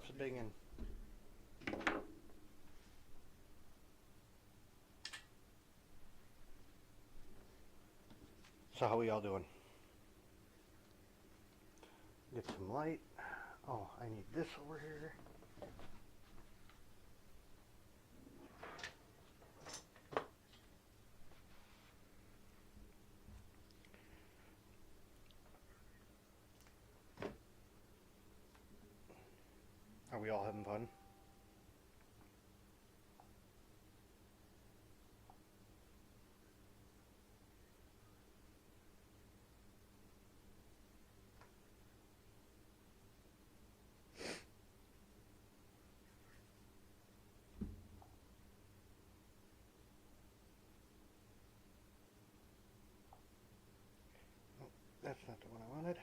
stuff's dinging. So how are y'all doing? Get some light. Oh, I need this over here. Are we all having fun? Oh, that's not the one I wanted.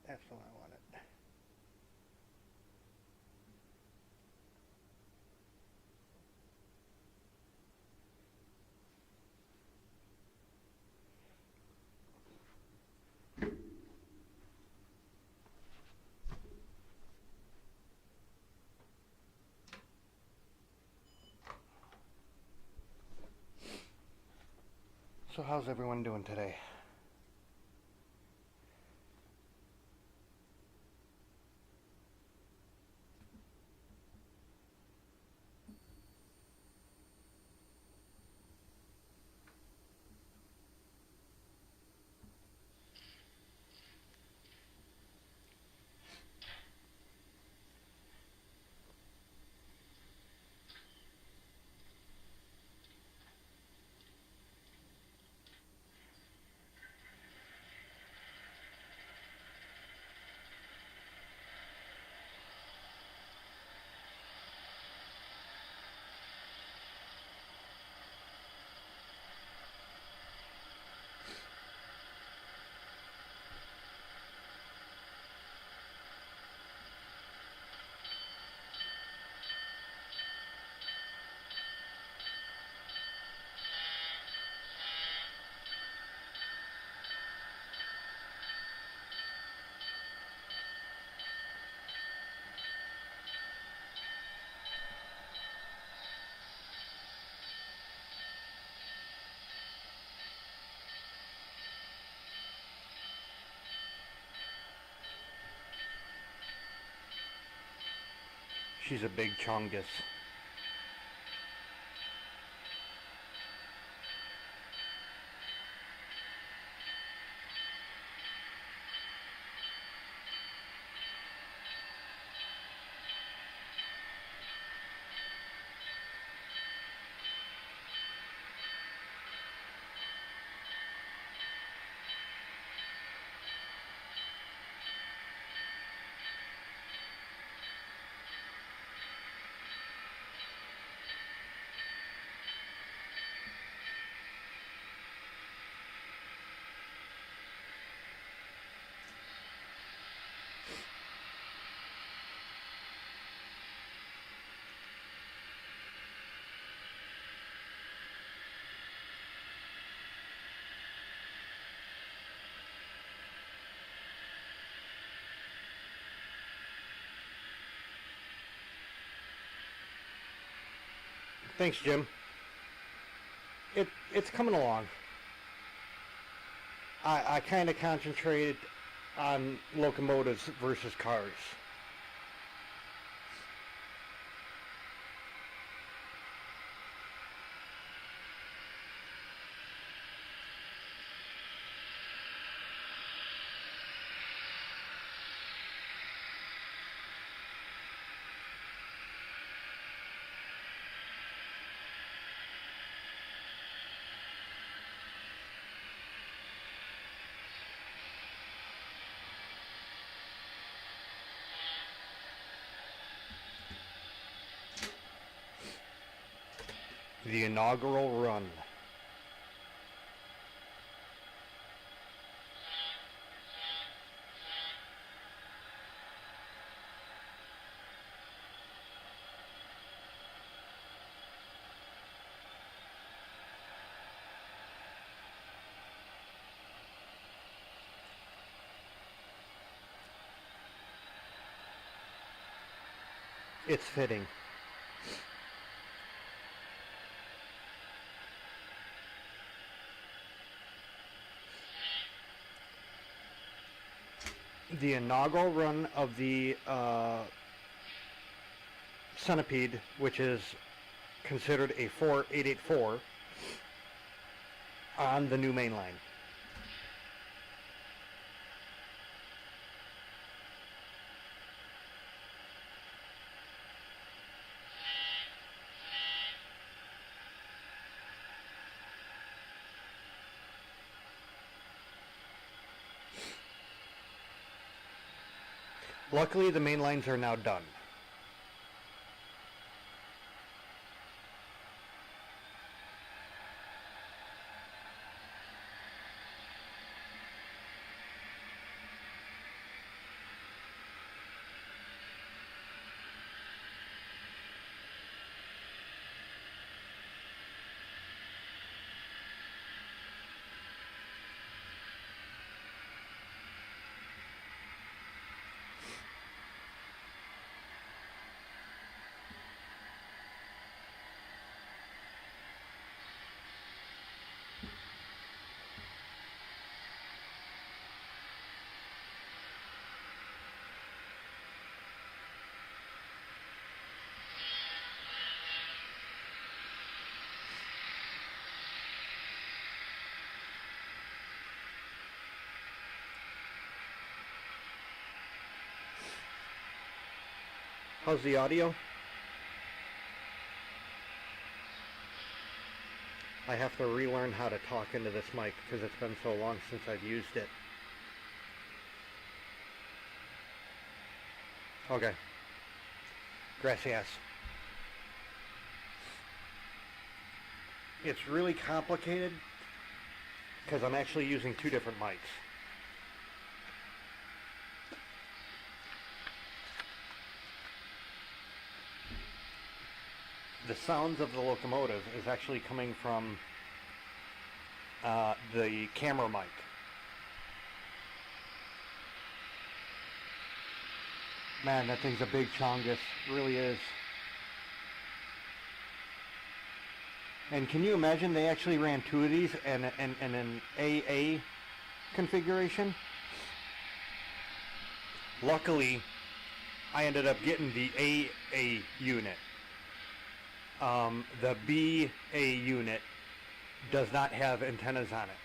That's the one I wanted. So how's everyone doing today? She's a big chongus. Thanks, Jim. It's coming along. I kind of concentrated on locomotives versus cars. The inaugural run. it's fitting. The inaugural run of the Centipede, which is considered a 4884 on the new main line. Luckily, the main lines are now done. How's the audio? I have to relearn how to talk into this mic because it's been so long since I've used it. Okay. Gracias. It's really complicated because I'm actually using two different mics. The sounds of the locomotive is actually coming from the camera mic. Man, that thing's a big chongus, really is. And can you imagine they actually ran two of these and an AA configuration? Luckily, I ended up getting the AA unit. The BA unit does not have antennas on it.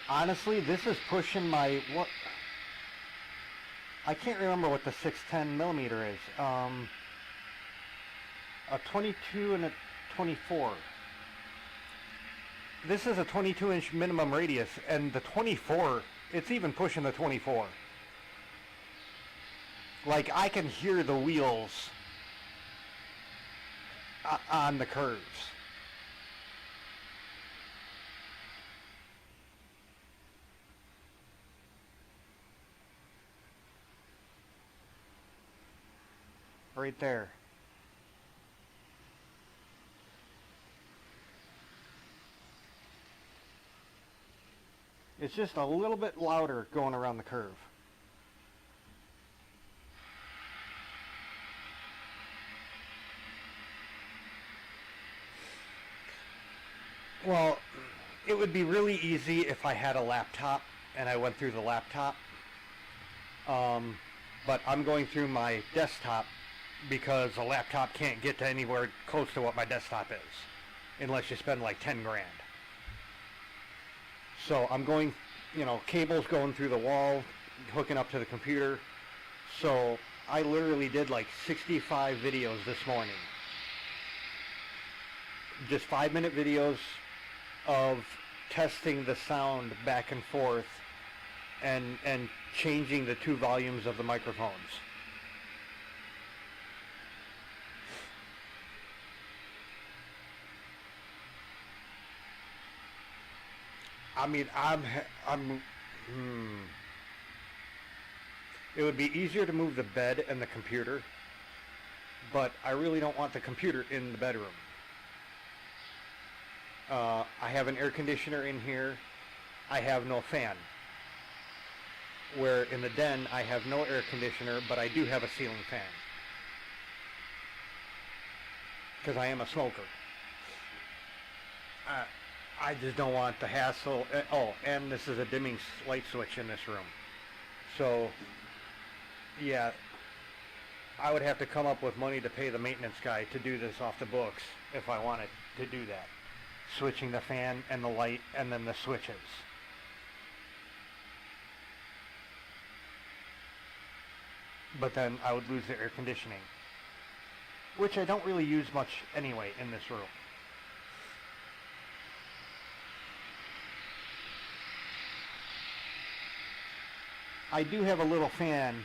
Honestly, this is pushing my, what, I can't remember what the 610 millimeter is. A 22 and a 24. This is a 22-inch minimum radius, and the 24, it's even pushing the 24. Like, I can hear the wheels on the curves. Right there. It's just a little bit louder going around the curve. Well, it would be really easy if I had a laptop and I went through the laptop. But I'm going through my desktop because a laptop can't get to anywhere close to what my desktop is unless you spend like 10 grand. So I'm going, you know, cables going through the wall, hooking up to the computer. So I literally did like 65 videos this morning. Just 5-minute videos of testing the sound back and forth and changing the two volumes of the microphones. I mean, it would be easier to move the bed and the computer, but I really don't want the computer in the bedroom. I have an air conditioner in here. I have no fan. Where in the den I have no air conditioner, but I do have a ceiling fan. Because I am a smoker. I just don't want the hassle. Oh, and this is a dimming light switch in this room. So, yeah, I would have to come up with money to pay the maintenance guy to do this off the books if I wanted to do that. Switching the fan and the light and then the switches. But then I would lose the air conditioning, which I don't really use much anyway in this room. I do have a little fan,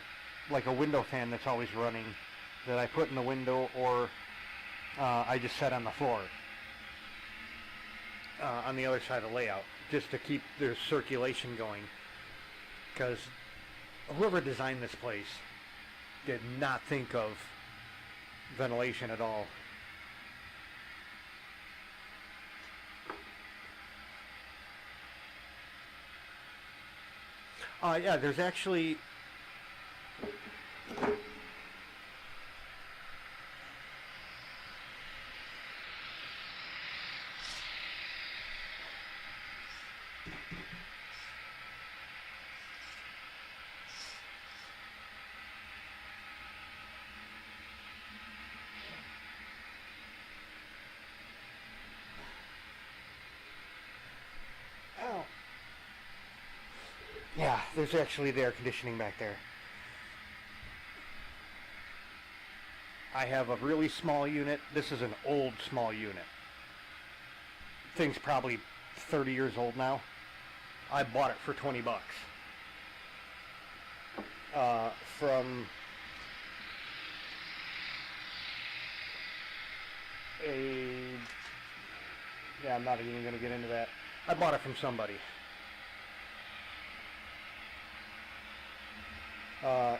like a window fan that's always running, that I put in the window, or I just set on the floor on the other side of the layout, just to keep their circulation going. Because whoever designed this place did not think of ventilation at all. Yeah, there's actually yeah, there's actually the air conditioning back there. I have a really small unit. This is an old small unit. Thing's probably 30 years old now. I bought it for 20 bucks. From yeah, I'm not even going to get into that. I bought it from somebody.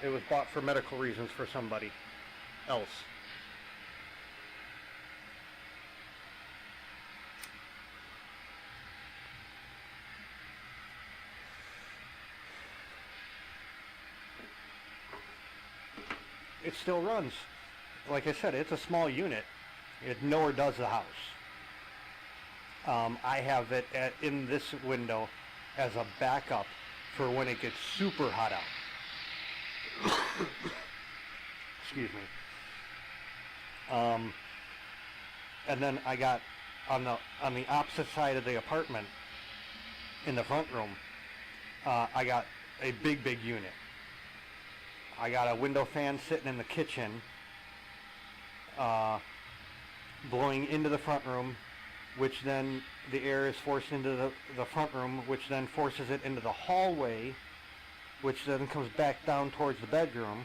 It was bought for medical reasons for somebody else. It still runs. Like I said, it's a small unit. It nowhere does the house. I have it in this window as a backup for when it gets super hot out. Excuse me. And then I got on the opposite side of the apartment, in the front room, I got a big unit. I got a window fan sitting in the kitchen, blowing into the front room, which then the air is forced into the front room, which then forces it into the hallway, which then comes back down towards the bedroom.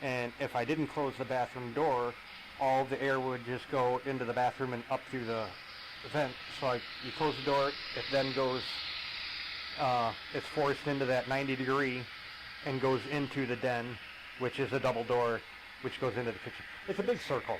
And if I didn't close the bathroom door, all the air would just go into the bathroom and up through the vent. So you close the door, it then goes, it's forced into that 90-degree and goes into the den, which is a double door, which goes into the kitchen. It's a big circle.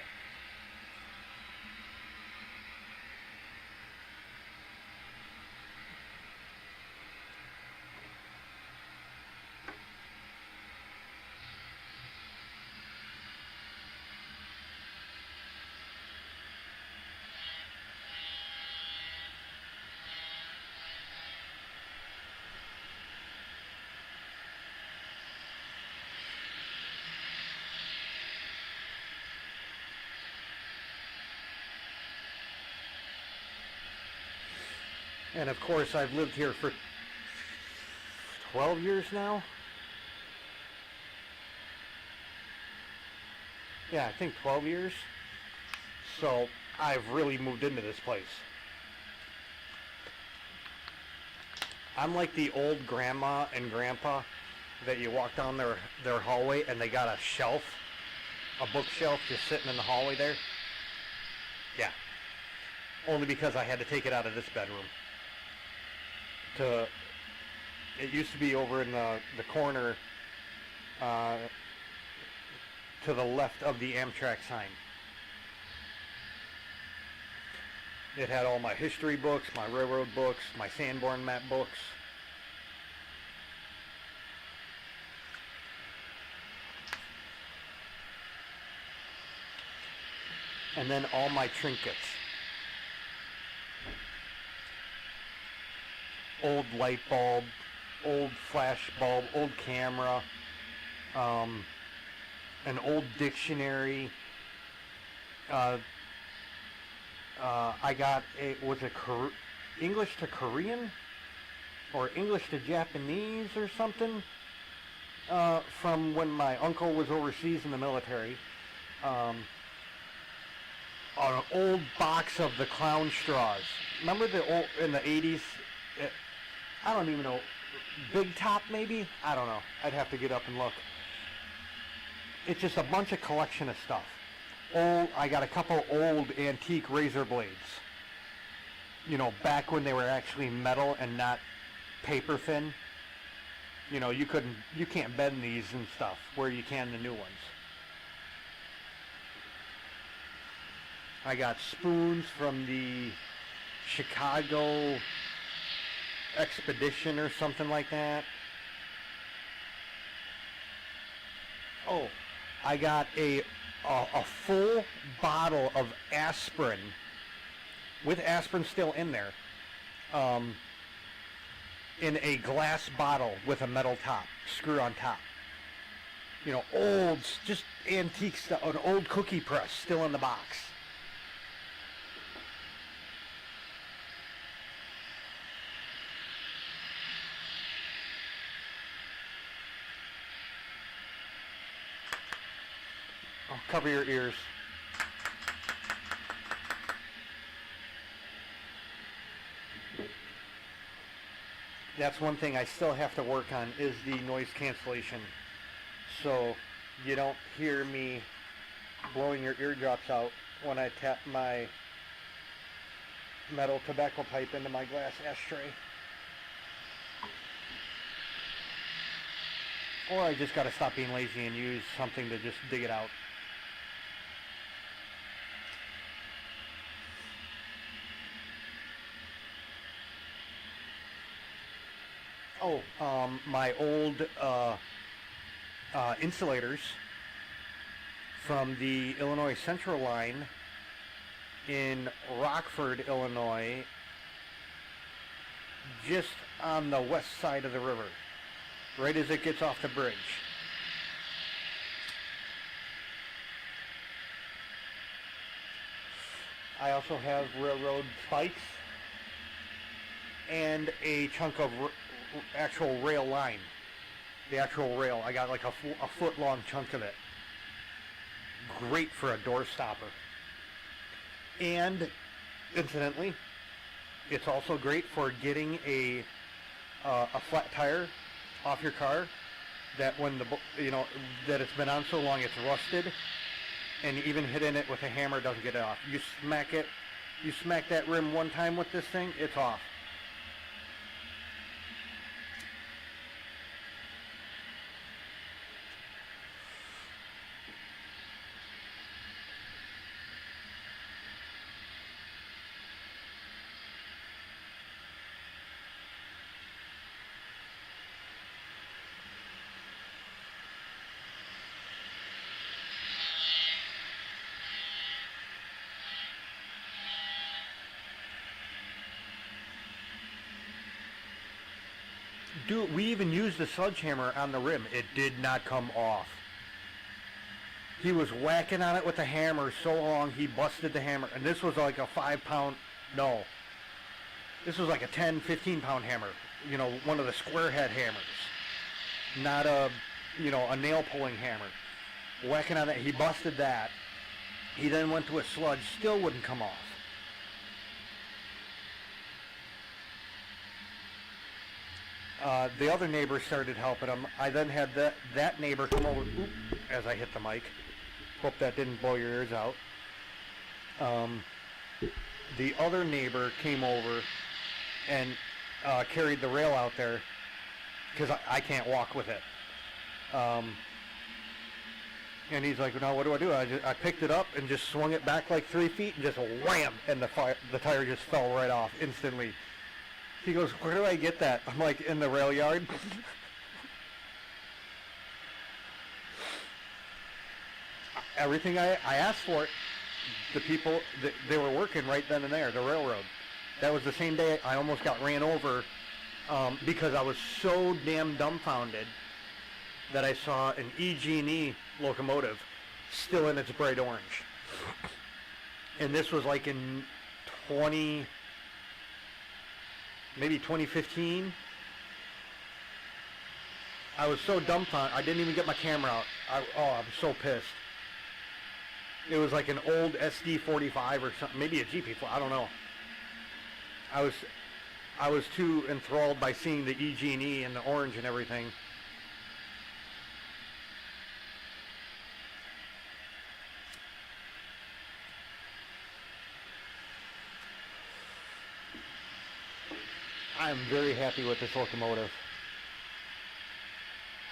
And of course, I've lived here for 12 years now. Yeah, I think 12 years. So I've really moved into this place. I'm like the old grandma and grandpa that you walk down their hallway and they got a shelf, a bookshelf just sitting in the hallway there. Yeah. Only because I had to take it out of this bedroom. to, it used to be over in the corner to the left of the Amtrak sign. It had all my history books, my railroad books, my Sanborn map books. And then all my trinkets. Old light bulb, old flash bulb, old camera, an old dictionary. I got English to Korean or English to Japanese or something from when my uncle was overseas in the military. An old box of the clown straws. Remember the old in the 80s? I don't even know. Big Top maybe? I don't know. I'd have to get up and look. It's just a bunch of collection of stuff. I got a couple old antique razor blades. You know, back when they were actually metal and not paper thin. You know, you can't bend these and stuff where you can the new ones. I got spoons from the Chicago expedition or something like that. Oh, I got a full bottle of aspirin, with aspirin still in there, in a glass bottle with a metal top, screw on top. You know, old, just antique stuff, an old cookie press still in the box. Oh, cover your ears. That's one thing I still have to work on, is the noise cancellation. So you don't hear me blowing your eardrops out when I tap my metal tobacco pipe into my glass ashtray. Or I just gotta stop being lazy and use something to just dig it out. My old insulators from the Illinois Central line in Rockford, Illinois, just on the west side of the river, right as it gets off the bridge. I also have railroad spikes and a chunk of actual rail line. The actual rail, I got like a foot long chunk of it. Great for a door stopper. And incidentally, it's also great for getting a flat tire off your car that when that it's been on so long it's rusted, and even hitting it with a hammer doesn't get it off. You smack that rim one time with this thing, it's off. Dude, we even used the sledgehammer on the rim. It did not come off. He was whacking on it with the hammer so long he busted the hammer. And this was like a 5-pound, no. This was like a 10, 15-pound hammer. You know, one of the square head hammers. Not a nail pulling hammer. Whacking on it, he busted that. He then went to a sludge, still wouldn't come off. The other neighbor started helping him. I then had that neighbor come over, as I hit the mic. Hope that didn't blow your ears out. The other neighbor came over and carried the rail out there because I can't walk with it. And he's like, "No, what do? I picked it up and just swung it back like 3 feet and just wham, and the tire just fell right off instantly." He goes, "Where do I get that?" I'm like, "In the rail yard." Everything I asked for, the people, they were working right then and there, the railroad. That was the same day I almost got ran over because I was so damn dumbfounded that I saw an EG&E locomotive still in its bright orange. And this was like in maybe 2015. I was so dumbfounded, I didn't even get my camera out. I'm so pissed. It was like an old SD45 or something, maybe a GP4, I don't know. I was too enthralled by seeing the EG&E and the orange and everything. I'm very happy with this locomotive.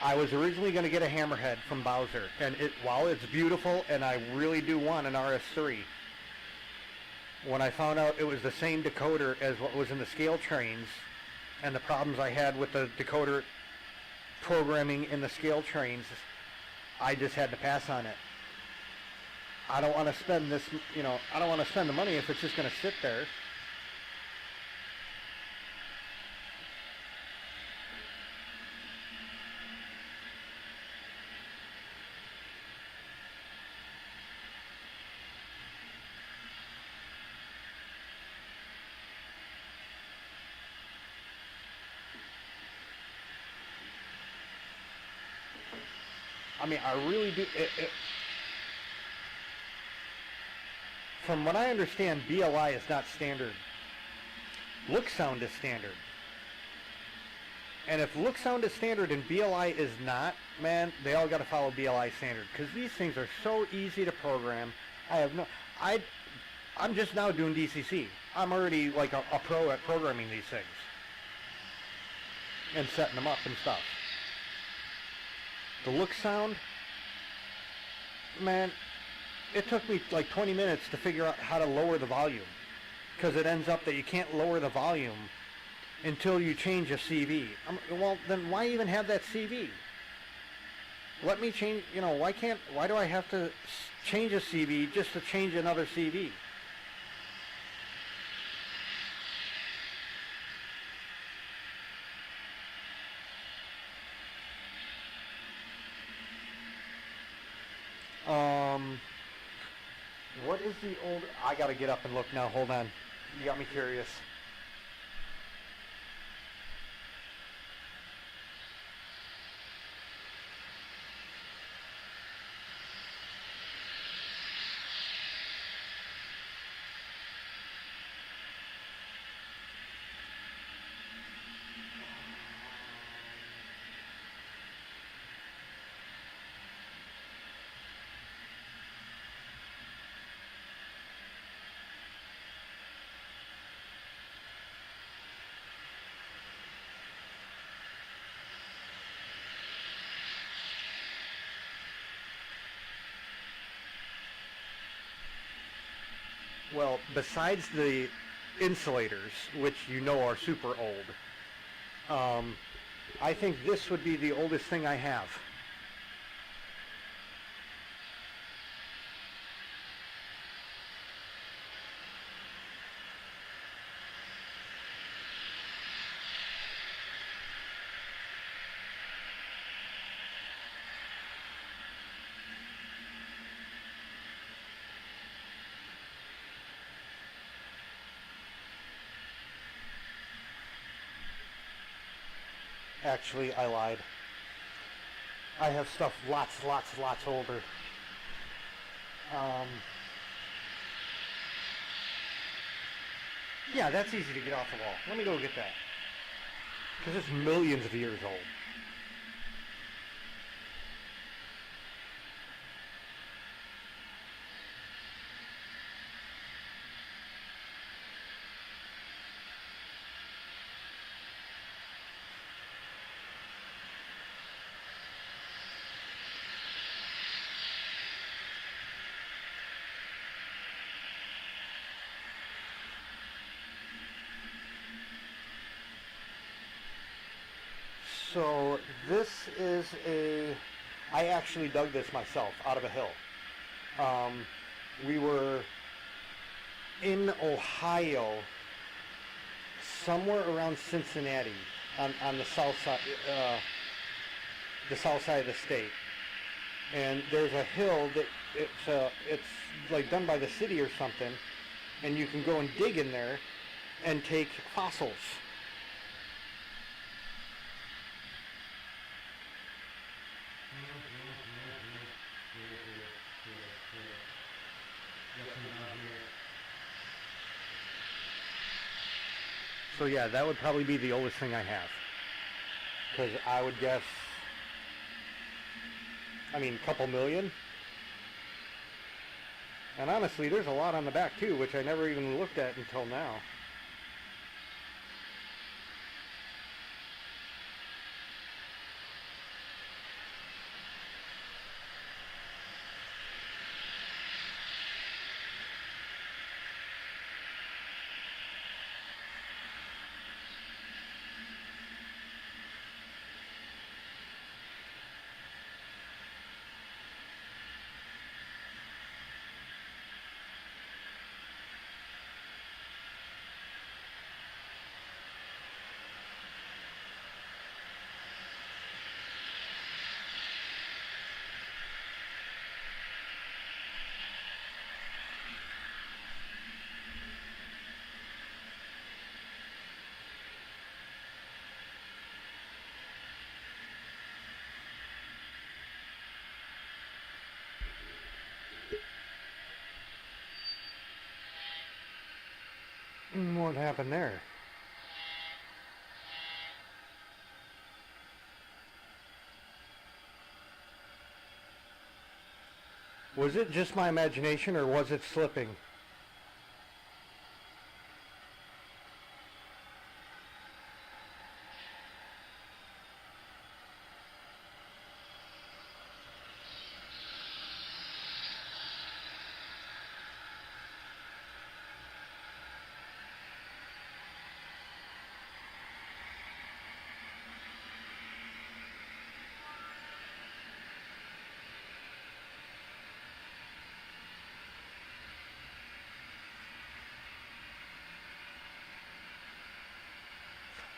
I was originally going to get a Hammerhead from Bowser, and while it's beautiful, and I really do want an RS3, when I found out it was the same decoder as what was in the scale trains, and the problems I had with the decoder programming in the scale trains, I just had to pass on it. I don't want to spend this, I don't want to spend the money if it's just going to sit there. I mean, I really do. From what I understand, BLI is not standard. Look sound is standard. And if look sound is standard and BLI is not, man, they all got to follow BLI standard because these things are so easy to program. I'm just now doing DCC. I'm already like a pro at programming these things and setting them up and stuff. The look sound, man, it took me like 20 minutes to figure out how to lower the volume because it ends up that you can't lower the volume until you change a CV. Well, then why even have that CV? Let me change, why do I have to change a CV just to change another CV? What is the old... I gotta get up and look now, hold on. You got me curious. Well, besides the insulators, which are super old, I think this would be the oldest thing I have. Actually, I lied. I have stuff lots older. Yeah, that's easy to get off the wall. Let me go get that. Because it's millions of years old. So this is I actually dug this myself out of a hill. We were in Ohio, somewhere around Cincinnati, on the south side of the state. And there's a hill that it's like done by the city or something, and you can go and dig in there and take fossils. So yeah, that would probably be the oldest thing I have. Because I would guess, I mean, a couple million. And honestly, there's a lot on the back too, which I never even looked at until now. What happened there? Was it just my imagination, or was it slipping?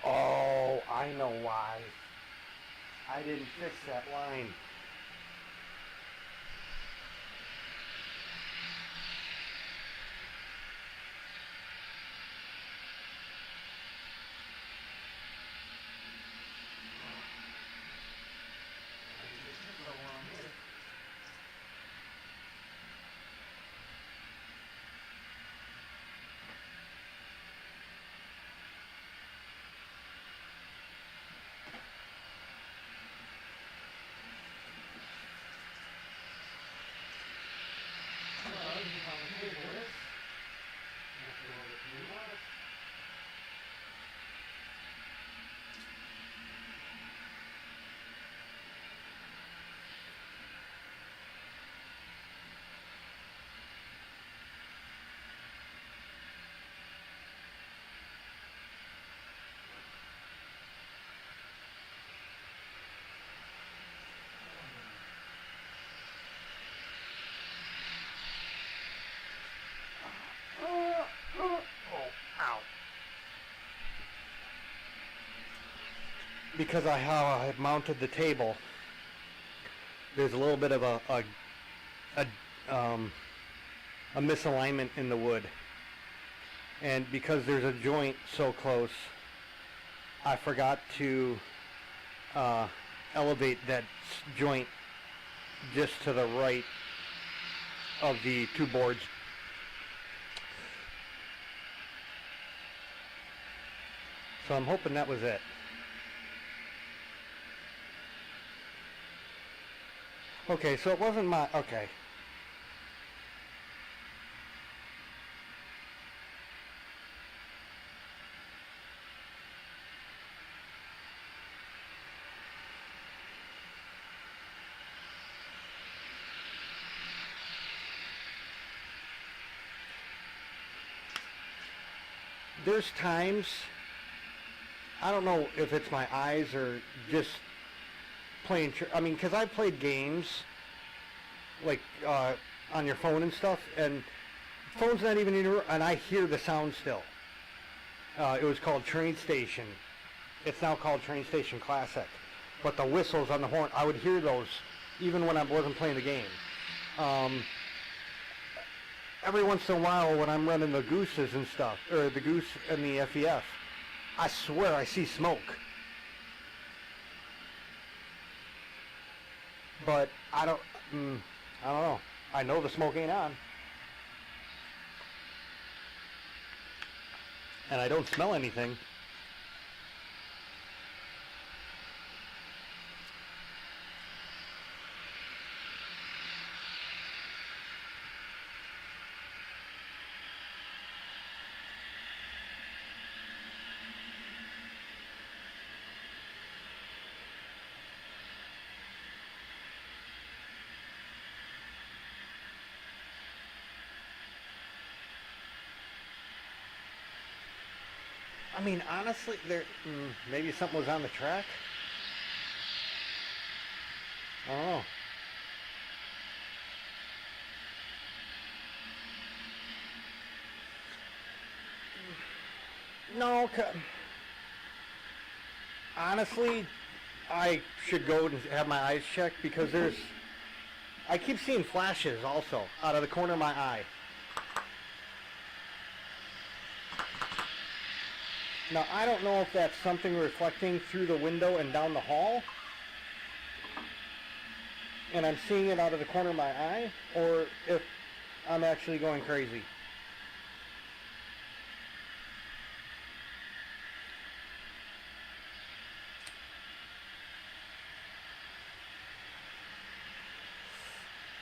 Oh, I know why. I didn't fix that line. Because I have mounted the table, there's a little bit of a misalignment in the wood, and because there's a joint so close, I forgot to elevate that joint just to the right of the two boards. So I'm hoping that was it. Okay, so it wasn't my, okay. There's times I don't know if it's my eyes or just playing. I mean, because I've played games like on your phone and stuff, and phone's not even in your, and I hear the sound still. It was called Train Station. It's now called Train Station Classic. But the whistles on the horn, I would hear those even when I wasn't playing the game. Every once in a while when I'm running the gooses and stuff, or the goose and the FEF, I swear I see smoke. But I don't know. I know the smoke ain't on. And I don't smell anything. I mean, honestly, maybe something was on the track. I don't know. No, honestly, I should go and have my eyes checked because I keep seeing flashes also out of the corner of my eye. Now, I don't know if that's something reflecting through the window and down the hall, and I'm seeing it out of the corner of my eye, or if I'm actually going crazy.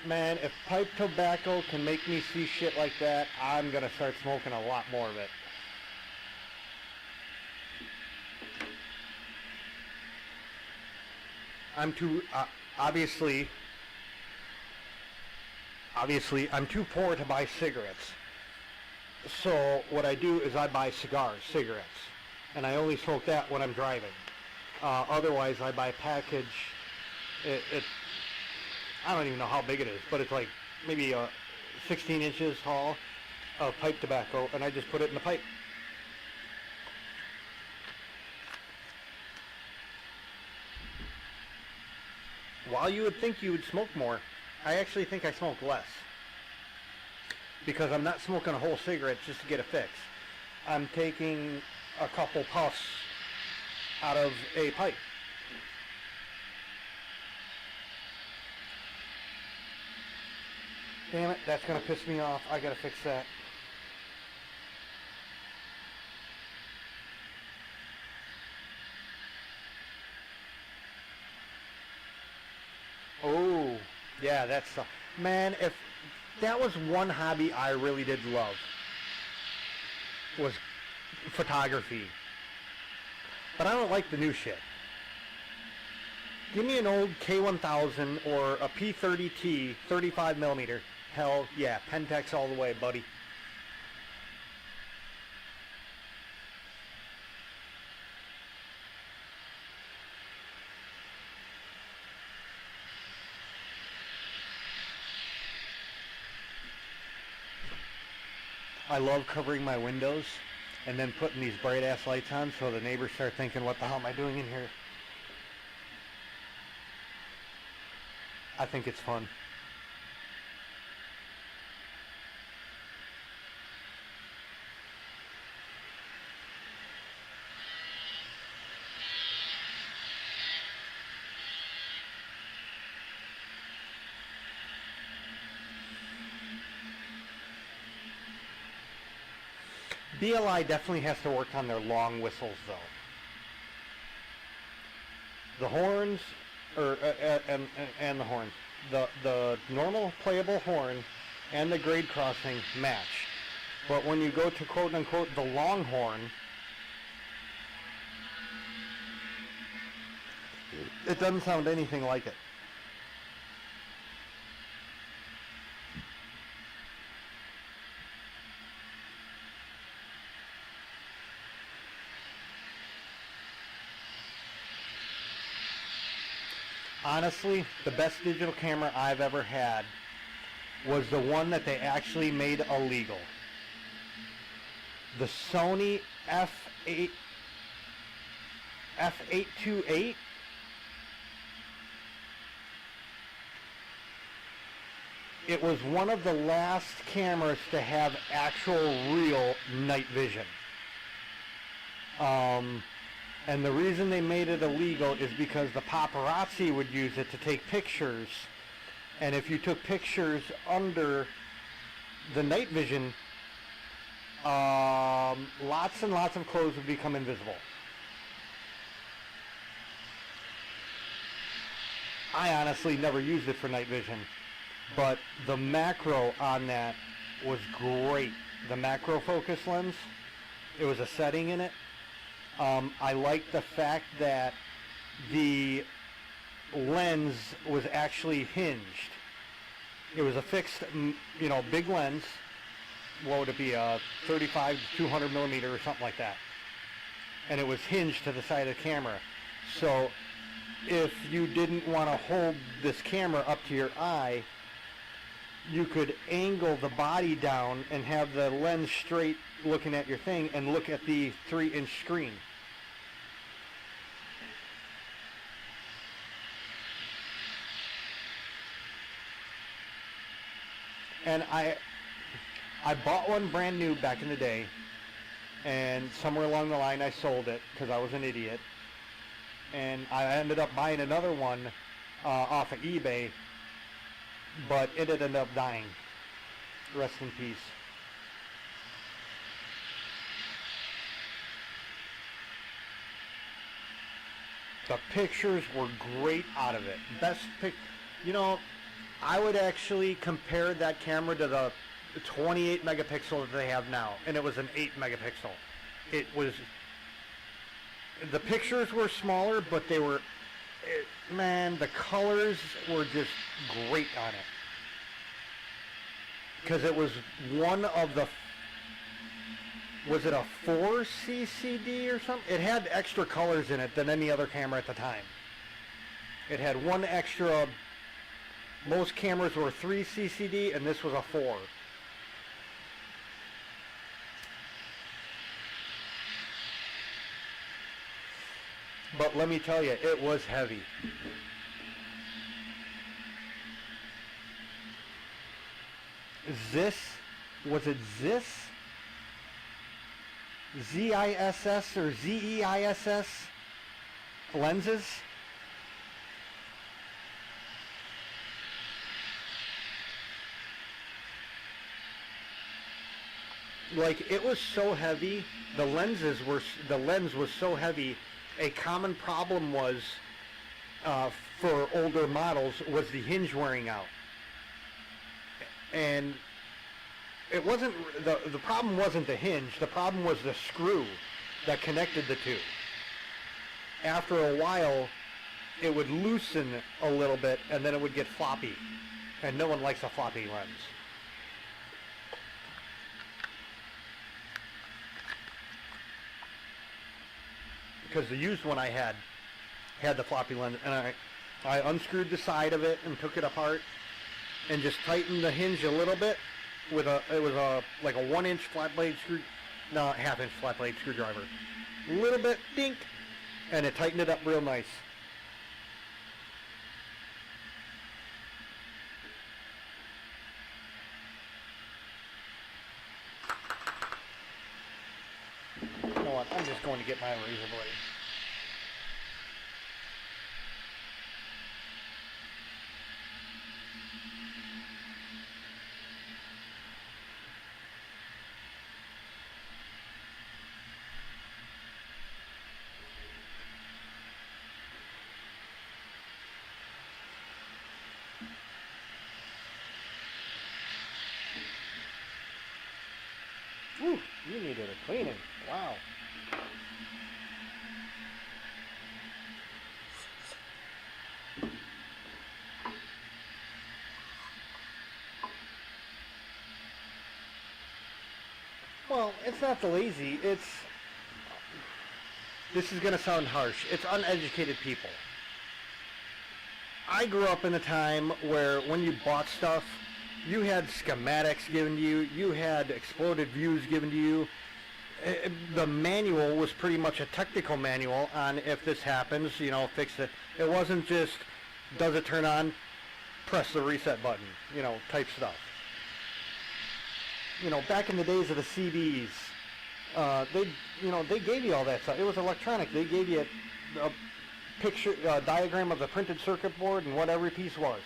Man, if pipe tobacco can make me see shit like that, I'm gonna start smoking a lot more of it. I'm too, obviously, I'm too poor to buy cigarettes. So what I do is I buy cigarettes, and I only smoke that when I'm driving. Otherwise, I buy package. I don't even know how big it is, but it's like maybe 16 inches tall of pipe tobacco, and I just put it in the pipe. While you would think you would smoke more, I actually think I smoke less. Because I'm not smoking a whole cigarette just to get a fix. I'm taking a couple puffs out of a pipe. Damn it, that's gonna piss me off. I gotta fix that. Oh, yeah, that's... man, if that was one hobby I really did love, was photography. But I don't like the new shit. Give me an old K1000 or a P30T 35mm. Hell yeah, Pentax all the way, buddy. I love covering my windows and then putting these bright ass lights on so the neighbors start thinking, what the hell am I doing in here? I think it's fun. BLI definitely has to work on their long whistles, though. The horns, and the horns, the normal playable horn and the grade crossing match, but when you go to quote unquote the long horn, it doesn't sound anything like it. Honestly, the best digital camera I've ever had was the one that they actually made illegal. The Sony F828. It was one of the last cameras to have actual real night vision. And the reason they made it illegal is because the paparazzi would use it to take pictures. And if you took pictures under the night vision, lots and lots of clothes would become invisible. I honestly never used it for night vision, but the macro on that was great. The macro focus lens, it was a setting in it. I liked the fact that the lens was actually hinged. It was a fixed, big lens. What would it be, a 35 to 200 millimeter or something like that. And it was hinged to the side of the camera. So if you didn't want to hold this camera up to your eye, you could angle the body down and have the lens straight looking at your thing and look at the 3-inch screen. And I bought one brand new back in the day, and somewhere along the line I sold it because I was an idiot. And I ended up buying another one off of eBay, but it ended up dying. Rest in peace. The pictures were great out of it. I would actually compare that camera to the 28 megapixel that they have now, and it was an 8 megapixel. The pictures were smaller, but the colors were just great on it. Because it was one of the, was it a 4 CCD or something? It had extra colors in it than any other camera at the time. It had one extra. Most cameras were 3 CCD, and this was a 4. But let me tell you, it was heavy. Was it ZISS? ZISS or ZEISS lenses? Like, it was so heavy, the lens was so heavy. A common problem was, for older models, was the hinge wearing out. And it wasn't, the problem wasn't the hinge, the problem was the screw that connected the two. After a while, it would loosen a little bit, and then it would get floppy. And no one likes a floppy lens. Because the used one I had the floppy lens, and I unscrewed the side of it and took it apart and just tightened the hinge a little bit with like a 1-inch flat blade half-inch flat blade screwdriver. A little bit, dink, and it tightened it up real nice. You know what? I'm just going to get my razor blade. Whew, you needed a cleaning. Wow. Well, it's not the lazy, this is going to sound harsh, it's uneducated people. I grew up in a time where when you bought stuff, you had schematics given to you, you had exploded views given to you. The manual was pretty much a technical manual on if this happens, you know, fix it. It wasn't just, does it turn on, press the reset button, you know, type stuff. You know, back in the days of the CDs, they gave you all that stuff. It was electronic. They gave you a picture, diagram of the printed circuit board and what every piece was.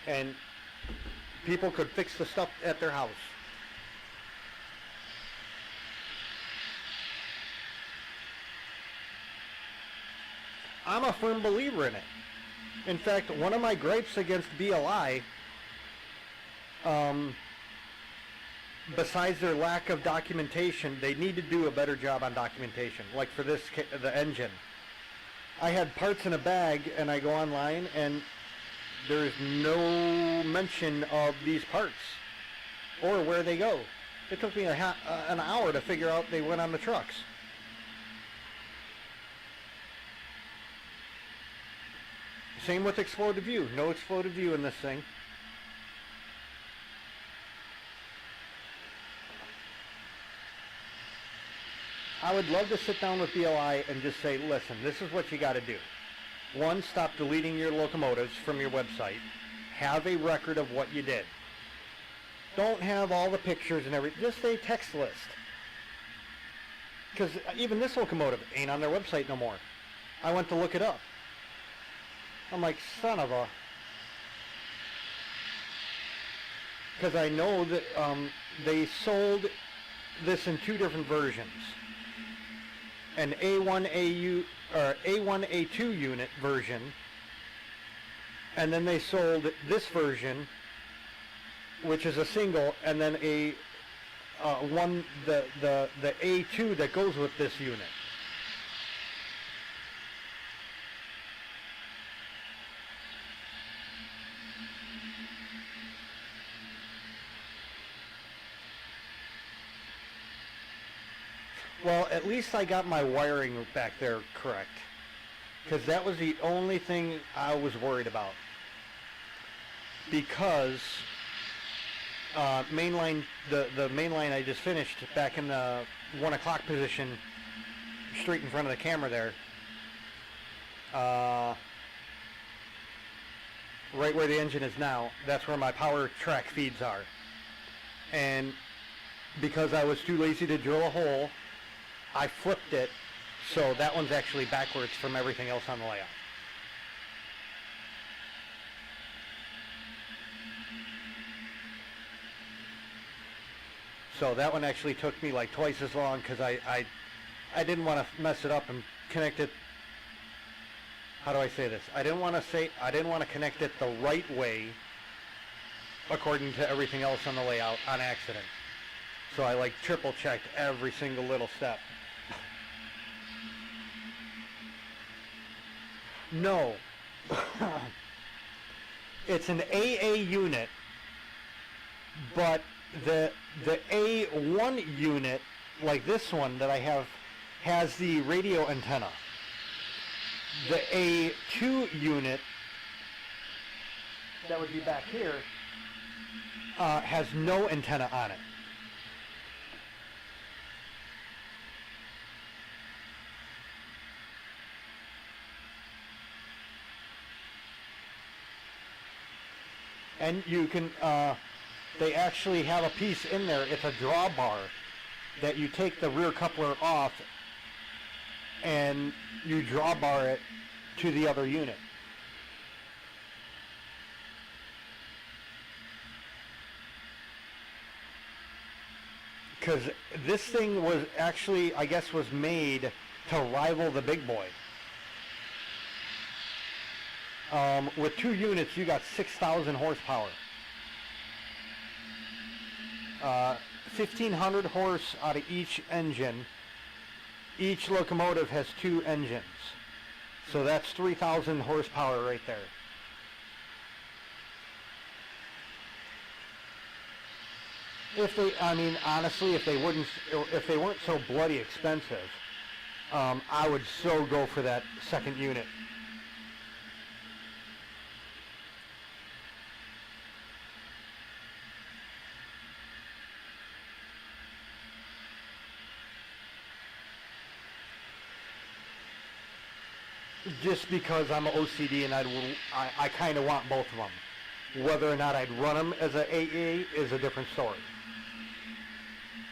And people could fix the stuff at their house. I'm a firm believer in it. In fact, one of my gripes against BLI, besides their lack of documentation, they need to do a better job on documentation. Like for this, the engine. I had parts in a bag, and I go online, and there's no mention of these parts or where they go. It took me an hour to figure out they went on the trucks. Same with exploded view. No exploded view in this thing. I would love to sit down with BLI and just say, listen, this is what you got to do. One, stop deleting your locomotives from your website. Have a record of what you did. Don't have all the pictures and everything. Just a text list. Because even this locomotive ain't on their website no more. I went to look it up. I'm like, son of a... Because I know that they sold this in two different versions. An A1AU or A1A2 unit version, and then they sold this version, which is a single, and then a the A2 that goes with this unit. Well, at least I got my wiring back there correct, because that was the only thing I was worried about. Because mainline, the main line I just finished back in the 1 o'clock position, straight in front of the camera there, right where the engine is now, that's where my power track feeds are. And because I was too lazy to drill a hole, I flipped it, so that one's actually backwards from everything else on the layout. So that one actually took me like twice as long because I didn't want to mess it up and connect it. How do I say this? I didn't want to connect it the right way according to everything else on the layout on accident. So I like triple checked every single little step. No. It's an AA unit, but the A1 unit, like this one that I have, has the radio antenna. The A2 unit, that would be back here, has no antenna on it. And you can, they actually have a piece in there, it's a drawbar, that you take the rear coupler off and you drawbar it to the other unit. Because this thing was actually, I guess, was made to rival the big boy. With two units, you got 6,000 horsepower. 1,500 horse out of each engine. Each locomotive has two engines. So that's 3,000 horsepower right there. If they, I mean, honestly, if they weren't so bloody expensive, I would so go for that second unit. Just because I'm OCD and I kind of want both of them. Whether or not I'd run them as a AA is a different story.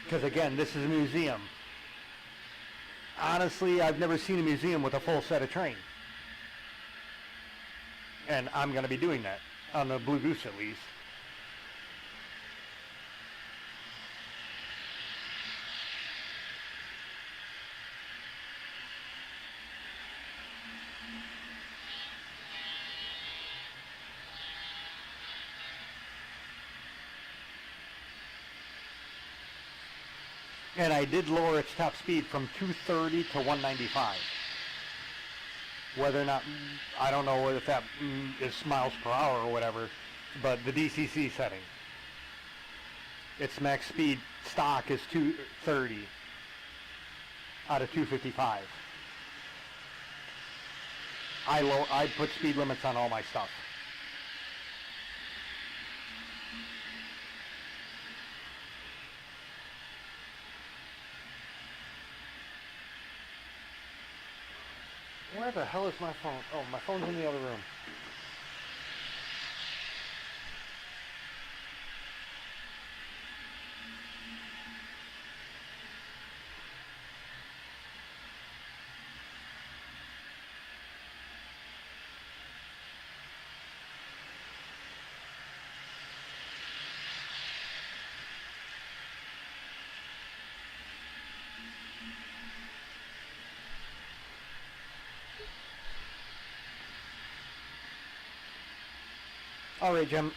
Because again, this is a museum. Honestly, I've never seen a museum with a full set of train. And I'm going to be doing that, on the Blue Goose at least. And I did lower its top speed from 230 to 195. Whether or not, I don't know if that is miles per hour or whatever, but the DCC setting. Its max speed stock is 230 out of 255. I put speed limits on all my stuff. Where the hell is my phone? Oh, my phone's in the other room. All right, Jim.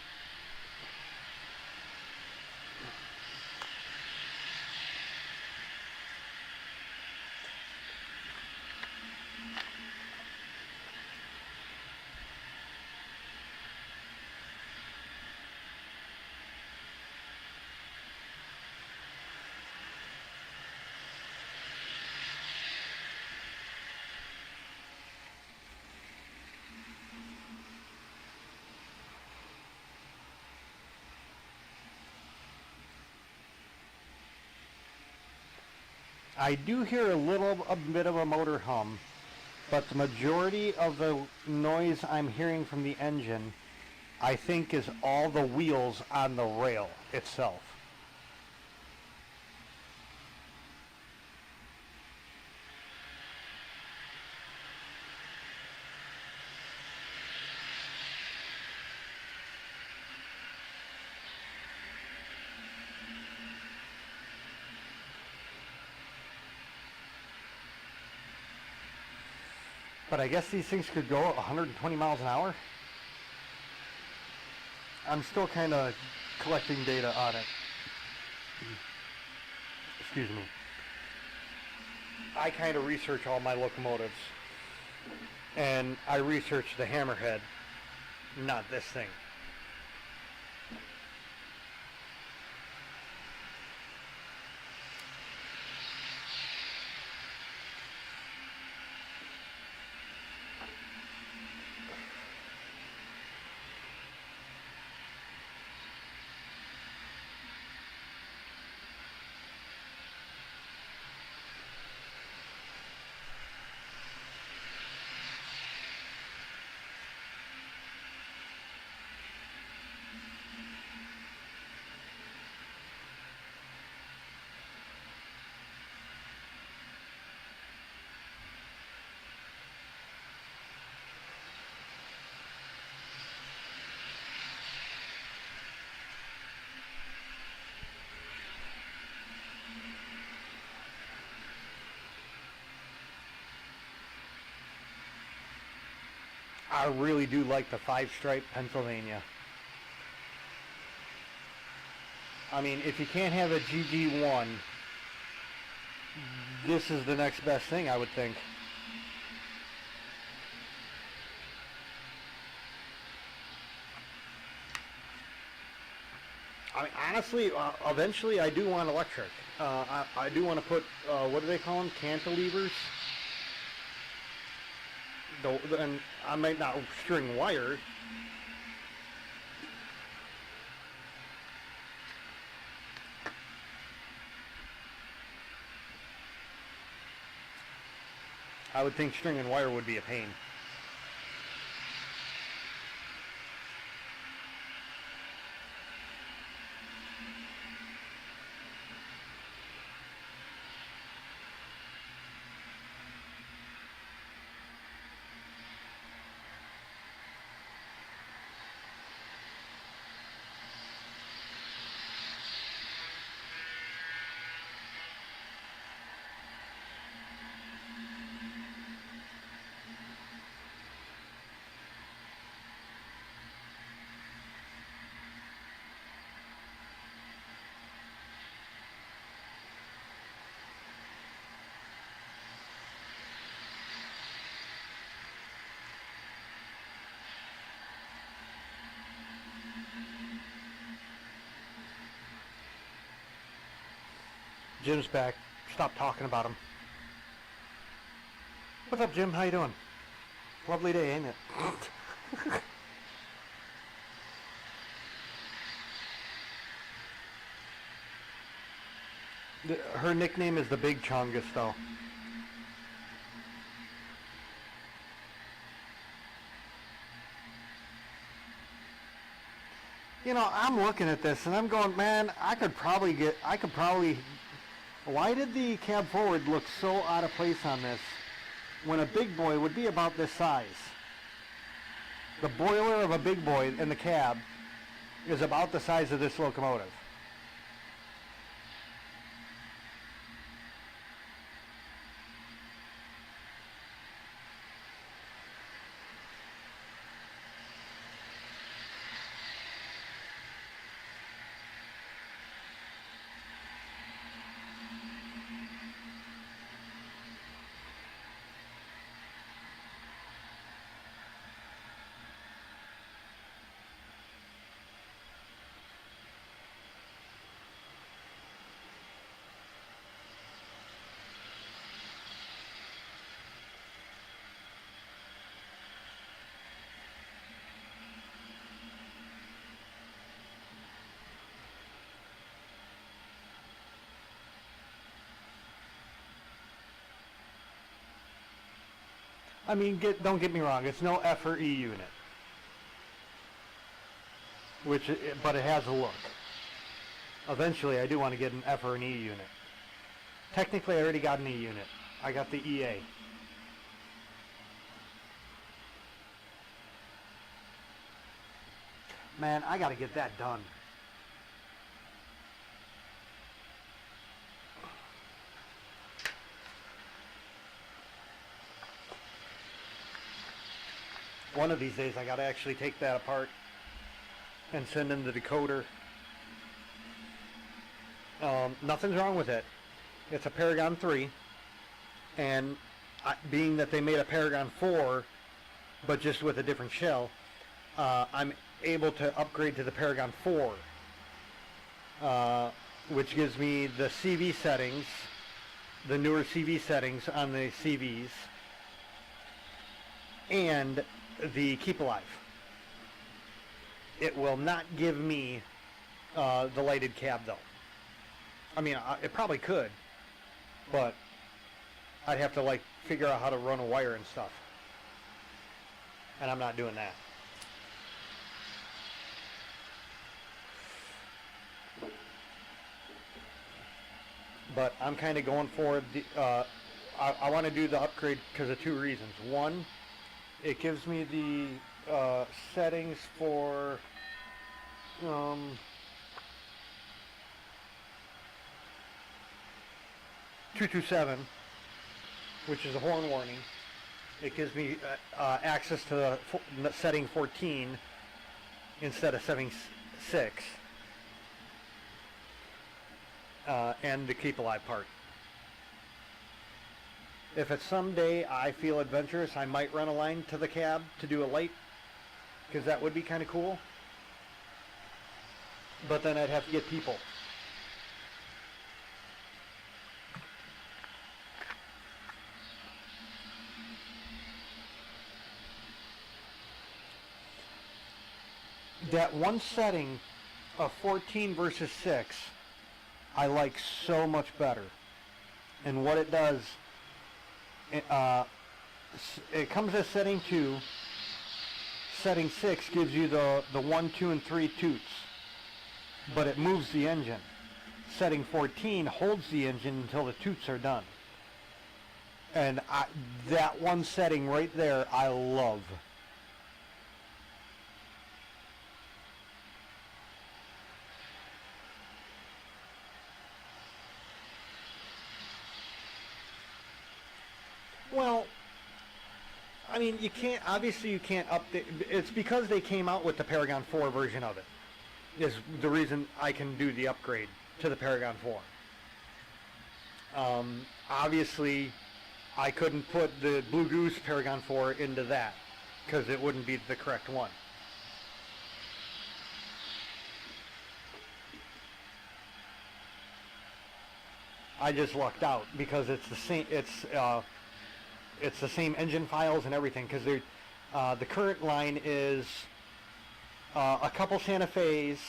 I do hear a bit of a motor hum, but the majority of the noise I'm hearing from the engine, I think, is all the wheels on the rail itself. But I guess these things could go 120 miles an hour. I'm still kind of collecting data on it. Excuse me. I kind of research all my locomotives. And I research the hammerhead, not this thing. I really do like the 5-stripe Pennsylvania. I mean, if you can't have a GG1, this is the next best thing, I would think. I mean, honestly, eventually I do want electric. I do want to put, what do they call them? Cantilevers? and I might not string wire. I would think stringing wire would be a pain. Jim's back. Stop talking about him. What's up, Jim? How you doing? Lovely day, ain't it? Her nickname is the Big Chungus, though. You know, I'm looking at this and I'm going, man, I could probably, why did the cab forward look so out of place on this when a big boy would be about this size? The boiler of a big boy in the cab is about the size of this locomotive. I mean, don't get me wrong, it's no F or E unit, but it has a look. Eventually, I do want to get an F or an E unit. Technically, I already got an E unit. I got the EA. Man, I got to get that done. One of these days I gotta actually take that apart and send in the decoder. Nothing's wrong with it. It's a Paragon 3, and being that they made a Paragon 4 but just with a different shell, I'm able to upgrade to the Paragon 4, which gives me the CV settings, the newer CV settings on the CVs, and the Keep Alive. It will not give me the lighted cab, though. I mean, it probably could, but I'd have to like figure out how to run a wire and stuff, and I'm not doing that. But I'm kind of going for the I want to do the upgrade because of two reasons. One, it gives me the settings for 227, which is a horn warning. It gives me access to the setting 14 instead of setting 6, and the Keep Alive part. If it's someday I feel adventurous, I might run a line to the cab to do a light, because that would be kind of cool. But then I'd have to get people. that one setting of 14 versus 6, I like so much better. And what it does, it comes as setting 2. Setting 6 gives you the 1, 2, and 3 toots, but it moves the engine. Setting 14 holds the engine until the toots are done. And that one setting right there, I love. Well, I mean, obviously you can't update, it's because they came out with the Paragon 4 version of it, is the reason I can do the upgrade to the Paragon 4. Obviously, I couldn't put the Blue Goose Paragon 4 into that, because it wouldn't be the correct one. I just lucked out, because it's the same, it's the same engine files and everything, because the current line is a couple Santa Fe's,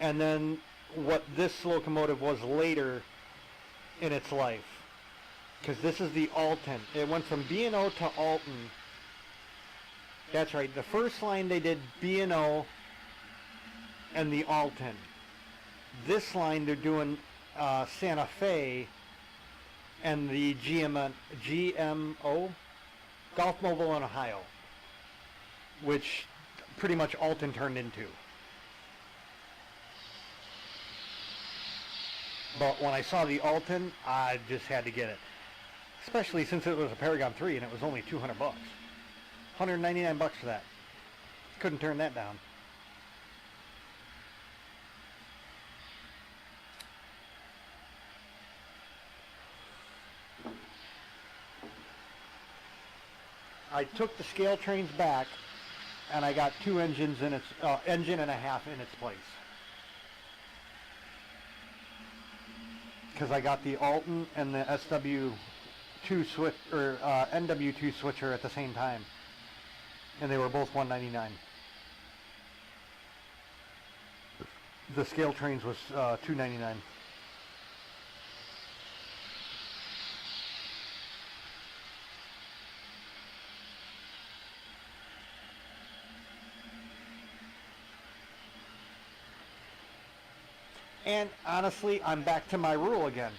and then what this locomotive was later in its life. Because this is the Alton. It went from B&O to Alton. That's right. The first line they did B&O and the Alton. This line they're doing Santa Fe and the GMO, Golf Mobile in Ohio, which pretty much Alton turned into. But when I saw the Alton, I just had to get it. Especially since it was a Paragon 3 and it was only $200. $199 for that. Couldn't turn that down. I took the scale trains back and I got 2 engines in its engine and a half in its place. Because I got the Alton and the SW2 switch or NW2 switcher at the same time, and they were both $199. The scale trains was $299. And honestly, I'm back to my rule again,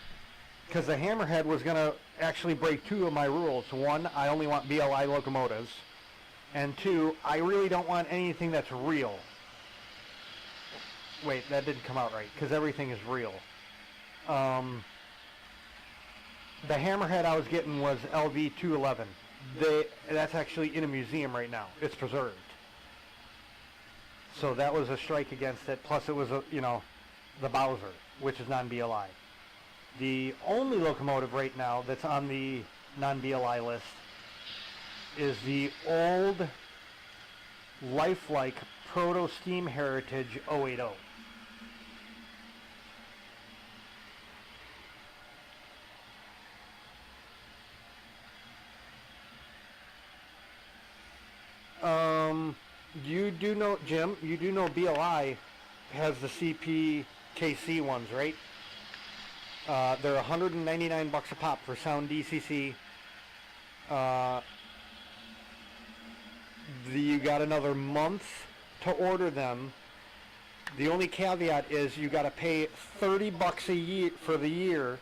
because the Hammerhead was going to actually break 2 of my rules. 1, I only want BLI locomotives, and 2, I really don't want anything that's real. Wait, that didn't come out right, because everything is real. The Hammerhead I was getting was LV211. That's actually in a museum right now. It's preserved. So that was a strike against it, plus it was the Bowser, which is non-BLI. The only locomotive right now that's on the non-BLI list is the old lifelike Proto Steam Heritage 080. You do know, Jim, you do know BLI has the CPKC ones, right? They're $199 a pop for sound DCC. You got another month to order them. The only caveat is you got to pay $30 a year for the year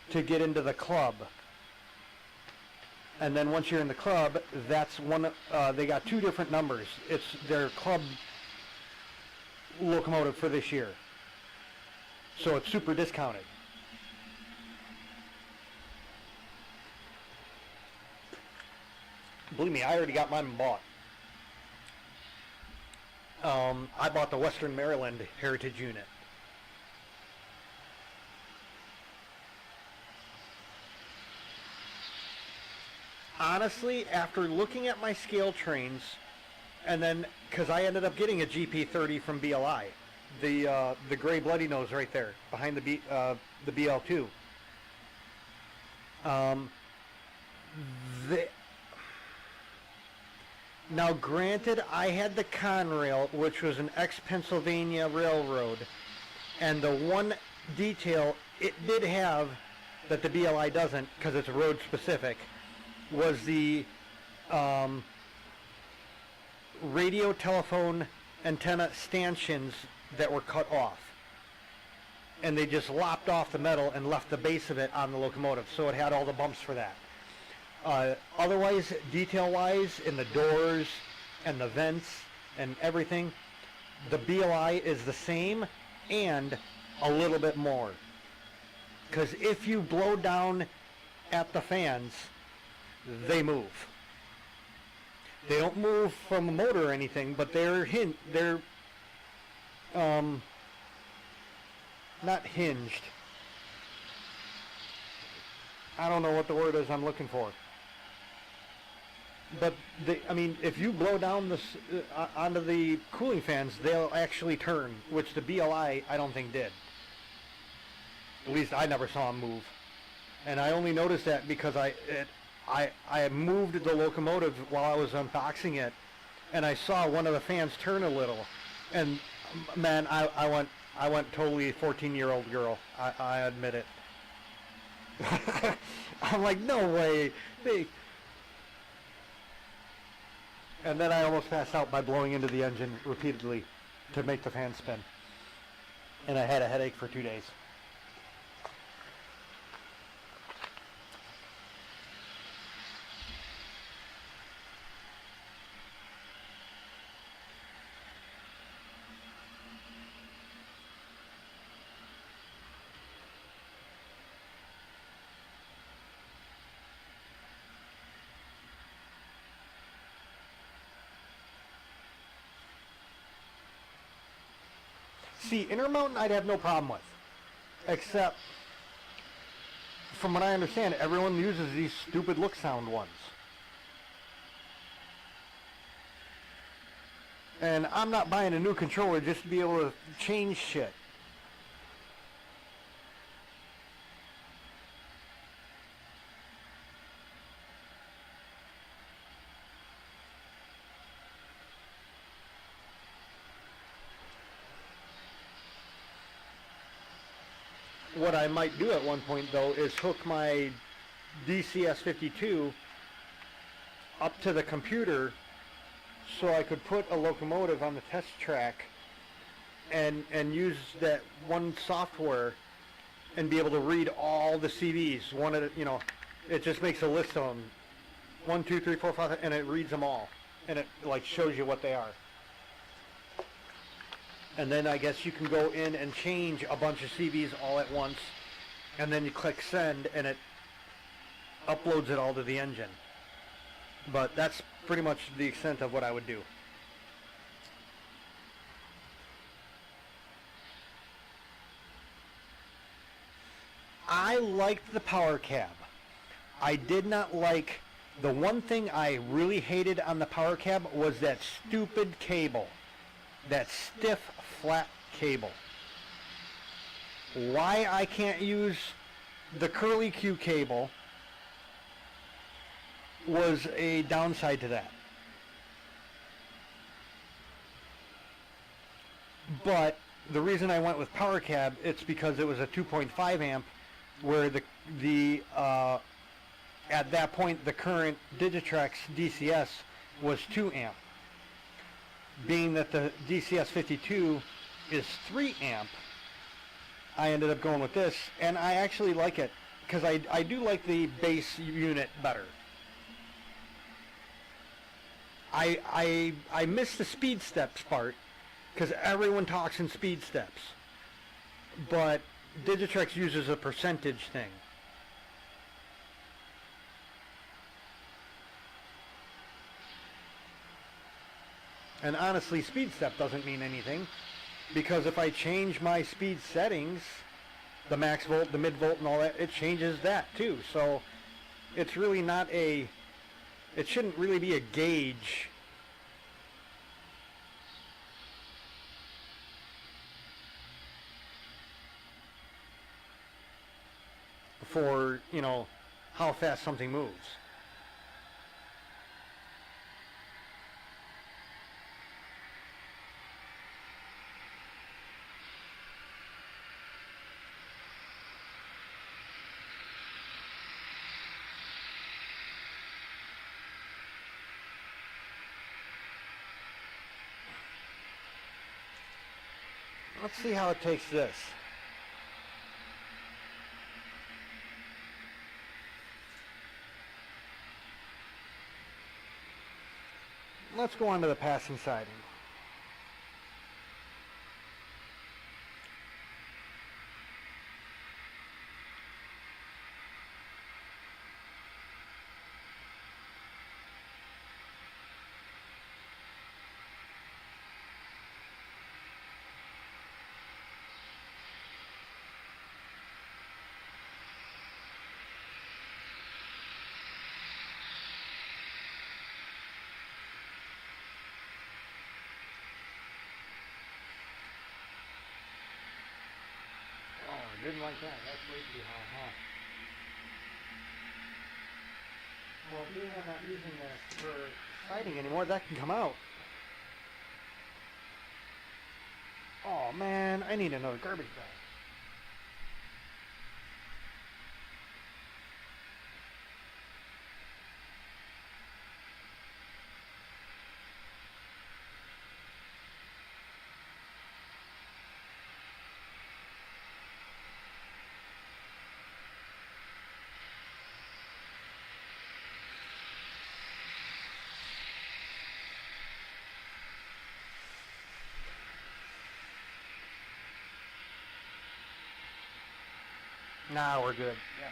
to get into the club. And then once you're in the club, that's one. They got 2 different numbers. It's their club locomotive for this year, so it's super discounted. Believe me, I already got mine bought. I bought the Western Maryland Heritage unit. Honestly, after looking at my scale trains, and then because I ended up getting a GP30 from BLI, the gray bloody nose right there behind the BL2. Now, granted, I had the Conrail, which was an ex-Pennsylvania railroad, and the one detail it did have that the BLI doesn't, because it's road specific, was the radio telephone antenna stanchions that were cut off. And they just lopped off the metal and left the base of it on the locomotive, so it had all the bumps for that. Otherwise, detail-wise, in the doors and the vents and everything, the BLI is the same and a little bit more. Because if you blow down at the fans, they move. They don't move from a motor or anything, but they're not hinged. I don't know what the word is I'm looking for. But I mean, if you blow down this onto the cooling fans, they'll actually turn, which the BLI I don't think did. At least I never saw them move, and I only noticed that because I moved the locomotive while I was unboxing it, and I saw one of the fans turn a little, and man, I went totally 14-year-old girl. I admit it. I'm like, no way. And then I almost passed out by blowing into the engine repeatedly to make the fan spin. And I had a headache for 2 days. See, Intermountain I'd have no problem with, except, from what I understand, everyone uses these stupid look sound ones. And I'm not buying a new controller just to be able to change shit. What I might do at one point, though, is hook my DCS-52 up to the computer so I could put a locomotive on the test track and use that one software and be able to read all the CVs. One at a, you know, it just makes a list of them. 1, 2, 3, 4, 5, and it reads them all. And it like shows you what they are. And then I guess you can go in and change a bunch of CVs all at once, and then you click send, and it uploads it all to the engine. But that's pretty much the extent of what I would do. I liked the power cab. I did not like, the one thing I really hated on the power cab was that stupid cable. That stiff, flat cable. Why I can't use the curly Q cable was a downside to that. But the reason I went with power cab, it's because it was a 2.5 amp, where the at that point the current Digitrex DCS was 2 amp. Being that the DCS-52 is 3 amp, I ended up going with this, and I actually like it because I do like the base unit better. I miss the speed steps part because everyone talks in speed steps, but Digitrex uses a percentage thing. And honestly, speed step doesn't mean anything, because if I change my speed settings, the max volt, the mid volt, and all that, it changes that too. So it's really not a, it shouldn't really be a gauge for, you know, how fast something moves. Let's see how it takes this. Let's go on to the passing siding. Didn't like that. That's way too high, huh? Well, being I'm not using this for siding anymore, that can come out. Oh man, I need another garbage bag. Nah, we're good. Yeah.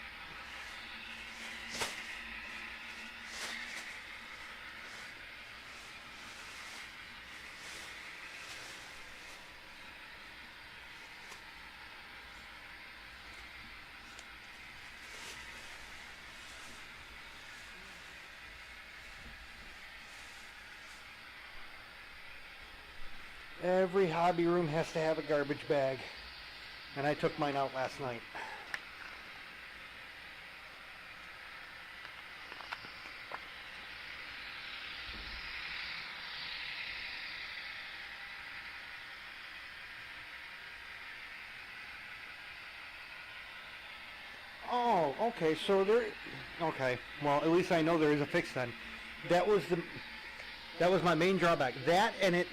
Every hobby room has to have a garbage bag, and I took mine out last night. Oh, okay, so there, okay, well, at least I know there is a fix then. That was my main drawback. That, and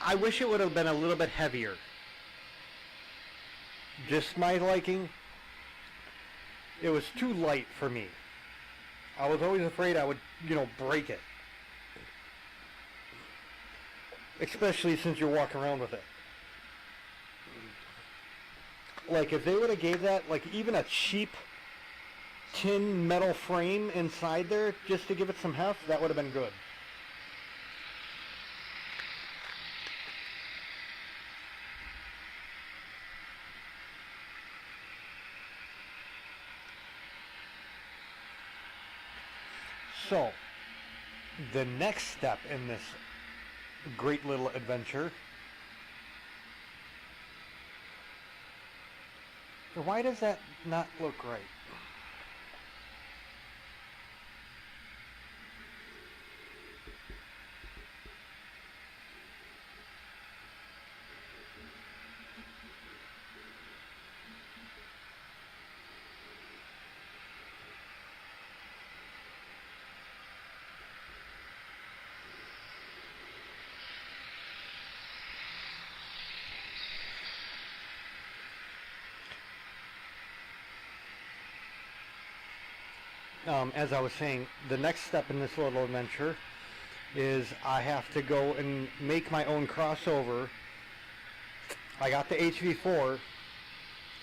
I wish it would have been a little bit heavier. Just my liking. It was too light for me. I was always afraid I would, break it. Especially since you're walking around with it. Like, if they would have gave that, like, even a cheap tin metal frame inside there, just to give it some heft, that would have been good. So, the next step in this great little adventure. Why does that not look right? As I was saying, the next step in this little adventure is I have to go and make my own crossover. I got the HV4.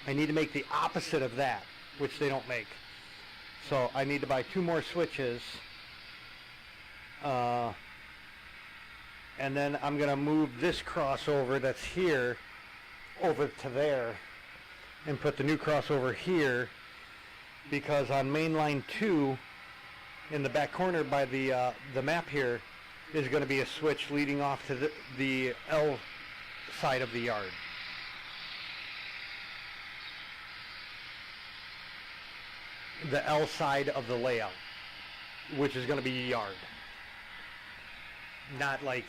I need to make the opposite of that, which they don't make. So I need to buy 2 more switches. And then I'm going to move this crossover that's here over to there and put the new crossover here, because on main line 2 in the back corner by the map here is going to be a switch leading off to the L side of the yard. The L side of the layout, which is going to be yard. Not like,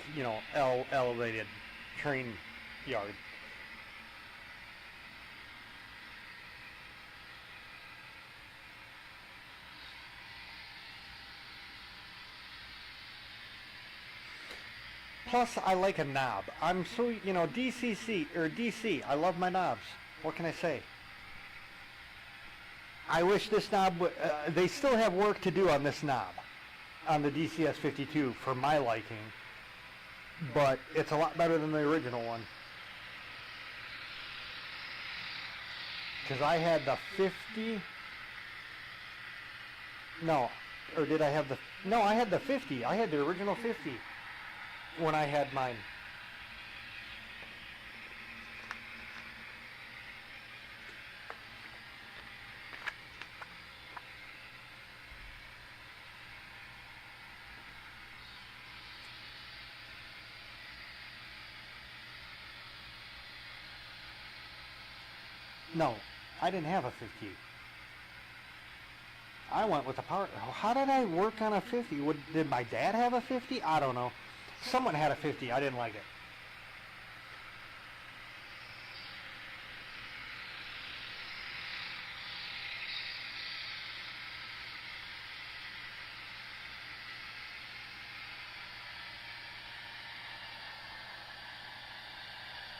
L elevated train yard. Plus, I like a knob. I'm so, you know, DCC, or DC, I love my knobs. What can I say? I wish this knob, they still have work to do on this knob, on the DCS52 for my liking, but it's a lot better than the original one. Because I had the 50, no, or did I have the, no, I had the 50, I had the original 50 when I had mine. No, I didn't have a 50. I went with the power. How did I work on a 50? Did my dad have a 50? I don't know. Someone had a 50. I didn't like it.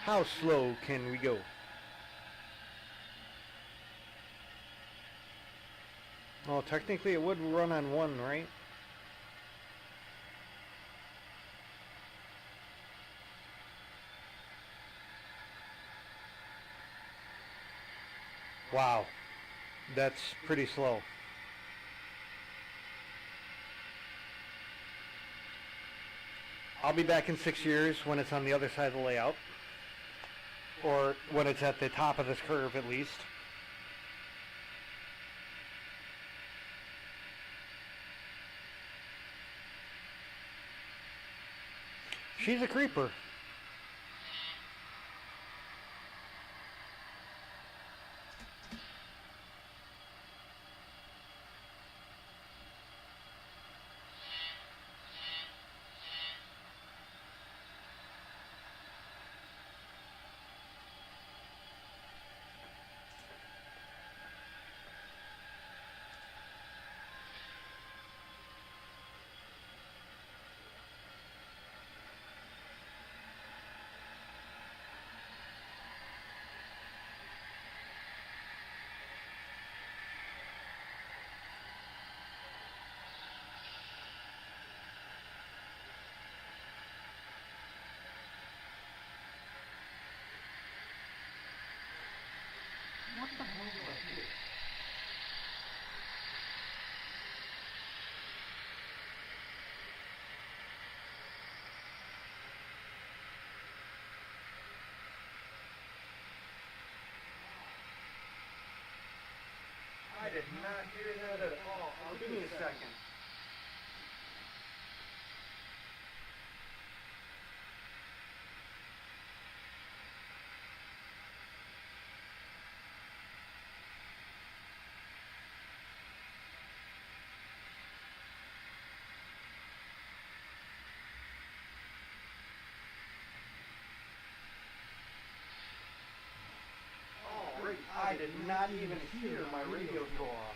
How slow can we go? Well, technically it would run on one, right? Wow, that's pretty slow. I'll be back in 6 years when it's on the other side of the layout, or when it's at the top of this curve at least. She's a creeper. What the hell do I do? I did not hear that at all. Give me a second. I did not even hear my radio go off.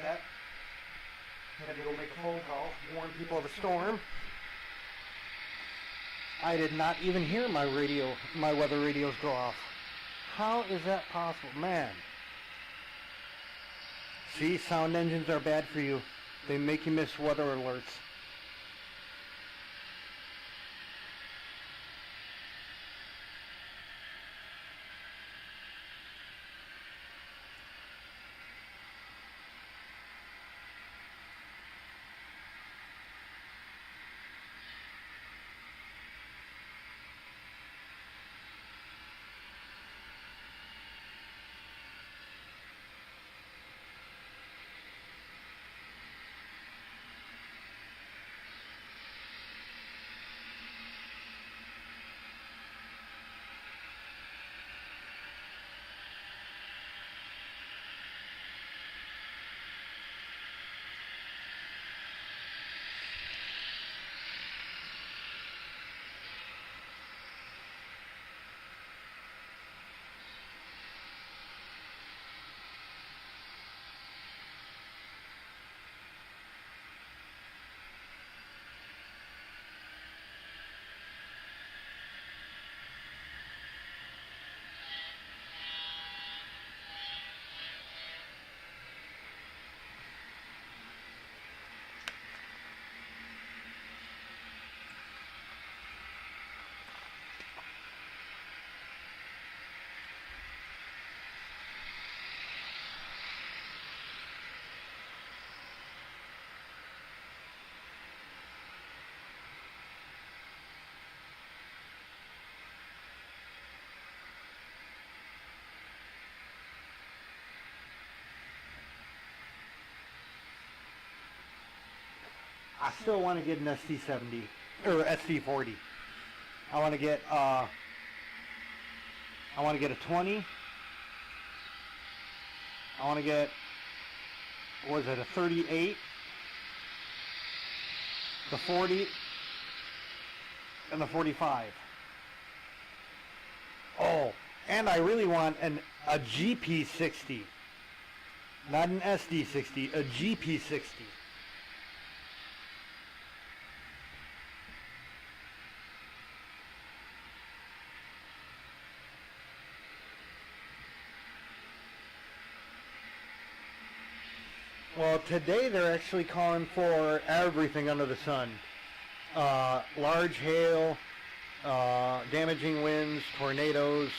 that. Had to go make a phone call, warn people of a storm. I did not even hear my weather radios go off. How is that possible? Man. See, sound engines are bad for you. They make you miss weather alerts. I still want to get an SD70 or SD40. I want to get a 20. I want to get, what is it, a 38, the 40, and the 45. Oh, and I really want a GP60, not an SD60, a GP60. Well, today they're actually calling for everything under the sun. Large hail, damaging winds, tornadoes,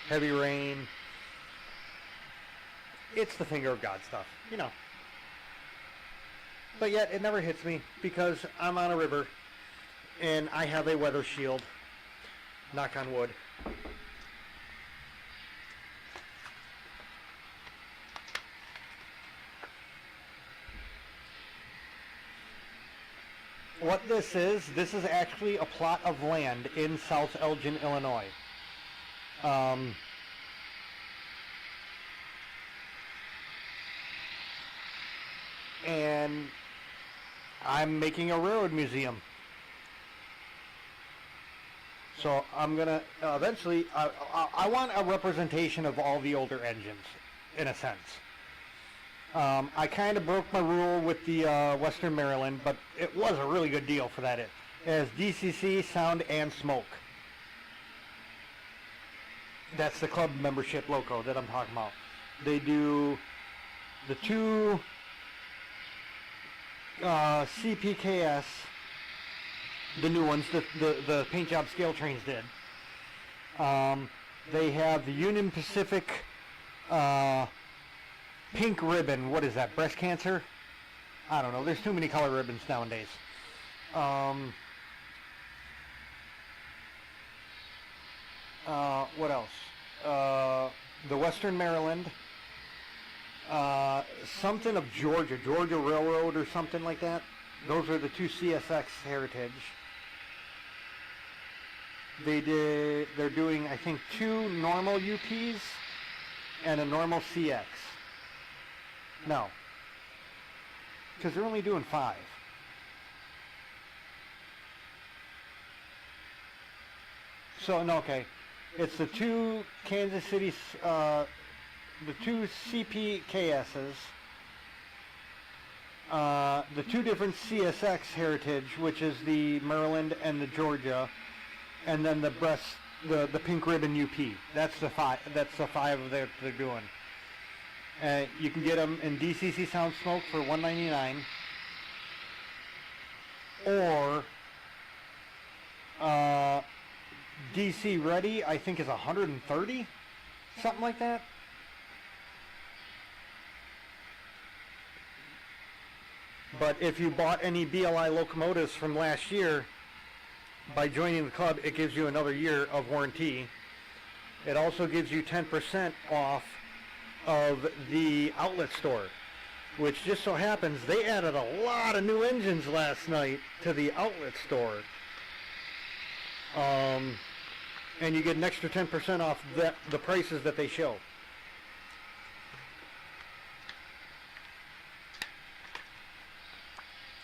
heavy rain. It's the finger of God stuff, you know. But yet it never hits me because I'm on a river and I have a weather shield. Knock on wood. What this is actually a plot of land in South Elgin, Illinois. And I'm making a railroad museum. So I'm gonna eventually, I want a representation of all the older engines, in a sense. I kind of broke my rule with the Western Maryland, but it was a really good deal for that. It has DCC, sound, and smoke. That's the club membership logo that I'm talking about. They do the two CPKS, the new ones that the paint job scale trains did. They have the Union Pacific pink ribbon. What is that, breast cancer? I don't know, there's too many color ribbons nowadays. What else? The Western Maryland, something of Georgia Railroad or something like that. Those are the two CSX heritage. They're doing, I think, 2 normal UPs and a normal CX. No, because they're only doing 5. So, no, okay. It's the 2 Kansas City, the 2 CPKSs the two different CSX heritage, which is the Maryland and the Georgia, and then the pink ribbon UP. That's the five. That's the five that they're doing. You can get them in DCC Sound Smoke for $199, or DC Ready, I think, is $130, something like that. But if you bought any BLI locomotives from last year, by joining the club, it gives you another year of warranty. It also gives you 10% off of the outlet store, which just so happens they added a lot of new engines last night to the outlet store. And you get an extra 10% off the prices that they show.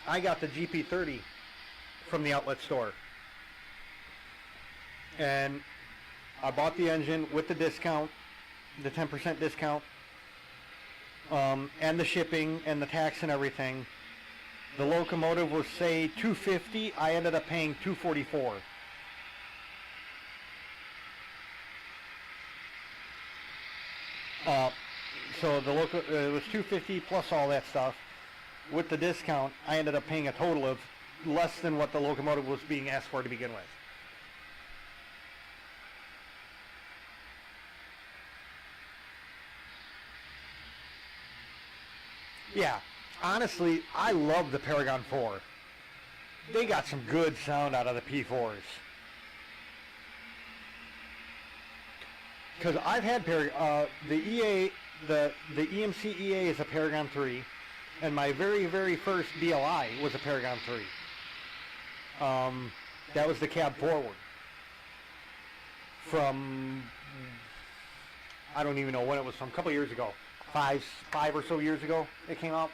I got the GP30 from the outlet store, and I bought the engine with the discount, the 10% discount, and the shipping and the tax and everything. The locomotive was, say, $250. I ended up paying $244. So it was $250 plus all that stuff. With the discount, I ended up paying a total of less than what the locomotive was being asked for to begin with. Yeah, honestly, I love the Paragon 4. They got some good sound out of the P4s. Because I've had the EA, the EMC EA is a Paragon 3. And my very, very first BLI was a Paragon 3. That was the cab forward. From, I don't even know when it was from, a couple years ago. Five or so years ago it came out.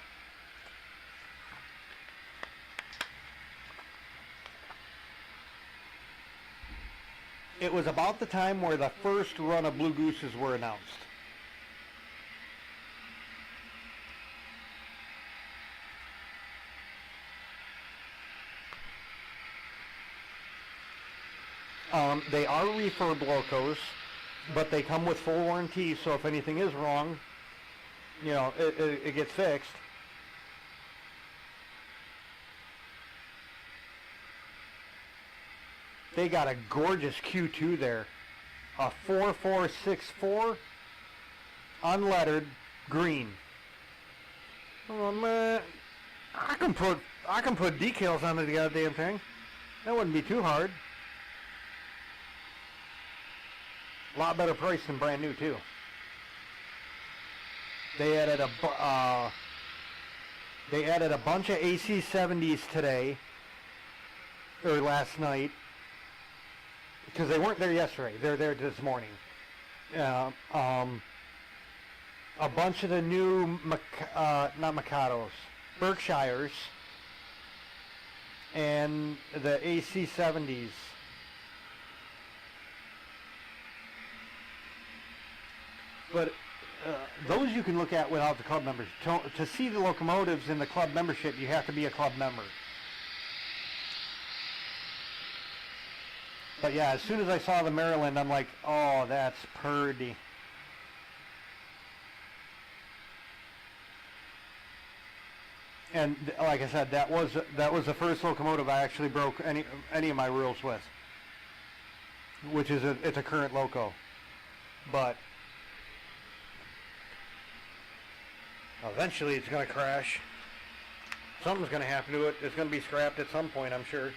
It was about the time where the first run of Blue Gooses were announced. They are refurb locos, but they come with full warranty, so if anything is wrong, you know, it gets fixed. They got a gorgeous Q2 there. A 4464 unlettered green. Oh man, I can put decals on the goddamn thing. That wouldn't be too hard. A lot better price than brand new too. They added a bunch of AC70s today or last night, because they weren't there yesterday. They're there this morning. A bunch of the new not Mikados, Berkshires, and the AC70s. But those you can look at without the club members. To see the locomotives in the club membership, you have to be a club member. But yeah, as soon as I saw the Maryland, I'm like, oh, that's pretty. And like I said, that was the first locomotive I actually broke any of my rules with, which is it's a current loco, but eventually it's going to crash. Something's going to happen to it. It's going to be scrapped at some point, I'm sure.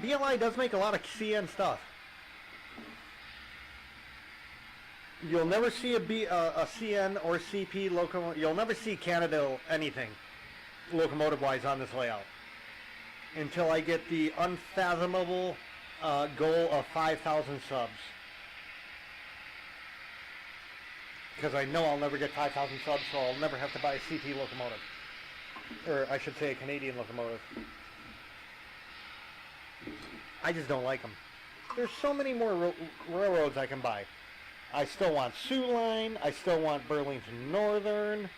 BLI does make a lot of CN stuff. You'll never see a CN or CP locomotive. You'll never see Canada anything locomotive-wise on this layout until I get the unfathomable goal of 5,000 subs. because I know I'll never get 5,000 subs, so I'll never have to buy a CP locomotive. Or I should say a Canadian locomotive. I just don't like them. There's so many more railroads I can buy. I still want Sioux Line. I still want Burlington Northern.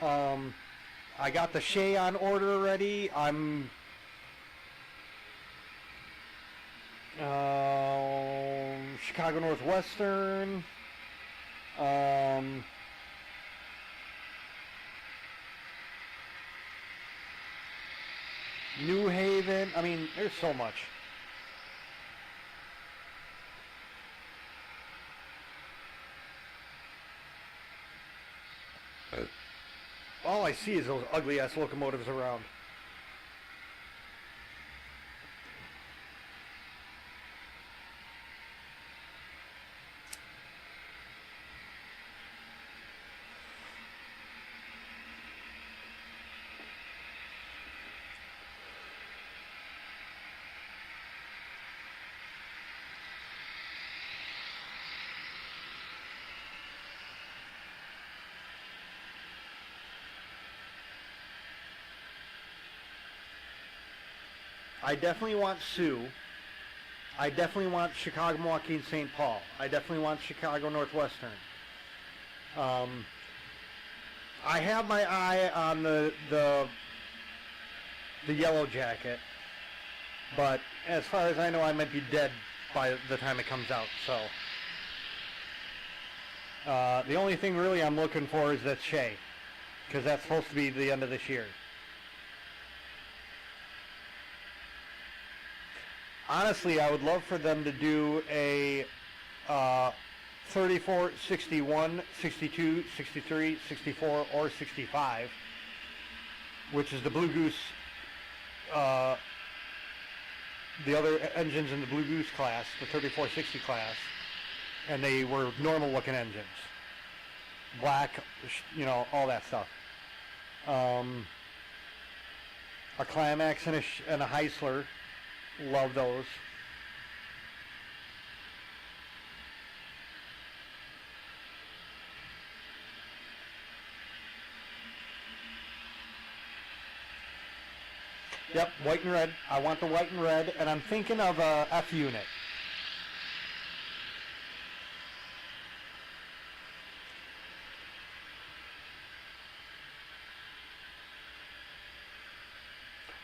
I got the Shea on order already. I'm Chicago Northwestern. New Haven. I mean, there's so much. All I see is those ugly ass locomotives around. I definitely want Sioux. I definitely want Chicago, Milwaukee, and St. Paul. I definitely want Chicago Northwestern. I have my eye on the Yellow Jacket, but as far as I know, I might be dead by the time it comes out. So the only thing really I'm looking for is that Shea, because that's supposed to be the end of this year. Honestly, I would love for them to do a 34, 61, 62, 63, 64, or 65, which is the Blue Goose, the other engines in the Blue Goose class, the 3460 class, and they were normal looking engines. Black, you know, all that stuff. A Climax and a Heisler. Love those. Yep, white and red. I want the white and red, and I'm thinking of a F unit.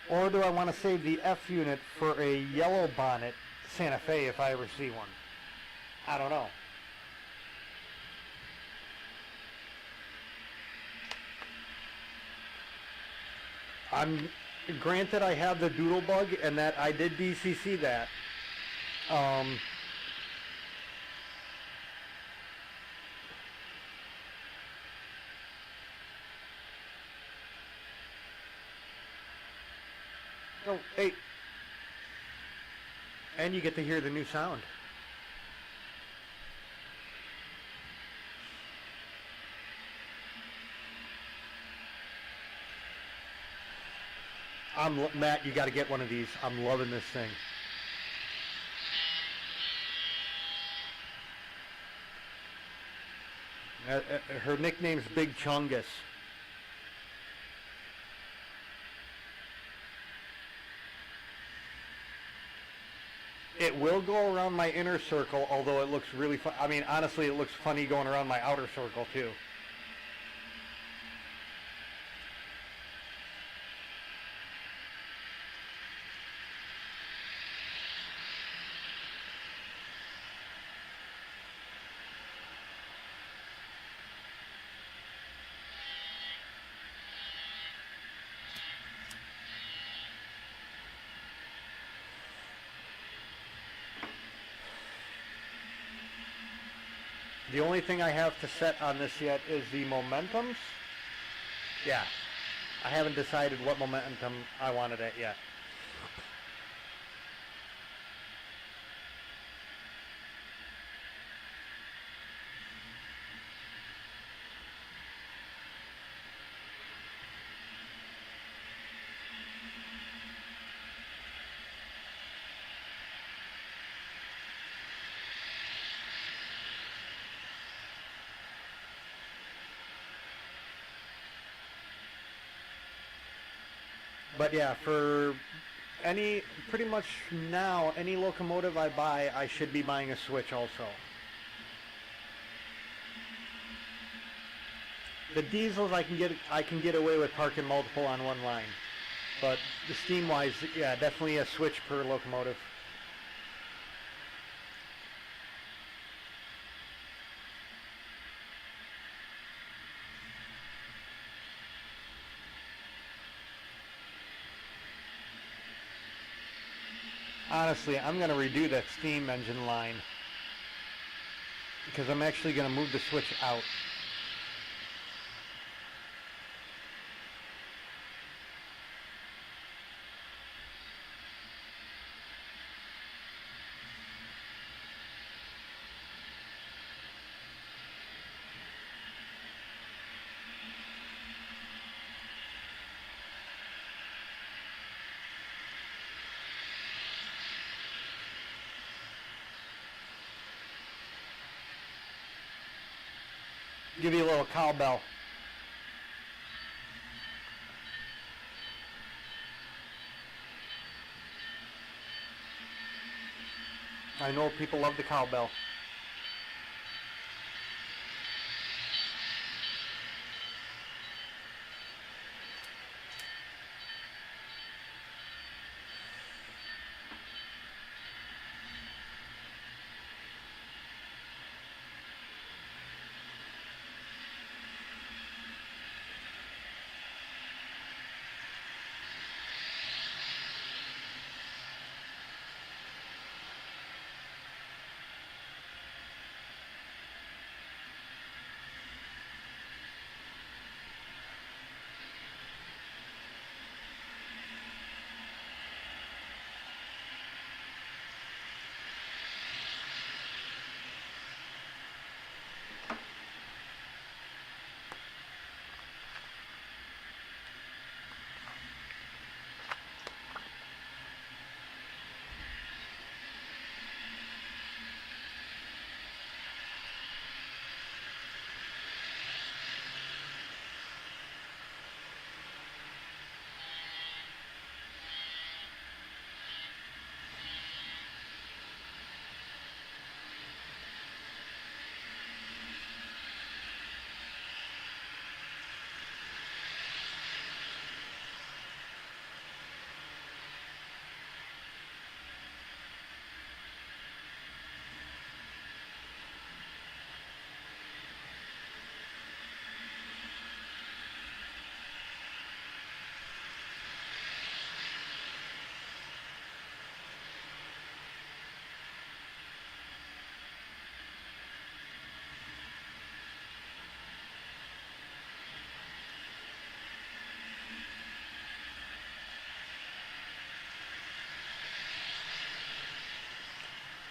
Or do I want to save the F unit for a yellow bonnet Santa Fe if I ever see one? I don't know. Granted, I have the Doodle Bug, and that I did DCC that. Oh, hey. And you get to hear the new sound. Matt, you got to get one of these. I'm loving this thing. Her nickname's Big Chungus. It will go around my inner circle, although it looks really fun. I mean, honestly, it looks funny going around my outer circle, too. The only thing I have to set on this yet is the momentums. Yeah, I haven't decided what momentum I wanted at yet. But yeah, for pretty much now, any locomotive I buy, I should be buying a switch also. The diesels I can get away with parking multiple on one line, but the steam wise, yeah, definitely a switch per locomotive. Honestly, I'm going to redo that steam engine line because I'm actually going to move the switch out. Give you a little cowbell. I know people love the cowbell.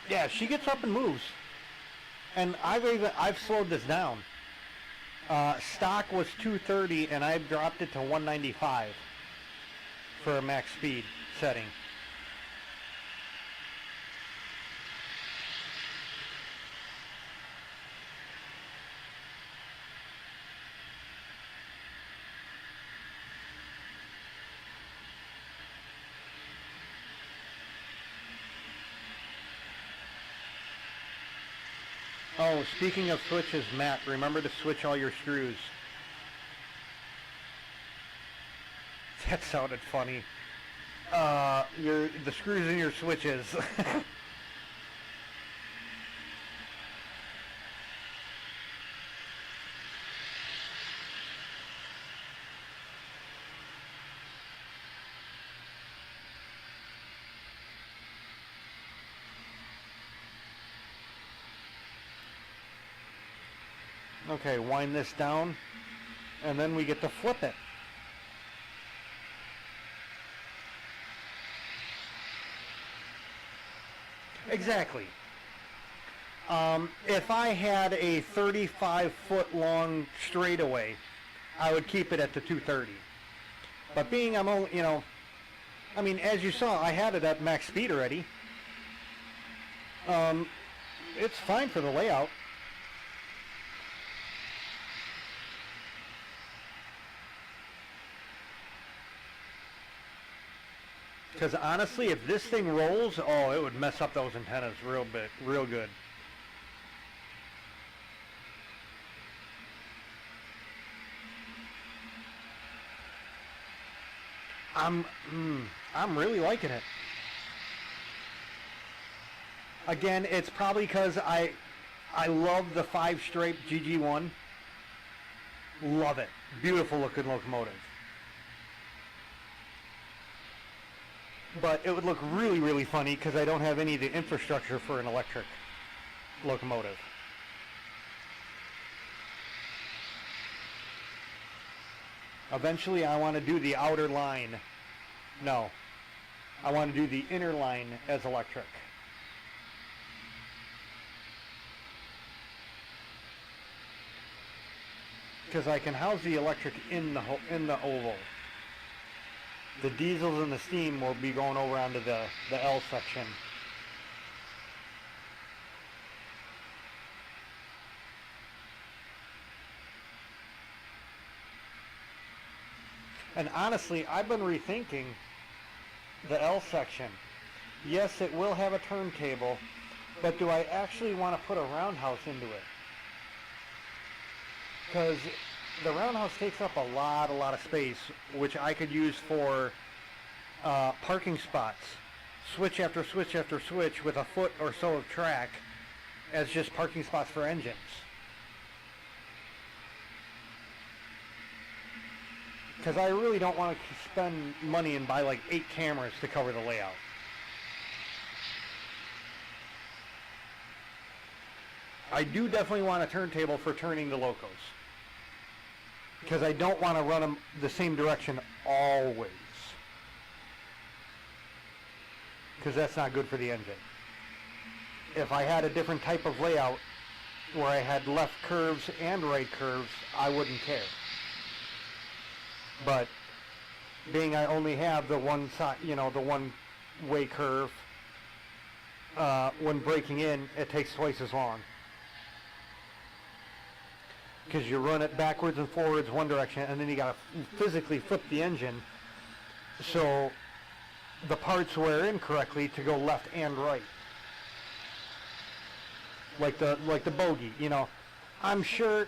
Yeah, she gets up and moves. And I've slowed this down. Stock was 230 and I've dropped it to 195 for a max speed setting. Oh, speaking of switches, Matt, remember to switch all your screws. That sounded funny. The screws in your switches. Okay, wind this down, and then we get to flip it. Exactly. If I had a 35-foot long straightaway, I would keep it at the 230. But being I'm only, I mean, as you saw, I had it at max speed already. It's fine for the layout. Because honestly, if this thing rolls, oh, it would mess up those antennas real good. I'm really liking it. Again, it's probably because I love the 5-stripe GG1. Love it. Beautiful looking locomotive. But it would look really, really funny because I don't have any of the infrastructure for an electric locomotive. Eventually I want to do the outer line. No. I want to do the inner line as electric. Because I can house the electric in the oval. The diesels and the steam will be going over onto the L section. And honestly, I've been rethinking the L section. Yes, it will have a turntable, but do I actually want to put a roundhouse into it? Because the roundhouse takes up a lot of space, which I could use for parking spots. Switch after switch after switch with a foot or so of track as just parking spots for engines. Because I really don't want to spend money and buy like 8 cameras to cover the layout. I do definitely want a turntable for turning the locos. Because I don't want to run them the same direction always. Because that's not good for the engine. If I had a different type of layout where I had left curves and right curves, I wouldn't care. But being I only have the one side, the one-way curve, when braking in, it takes twice as long. Because you run it backwards and forwards one direction, and then you got to physically flip the engine so the parts wear in correctly to go left and right. Like the bogie, I'm sure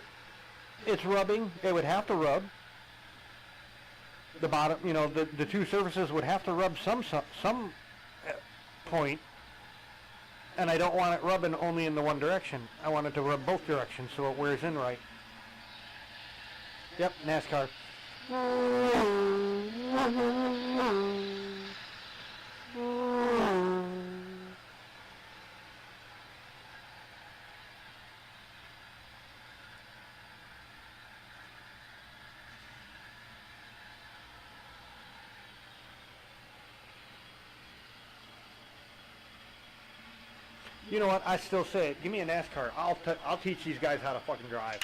it's rubbing. It would have to rub. The bottom, the two surfaces would have to rub some point, and I don't want it rubbing only in the one direction. I want it to rub both directions so it wears in right. Yep, NASCAR. You know what? I still say it. Give me a NASCAR. I'll teach these guys how to fucking drive.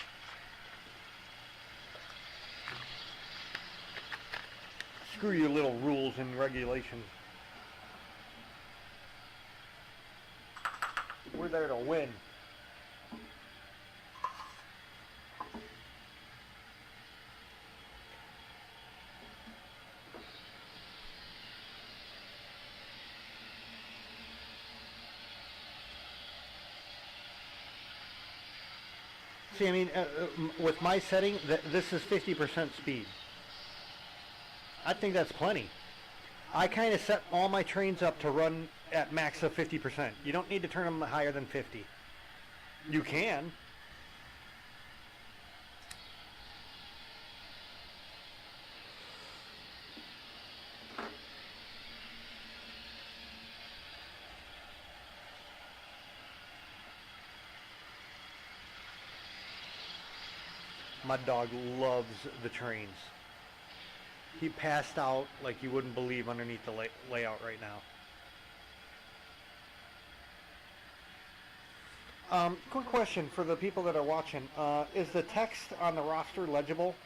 Screw your little rules and regulations. We're there to win. See, I mean, with my setting, this is 50% speed. I think that's plenty. I kind of set all my trains up to run at max of 50%. You don't need to turn them higher than 50. You can. My dog loves the trains. He passed out like you wouldn't believe underneath the layout right now. Quick question for the people that are watching. Is the text on the roster legible?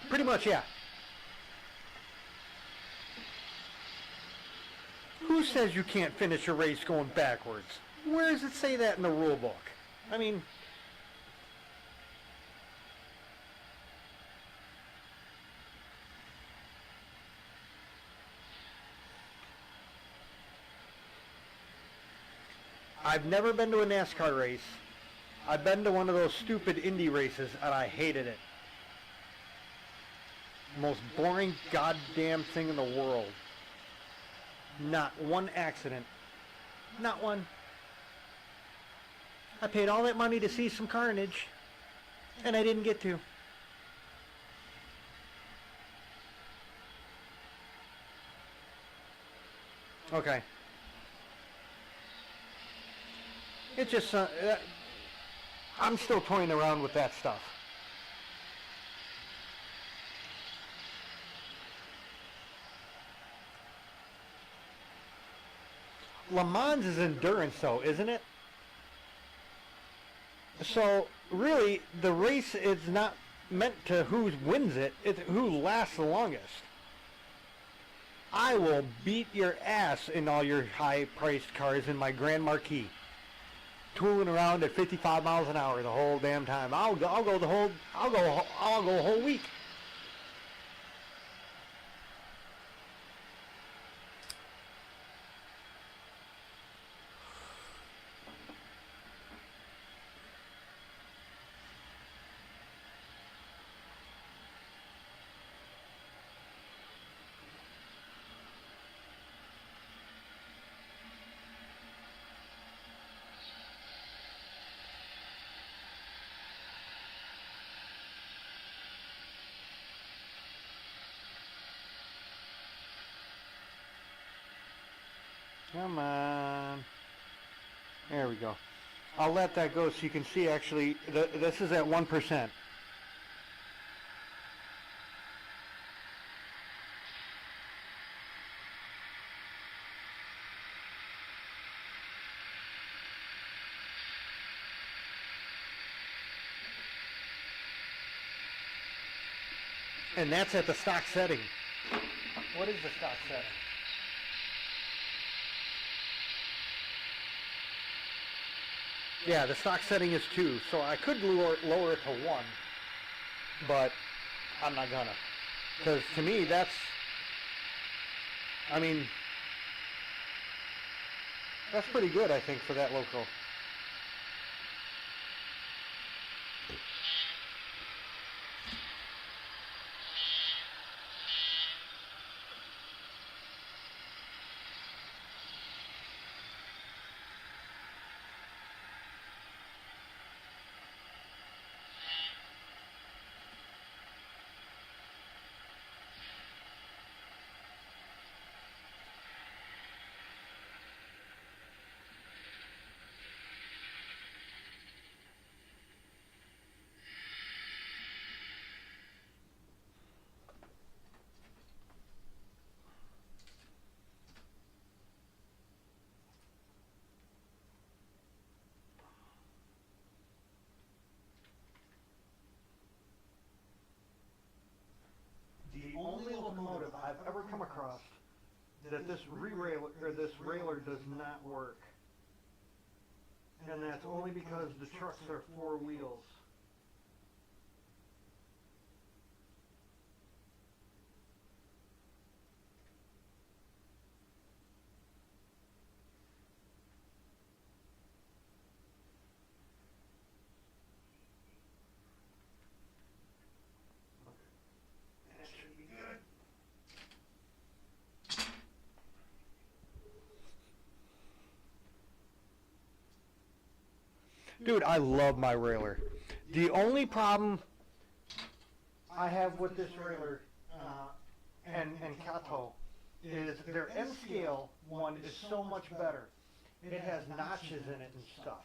Pretty much, yeah. Who says you can't finish a race going backwards? Where does it say that in the rule book? I mean, I've never been to a NASCAR race. I've been to one of those stupid Indy races, and I hated it. Most boring goddamn thing in the world. Not one accident. Not one. I paid all that money to see some carnage, and I didn't get to. Okay. It's just, I'm still toying around with that stuff. Le Mans is endurance though, isn't it? So really, the race is not meant to who wins it, it's who lasts the longest. I will beat your ass in all your high-priced cars in my Grand Marquis, tooling around at 55 miles an hour the whole damn time. I'll go a whole week. Come on. There we go. I'll let that go so you can see actually, this is at 1%. And that's at the stock setting. What is the stock setting? Yeah, the stock setting is 2, so I could lower it to 1, but I'm not gonna. Because to me, that's, I mean, that's pretty good, I think, for that local. The only locomotive I've ever come across that this railer does not work, and that's only because the trucks are 4 wheels. That should be good. Dude, I love my railer. The only problem I have with this railer and Kato is their N scale one is so much better. It has notches in it and stuff,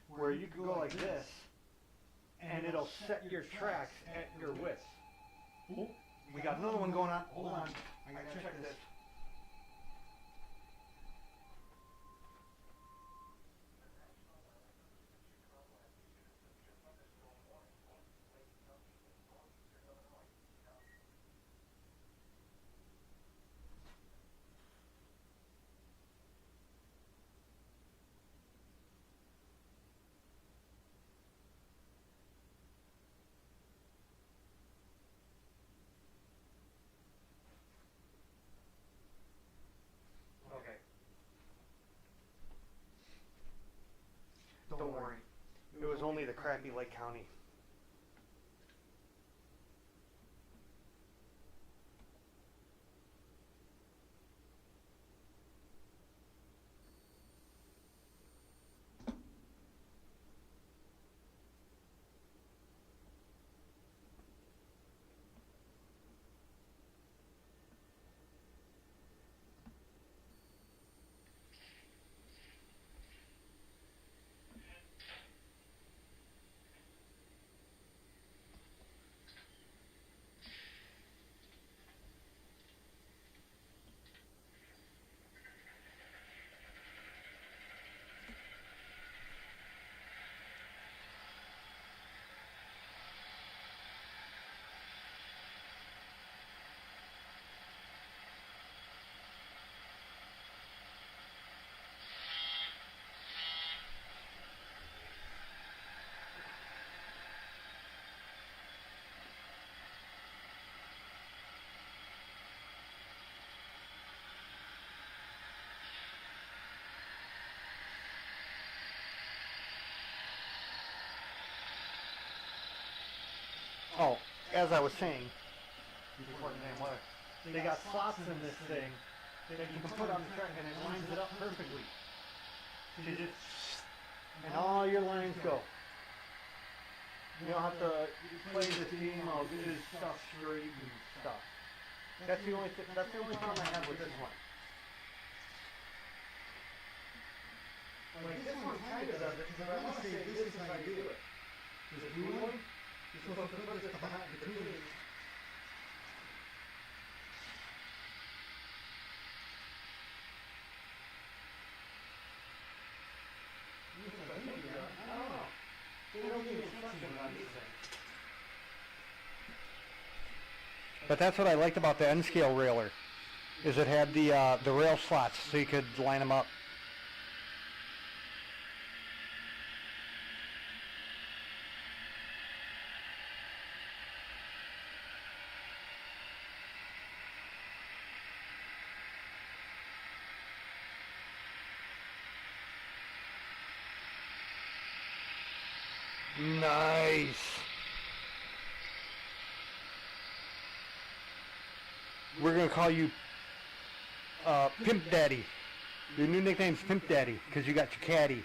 where you can go like this, and it'll set your tracks at your width. Ooh, we got another one going on. Hold on, I gotta check this. only the crappy Lake County. Oh, as I was saying, before the damn weather, they got slots in this thing that you can put on the truck and it lines it up perfectly. So you just, and all your lines go. You don't have to play this game of is stuff straight and stuff. That's the only problem I have with this one. Like this one kind of does it, because I want to say this is how you do it. There's a blue one. You're supposed to put this behind between. I don't know. They don't give instructions on these things. But that's what I liked about the N-scale railer, is it had the rail slots so you could line them up. Nice. We're going to call you Pimp Daddy. Your new nickname's Pimp Daddy because you got your caddy.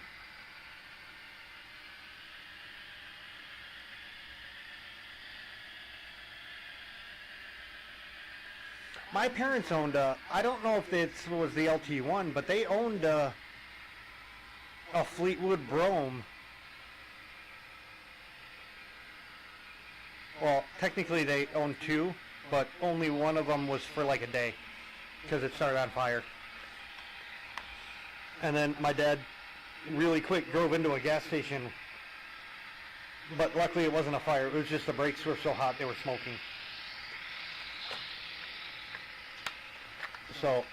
My parents owned I don't know if this was the LT1, but they owned a Fleetwood Brougham. Well, technically they owned two, but only one of them was for like a day because it started on fire. And then my dad really quick drove into a gas station, but luckily it wasn't a fire. It was just the brakes were so hot they were smoking. So,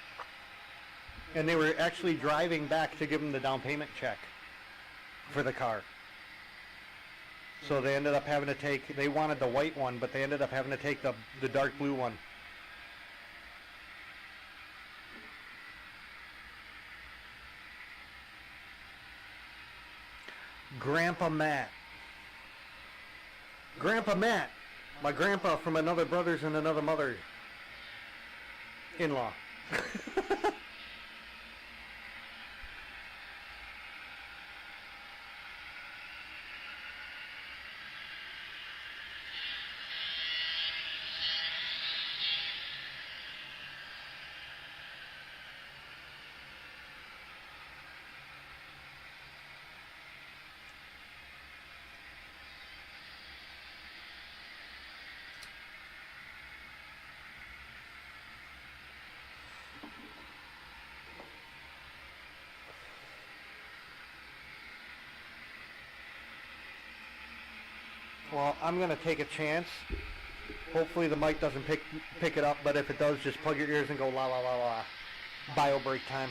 and they were actually driving back to give them the down payment check for the car. So they ended up having to take, they wanted the white one, but they ended up having to take the dark blue one. Grandpa Matt. Grandpa Matt. My grandpa from another brothers and another mother. In-law. Well, I'm going to take a chance. Hopefully the mic doesn't pick it up, but if it does, just plug your ears and go la la la la. Bio break time.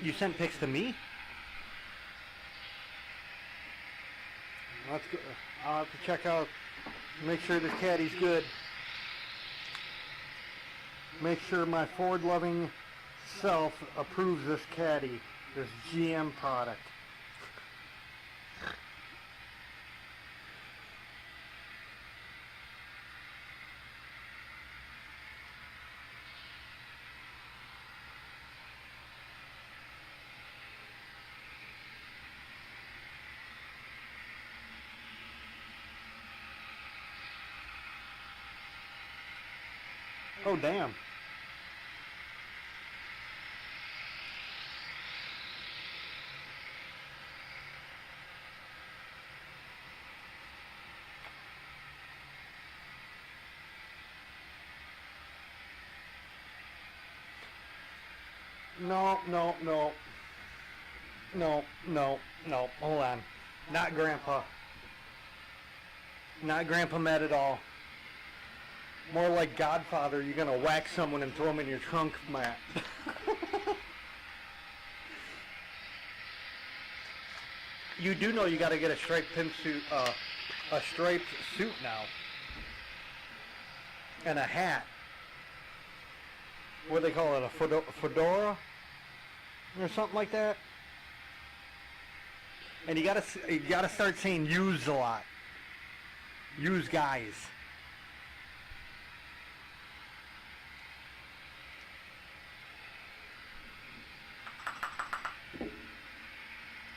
You sent pics to me? Let's go. I'll have to check out, make sure this caddy's good. Make sure my Ford-loving self approves this caddy, this GM product. Oh, damn. No, no, no. No, no, no. Hold on. Not Grandpa. Not Grandpa Matt at all. More like Godfather, you're gonna whack someone and throw them in your trunk, Matt. You do know you gotta get a striped suit, a striped suit now. And a hat. What do they call it, a fedora? Or something like that? And you gotta start saying "use" a lot. Use guys.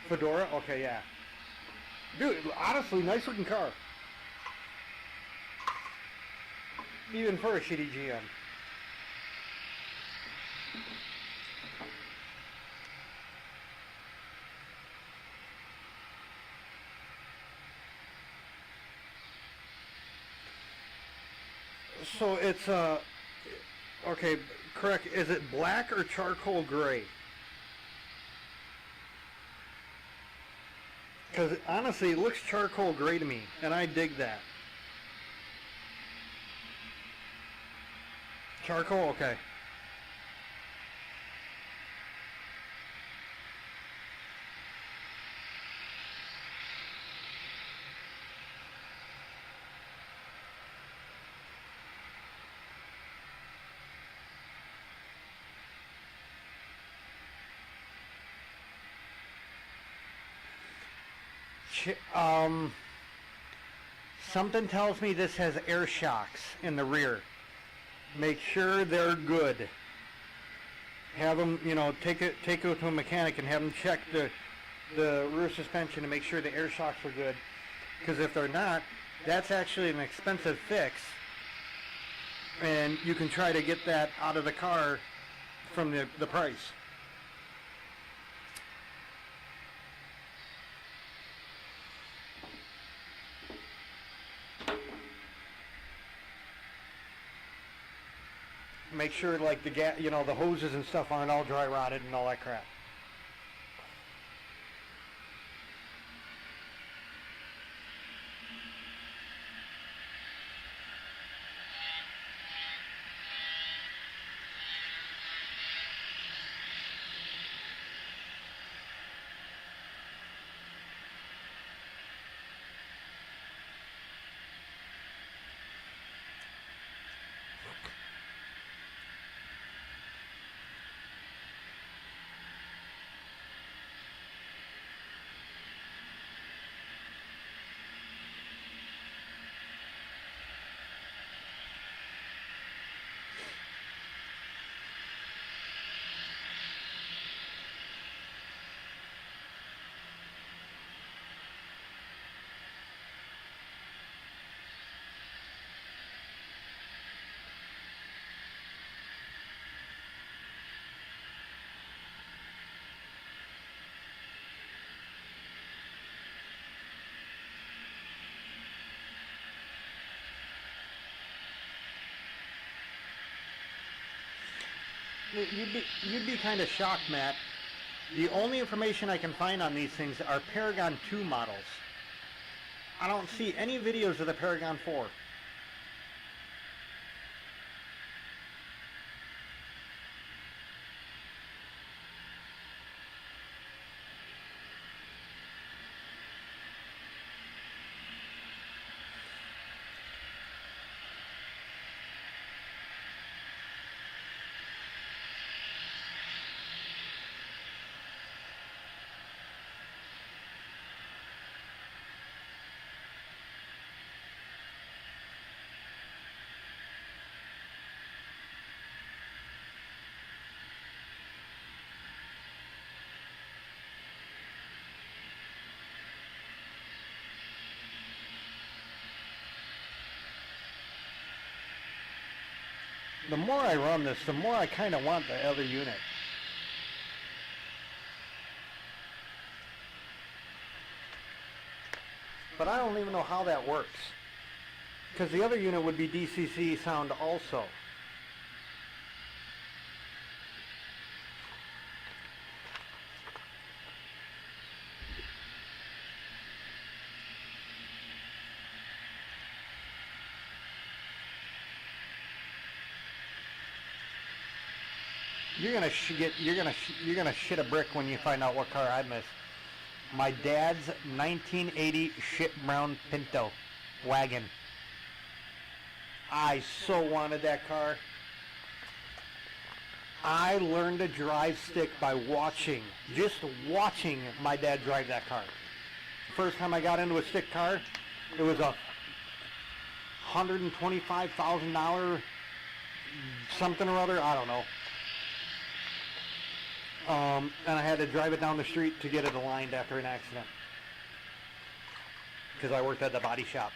Fedora? Okay, yeah. Dude, honestly, nice looking car. Even for a shitty GM. So it's, okay, correct. Is it black or charcoal gray? Because honestly, it looks charcoal gray to me, and I dig that. Charcoal? Okay. Something tells me this has air shocks in the rear. Make sure they're good. Have them, you know, take it to a mechanic and have them check the rear suspension to make sure the air shocks are good. Because if they're not, that's actually an expensive fix. And you can try to get that out of the car from the price. Make sure like you know, the hoses and stuff aren't all dry rotted and all that crap. You'd be kind of shocked, Matt. The only information I can find on these things are Paragon 2 models. I don't see any videos of the Paragon 4. The more I run this, the more I kind of want the other unit. But I don't even know how that works. Because the other unit would be DCC sound also. You're gonna shit a brick when you find out what car I missed. My dad's 1980 shit brown Pinto wagon. I so wanted that car. I learned to drive stick by just watching my dad drive that car. First time I got into a stick car, it was a $125,000 something or other, I don't know. And I had to drive it down the street to get it aligned after an accident. Because I worked at the body shop.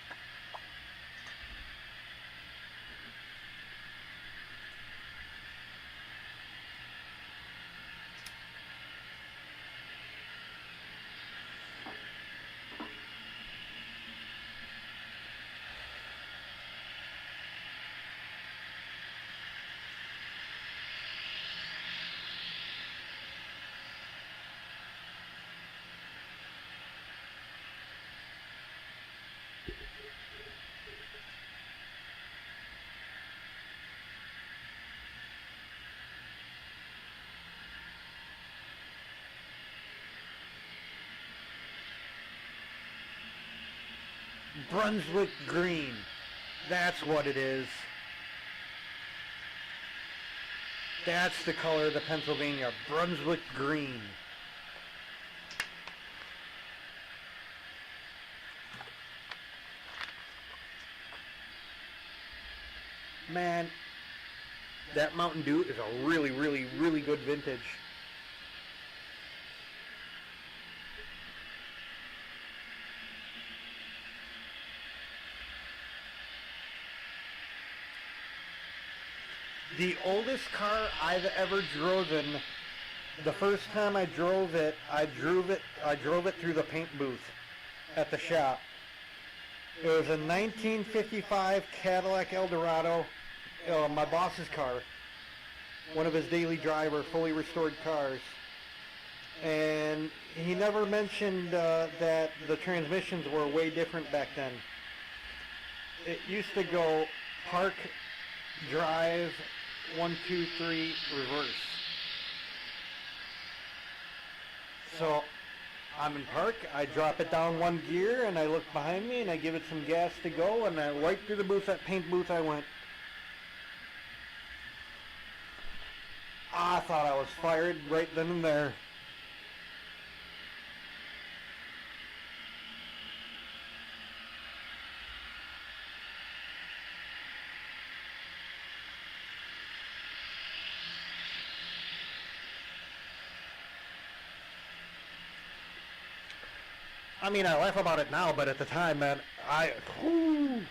Brunswick green. That's what it is. That's the color of the Pennsylvania. Brunswick green. Man, that Mountain Dew is a really, really, really good vintage. The oldest car I've ever driven, the first time I drove it through the paint booth at the shop. It was a 1955 Cadillac Eldorado, my boss's car, one of his daily driver, fully restored cars. And he never mentioned that the transmissions were way different back then. It used to go park, drive, 1, 2, 3, reverse. So I'm in park, I drop it down one gear and I look behind me and I give it some gas to go, and right through the booth, that paint booth I went. I thought I was fired right then and there. I mean, I laugh about it now, but at the time, man, whew.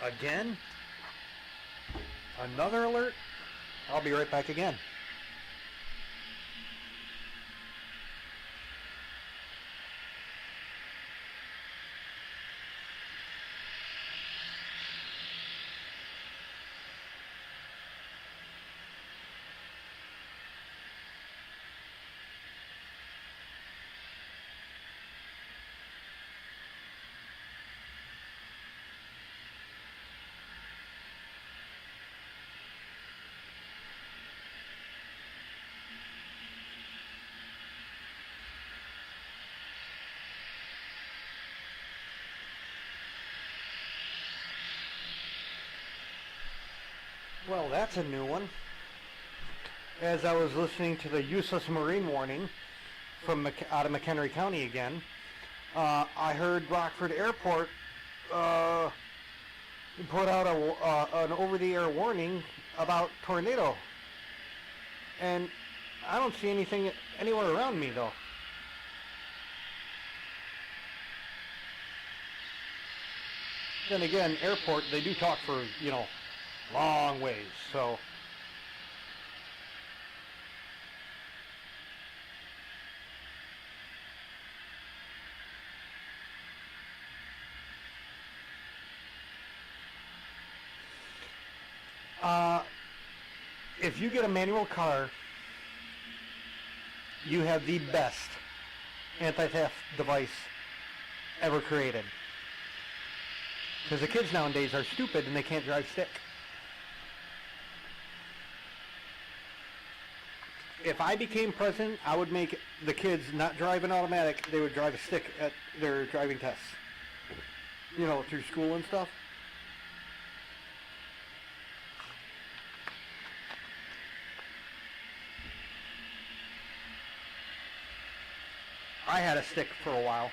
Again? Another alert? I'll be right back again. Well, that's a new one. As I was listening to the useless marine warning from out of McHenry County again, I heard Rockford Airport put out an over-the-air warning about tornado. And I don't see anything anywhere around me, though. Then again, airport, they do talk for, long ways, so. If you get a manual car, you have the best anti-theft device ever created. Because the kids nowadays are stupid and they can't drive stick. If I became president, I would make the kids not drive an automatic, they would drive a stick at their driving tests. Through school and stuff. I had a stick for a while.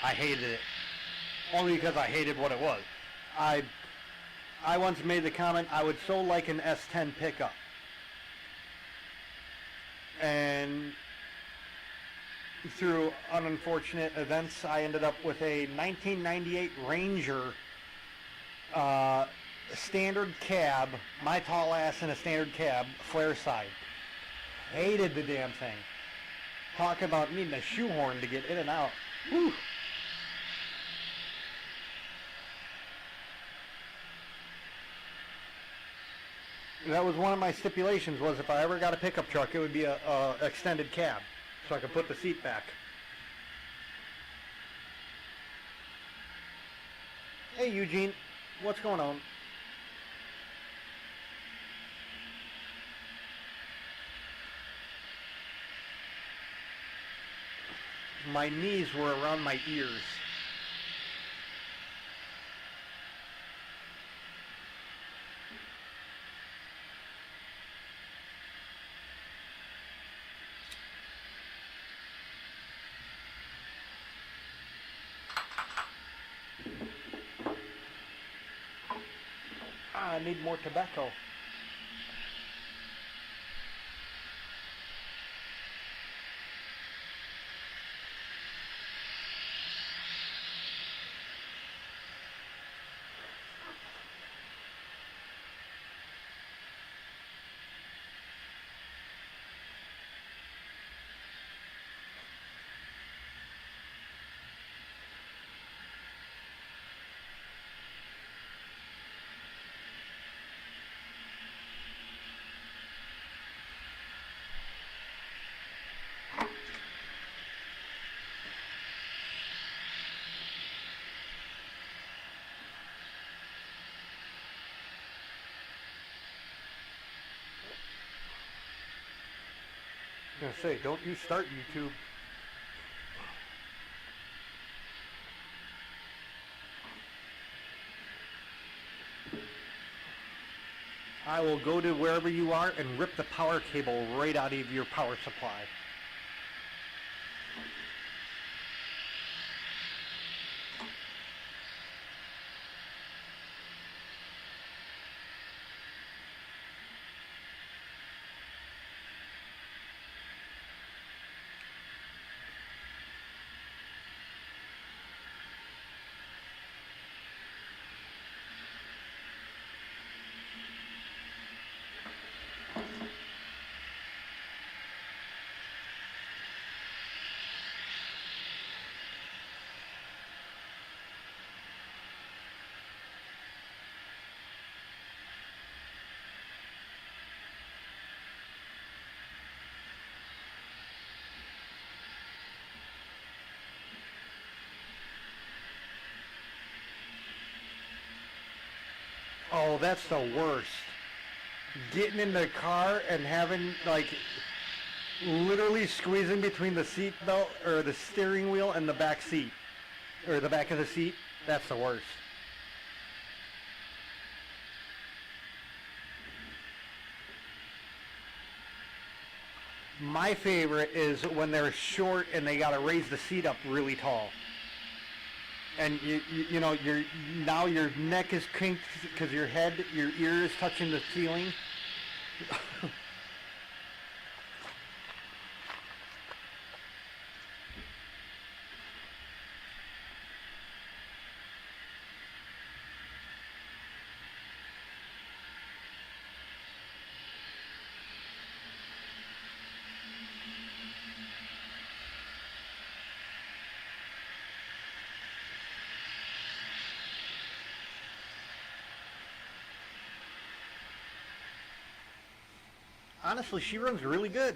I hated it. Only because I hated what it was. I once made the comment, I would so like an S10 pickup. And through unfortunate events, I ended up with a 1998 Ranger standard cab, my tall ass in a standard cab, flare side. Hated the damn thing. Talk about needing a shoehorn to get in and out. Whew. That was one of my stipulations, was if I ever got a pickup truck, it would be a extended cab, so I could put the seat back. Hey Eugene, what's going on? My knees were around my ears. I need more tobacco. I was gonna say, don't you start YouTube. I will go to wherever you are and rip the power cable right out of your power supply. Oh, that's the worst. Getting in the car and having, like, literally squeezing between the seat belt or the steering wheel and the back seat. Or the back of the seat. That's the worst. My favorite is when they're short and they gotta raise the seat up really tall. And you know, now your neck is kinked because your ear is touching the ceiling. honestly, she runs really good.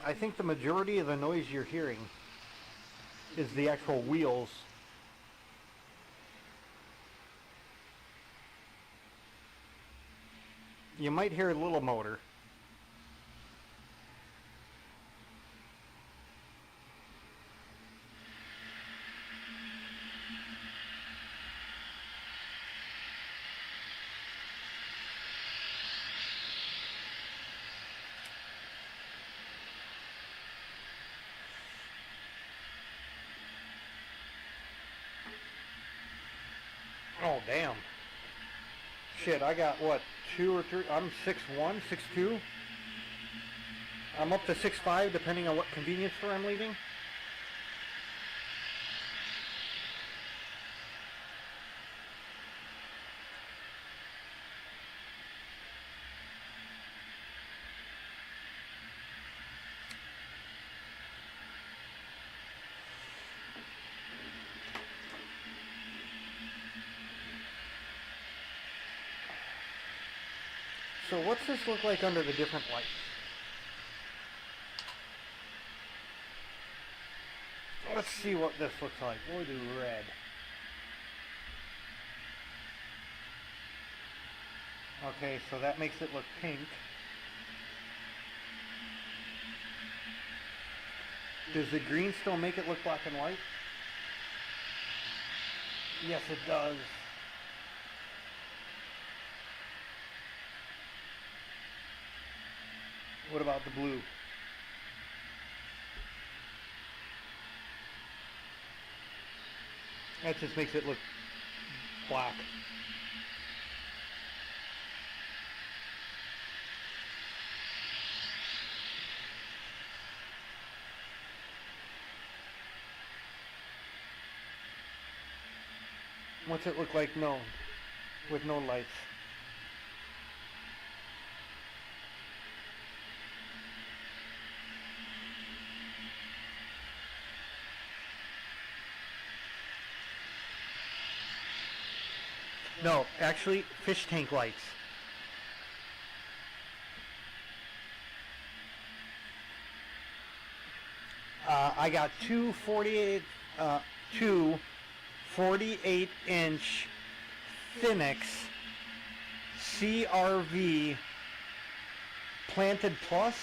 I think the majority of the noise you're hearing is the actual wheels. You might hear a little motor. Oh, damn. Shit, I got what, 2 or 3? I'm 6'1", 6'2". I'm up to 6'5", depending on what convenience store I'm leaving. So what's this look like under the different lights? Let's see what this looks like. We'll do red. Okay, so that makes it look pink. Does the green still make it look black and white? Yes, it does. What about the blue? That just makes it look black. What's it look like with no lights? No, actually, fish tank lights. I got two 48-inch Thinix CRV Planted Plus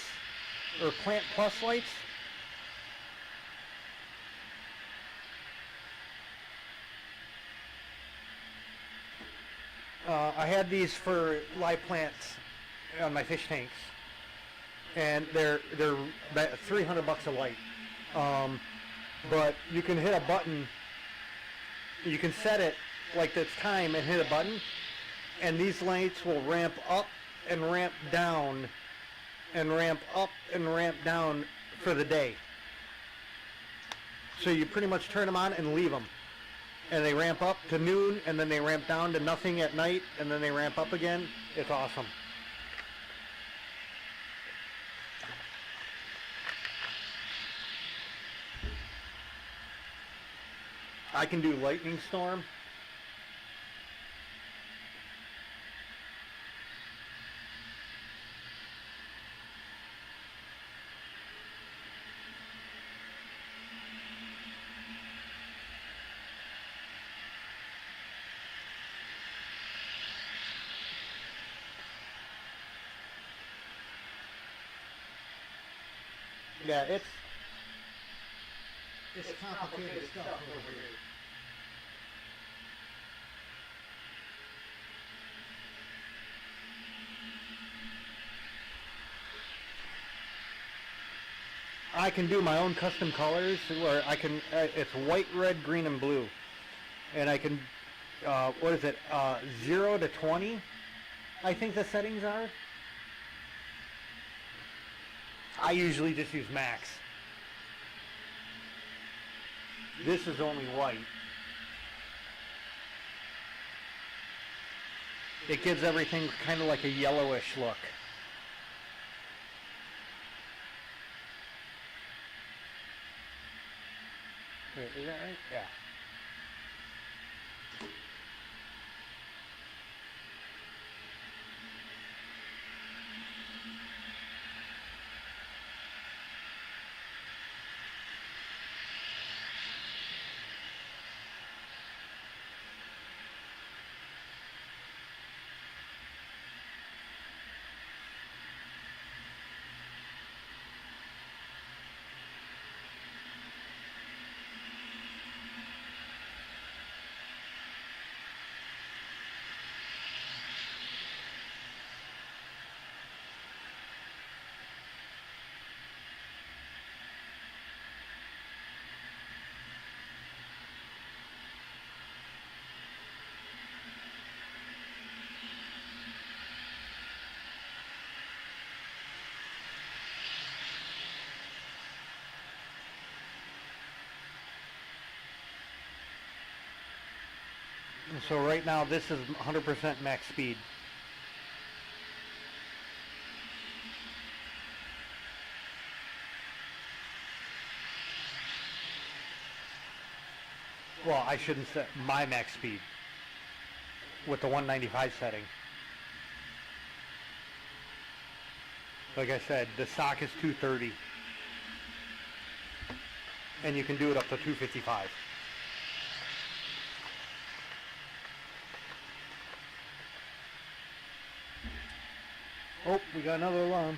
or Plant Plus lights. I had these for live plants on my fish tanks, and they're about $300 a light. But you can hit a button. You can set it like it's time and hit a button, and these lights will ramp up and ramp down, and ramp up and ramp down for the day. So you pretty much turn them on and leave them. And they ramp up to noon, and then they ramp down to nothing at night, and then they ramp up again. It's awesome. I can do lightning storm. Yeah, it's complicated stuff over here. I can do my own custom colors where I can, it's white, red, green, and blue. And I can, what is it, 0 to 20, I think the settings are. I usually just use max. This is only white. It gives everything kind of like a yellowish look. Yeah. So right now this is 100% max speed. Well, I shouldn't set my max speed with the 195 setting. Like I said, the stock is 230. And you can do it up to 255. Oh, we got another alarm.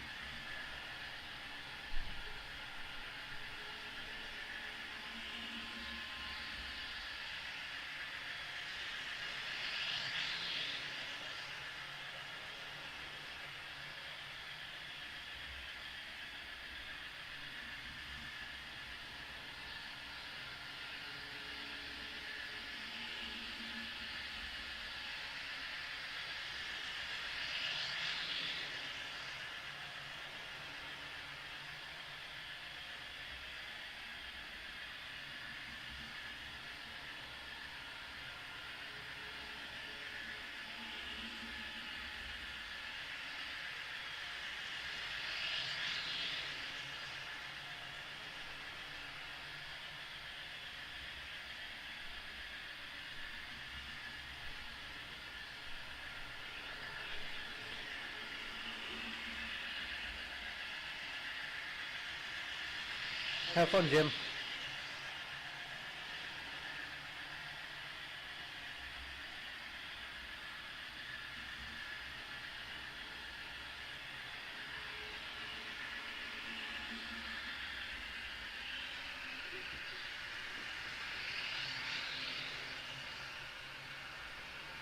Have fun, Jim.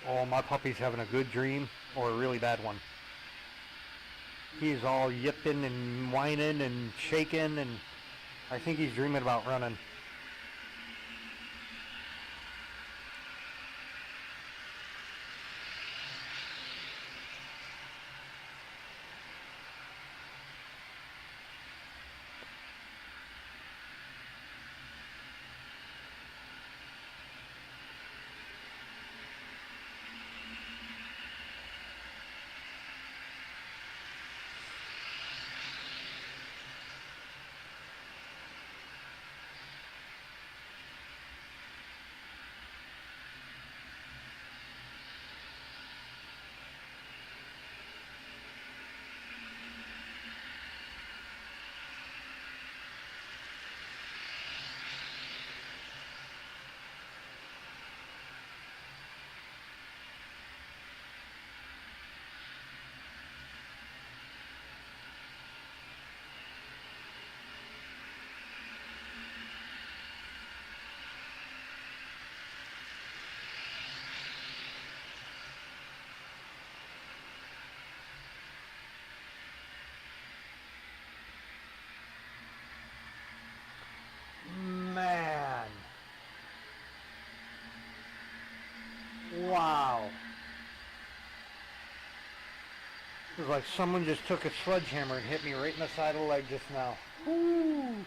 Oh, my puppy's having a good dream or a really bad one. He's all yipping and whining and shaking, and I think he's dreaming about running. Man. Wow. It was like someone just took a sledgehammer and hit me right in the side of the leg just now. Woo!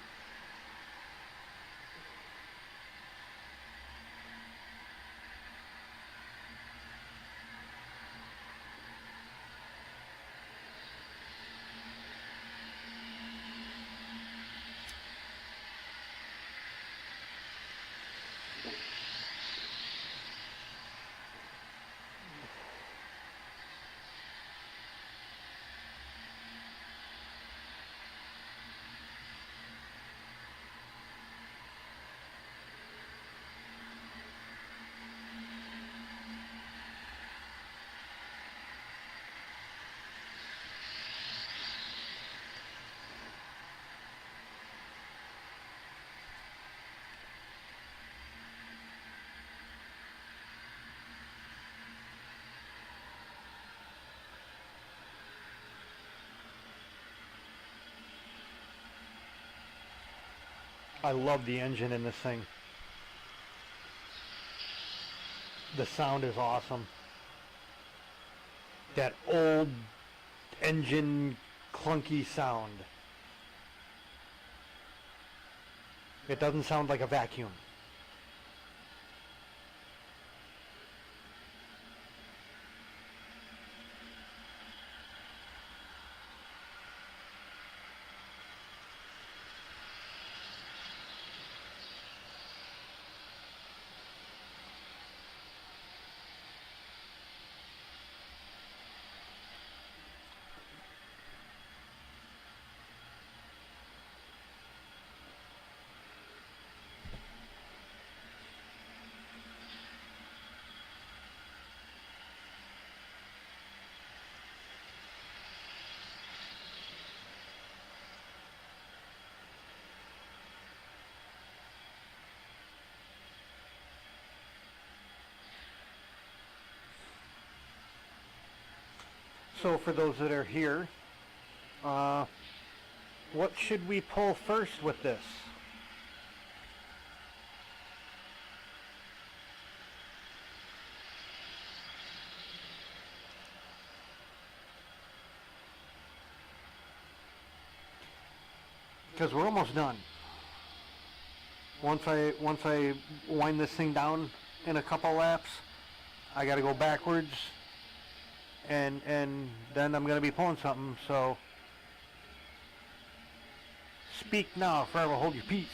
I love the engine in this thing. The sound is awesome. That old engine clunky sound. It doesn't sound like a vacuum. So for those that are here, what should we pull first with this? Because we're almost done. Once I wind this thing down in a couple laps, I got to go backwards, and then I'm going to be pulling something. So speak now, forever hold your peace.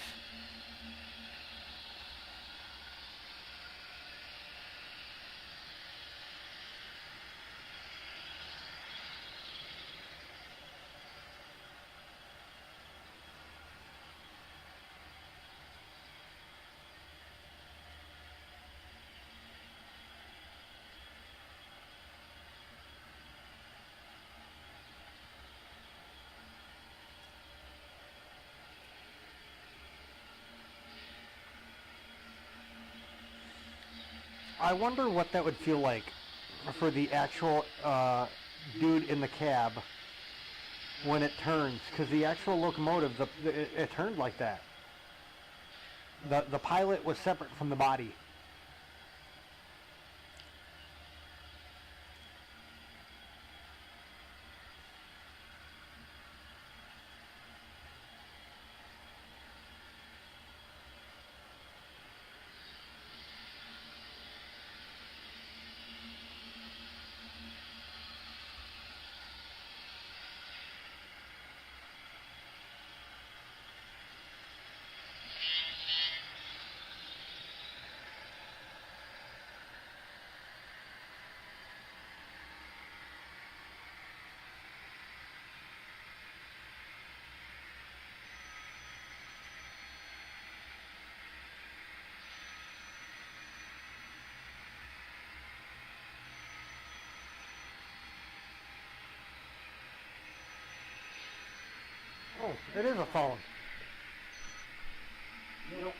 I wonder what that would feel like for the actual dude in the cab when it turns, because the actual locomotive, it turned like that. The pilot was separate from the body. Oh, it is a phone. Nope.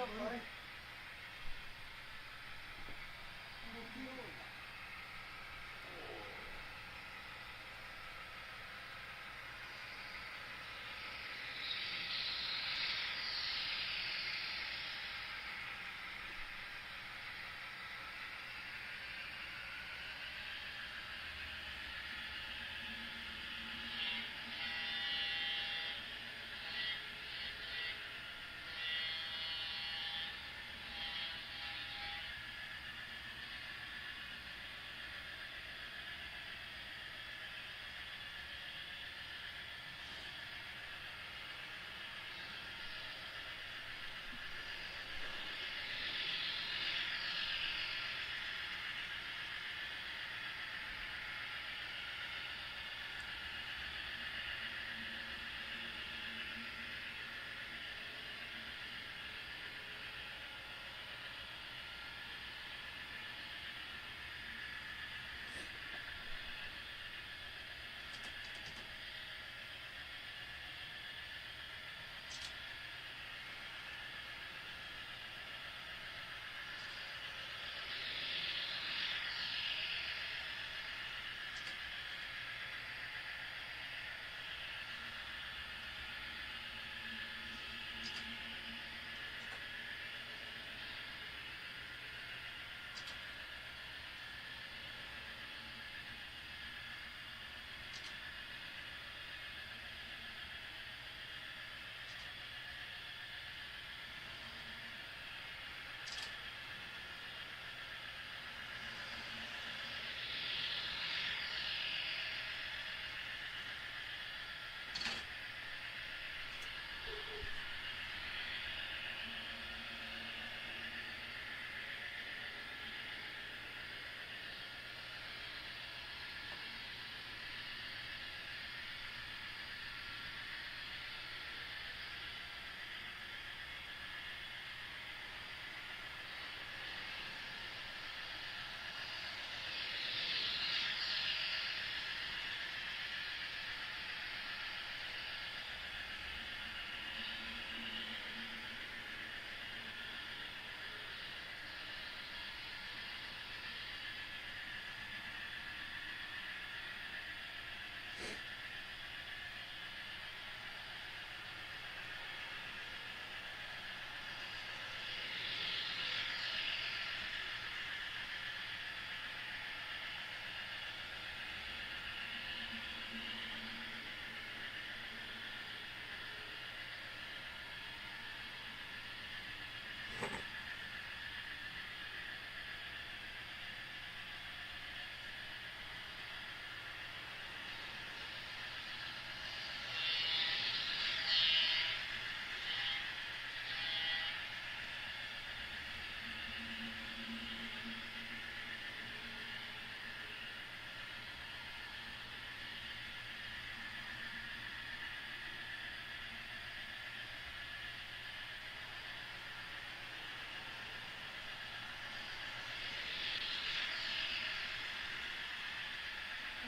up, buddy?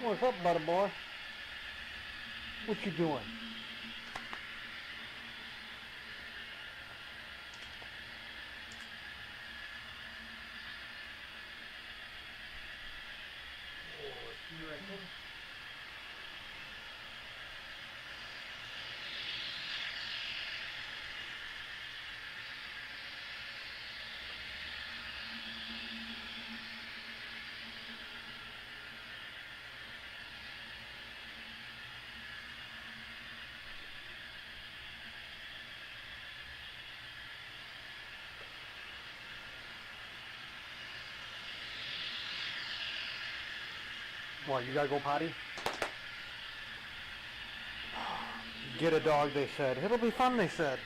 What's up, butter boy? What you doing? What, you gotta go potty? Get a dog, they said. It'll be fun, they said.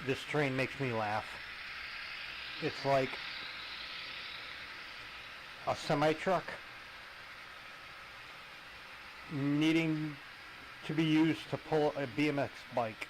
this train makes me laugh. It's like a semi-truck needing to be used to pull a BMX bike.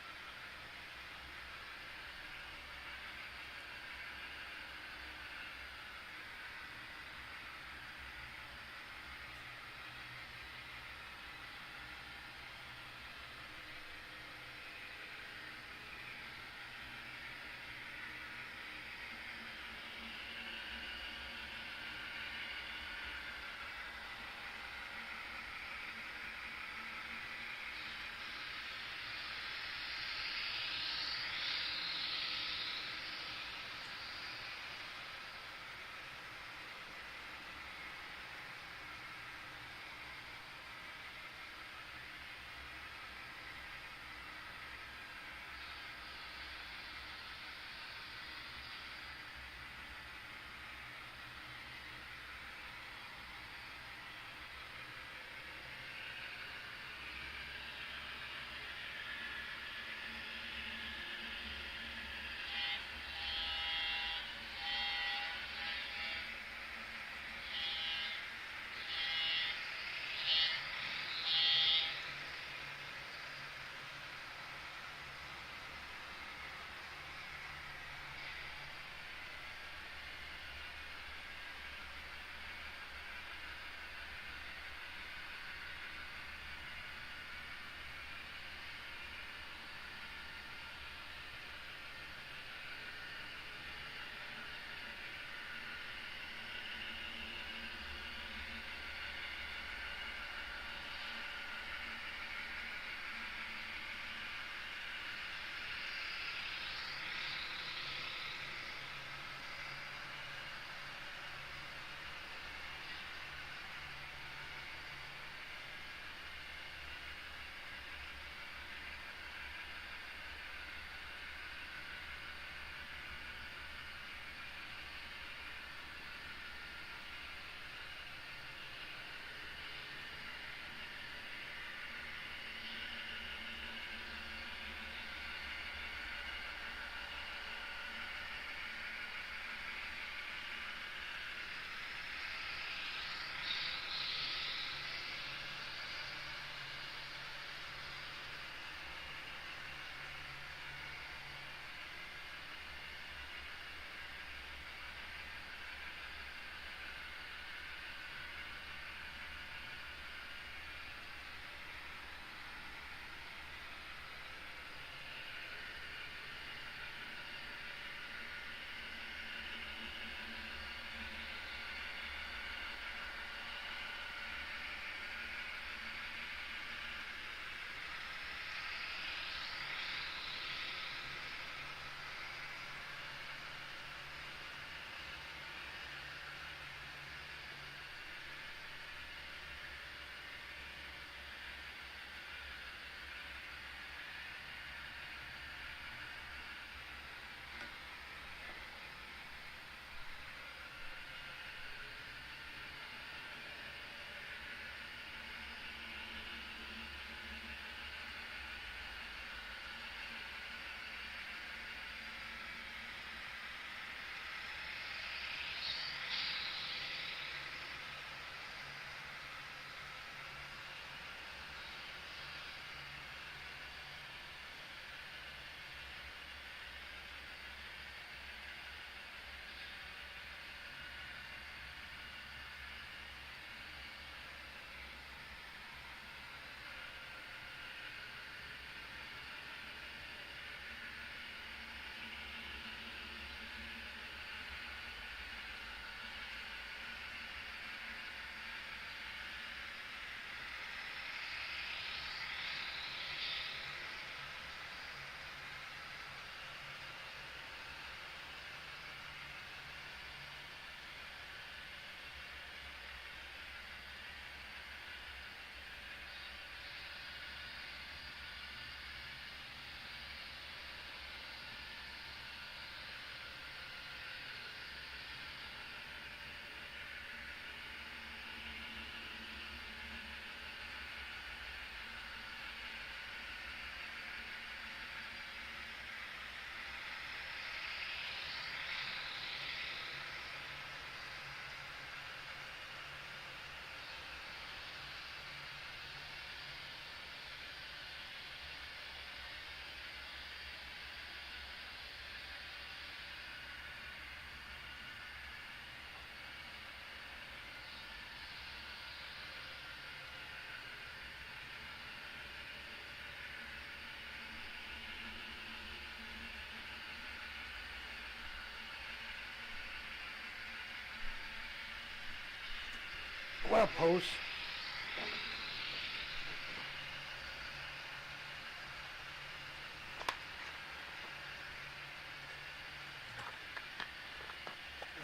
What up, Pose?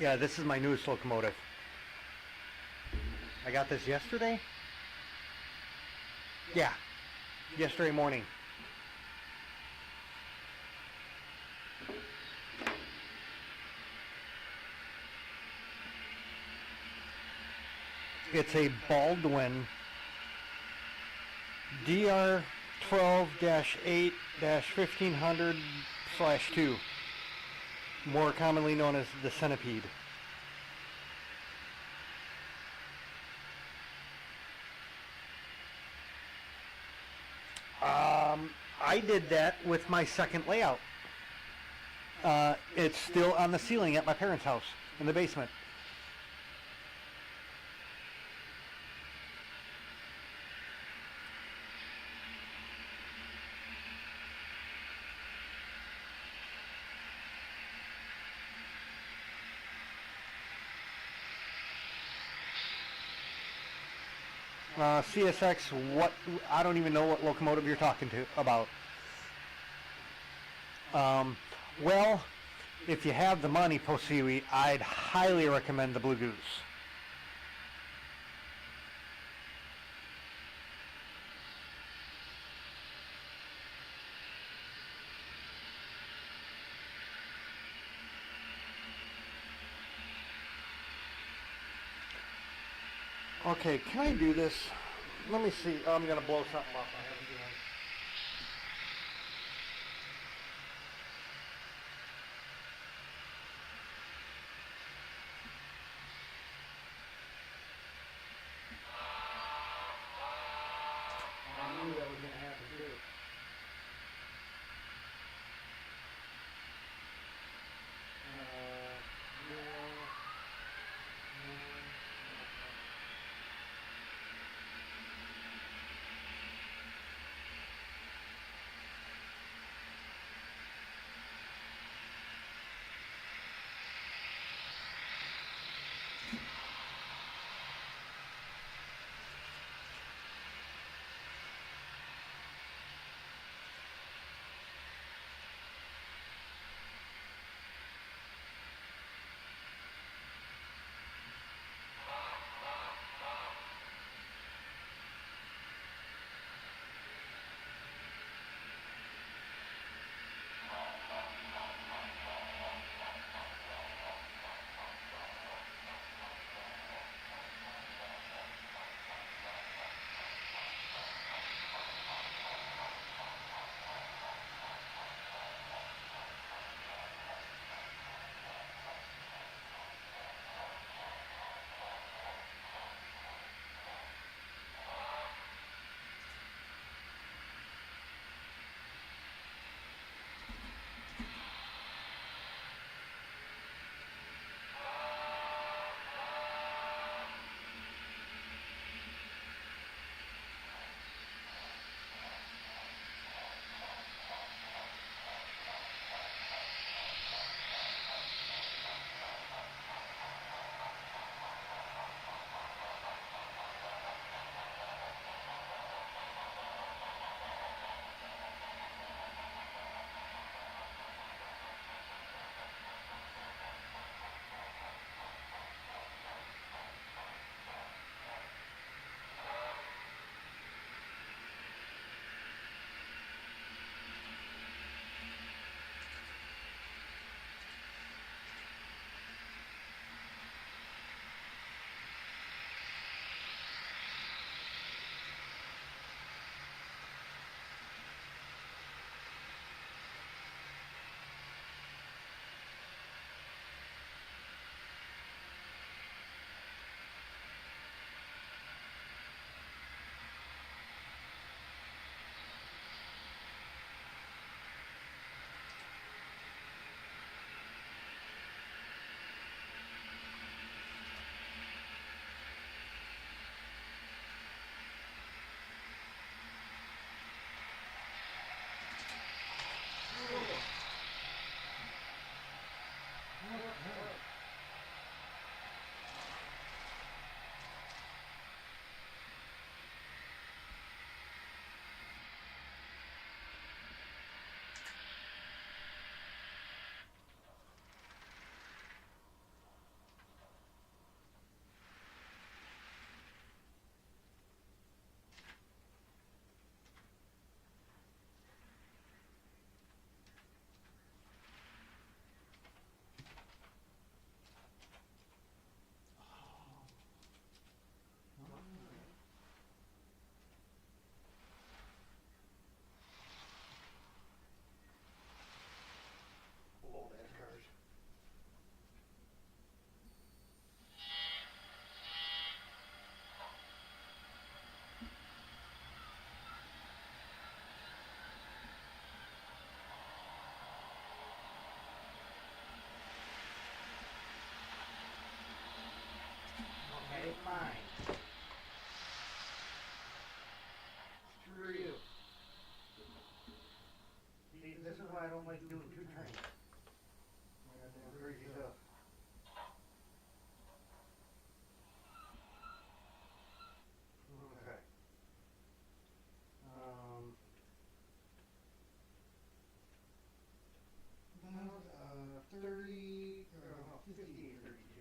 Yeah, this is my newest locomotive. I got this yesterday? Yeah, yesterday morning. It's a Baldwin DR-12-8-1500/2, more commonly known as the Centipede. I did that with my second layout. It's still on the ceiling at my parents' house in the basement. CSX, what? I don't even know what locomotive you're talking about. Well, if you have the money, Posiwi, I'd highly recommend the Blue Goose. Okay, can I do this? Let me see. I'm going to blow something off. I haven't done. I knew that was going to happen too. this is why I don't like doing two trains. Goddamn crazy stuff. Okay. About 30, or about 58, 32.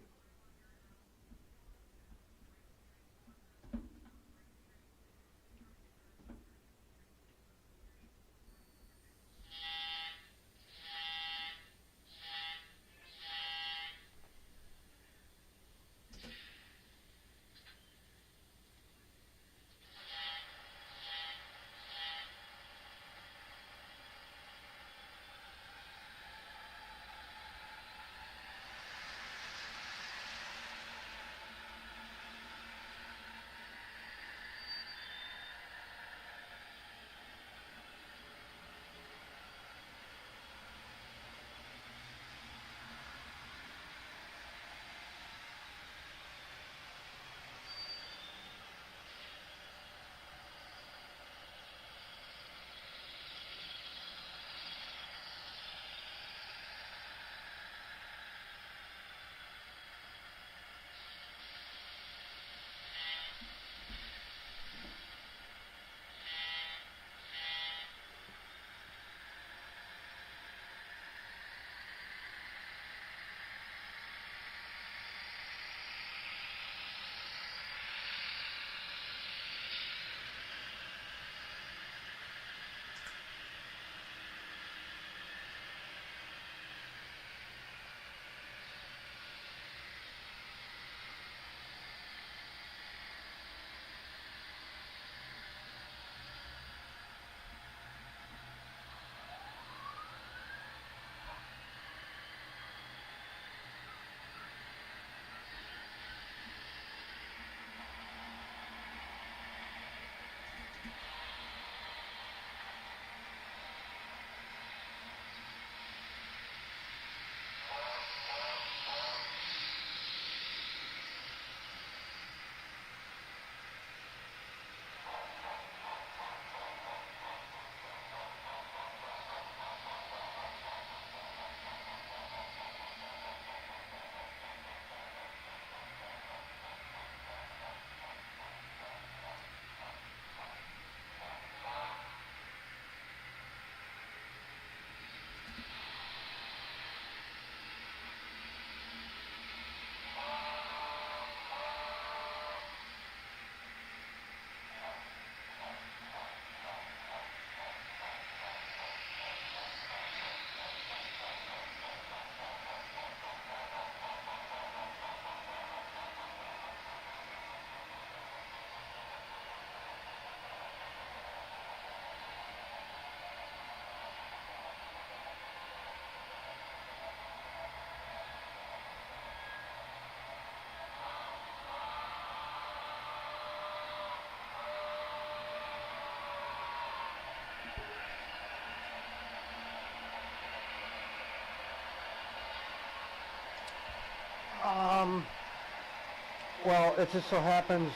Well, it just so happens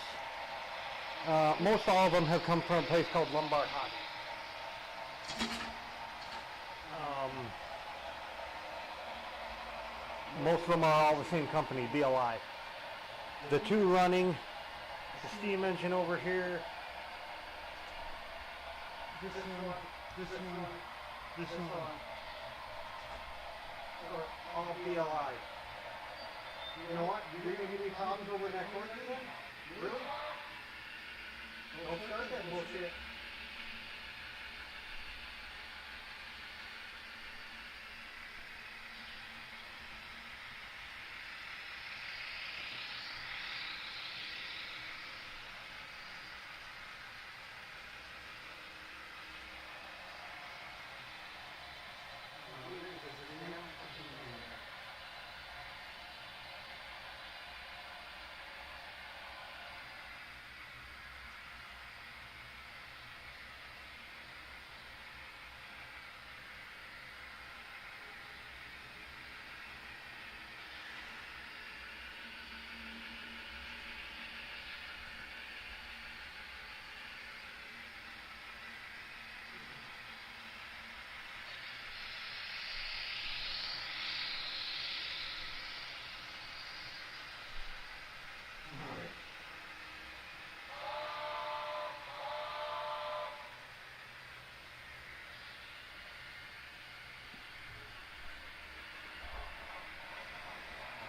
most all of them have come from a place called Lumbar Hockey. Most of them are all the same company, BLI. The two running, the steam engine over here, this one, this one, are all BLI. You know what? You're going to give me problems over that court again? Really? Don't start that bullshit.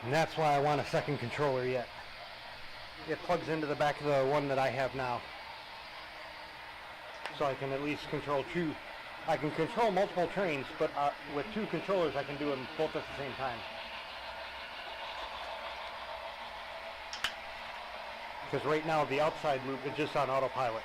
And that's why I want a second controller yet. It plugs into the back of the one that I have now. So I can at least control two. I can control multiple trains, but with two controllers I can do them both at the same time. Because right now the outside loop is just on autopilot.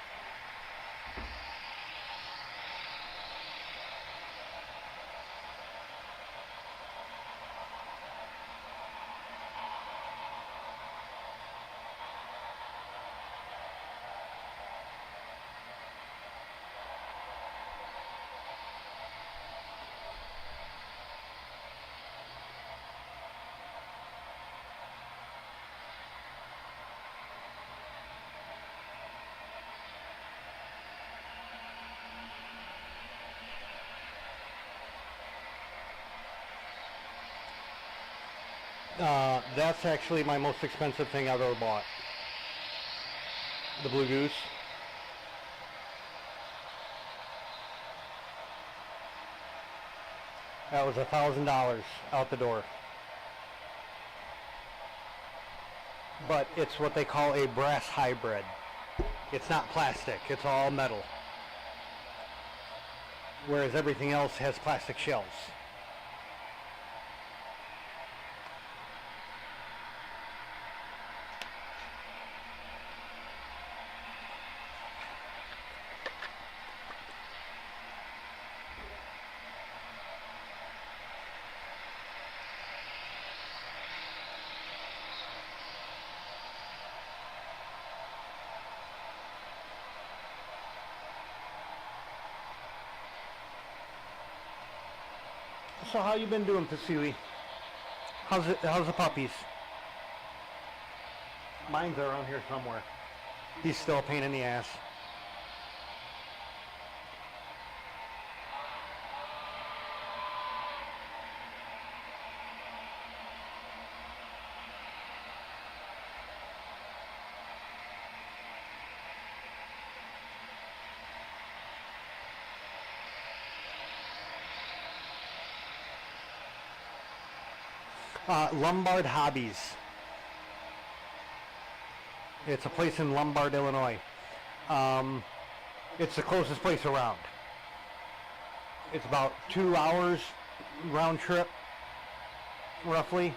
That's actually my most expensive thing I've ever bought. The Blue Goose. That was $1,000 out the door. But it's what they call a brass hybrid. It's not plastic, it's all metal. Whereas everything else has plastic shells. So how you been doing, Vasily? How's the puppies? Mine's around here somewhere. He's still a pain in the ass. Lombard Hobbies. It's a place in Lombard, Illinois. It's the closest place around. It's about 2 hours round trip, roughly.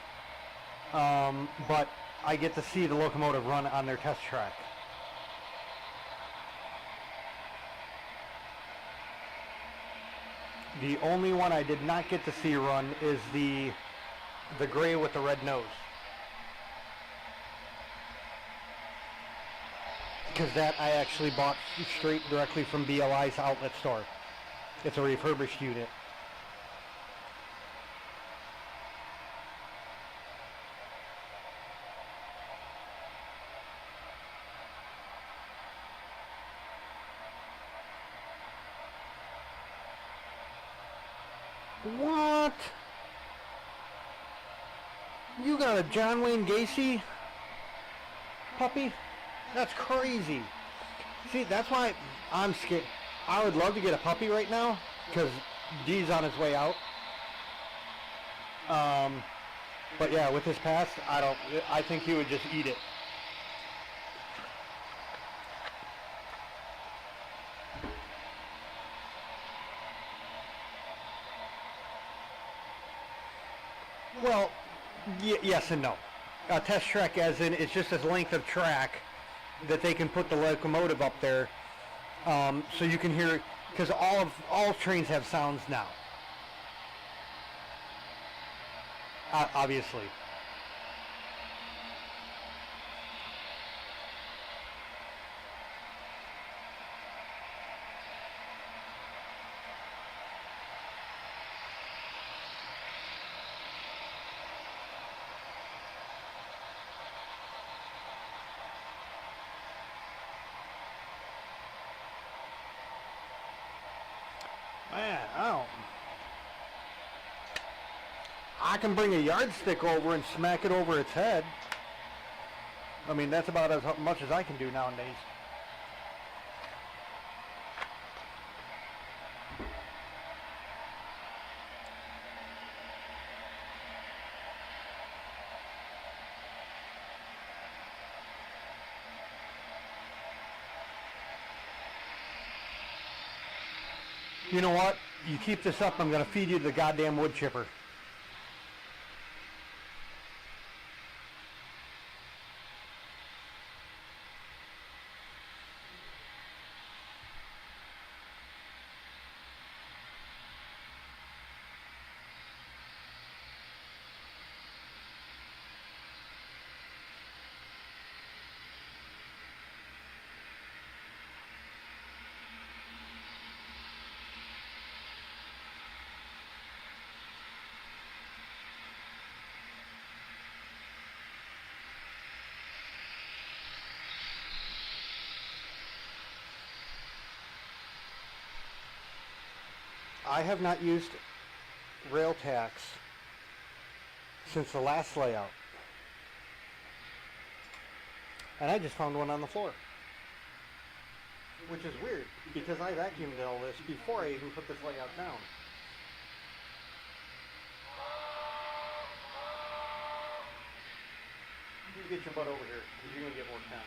But I get to see the locomotive run on their test track. The only one I did not get to see run is the gray with the red nose. Because that I actually bought straight directly from BLI's outlet store. It's a refurbished unit. What? You got a John Wayne Gacy puppy? That's crazy. See, that's why I'm scared. I would love to get a puppy right now, because D's on his way out. But yeah, with his past, I think he would just eat it. Well, yes and no. A test track as in, it's just a length of track that they can put the locomotive up there, so you can hear, because all trains have sounds now. Obviously. Man, I can bring a yardstick over and smack it over its head. I mean, that's about as much as I can do nowadays. You know what? You keep this up, I'm going to feed you the goddamn wood chipper. I have not used rail tacks since the last layout. And I just found one on the floor. Which is weird, because I vacuumed all this before I even put this layout down. You get your butt over here, because you're going to get work done.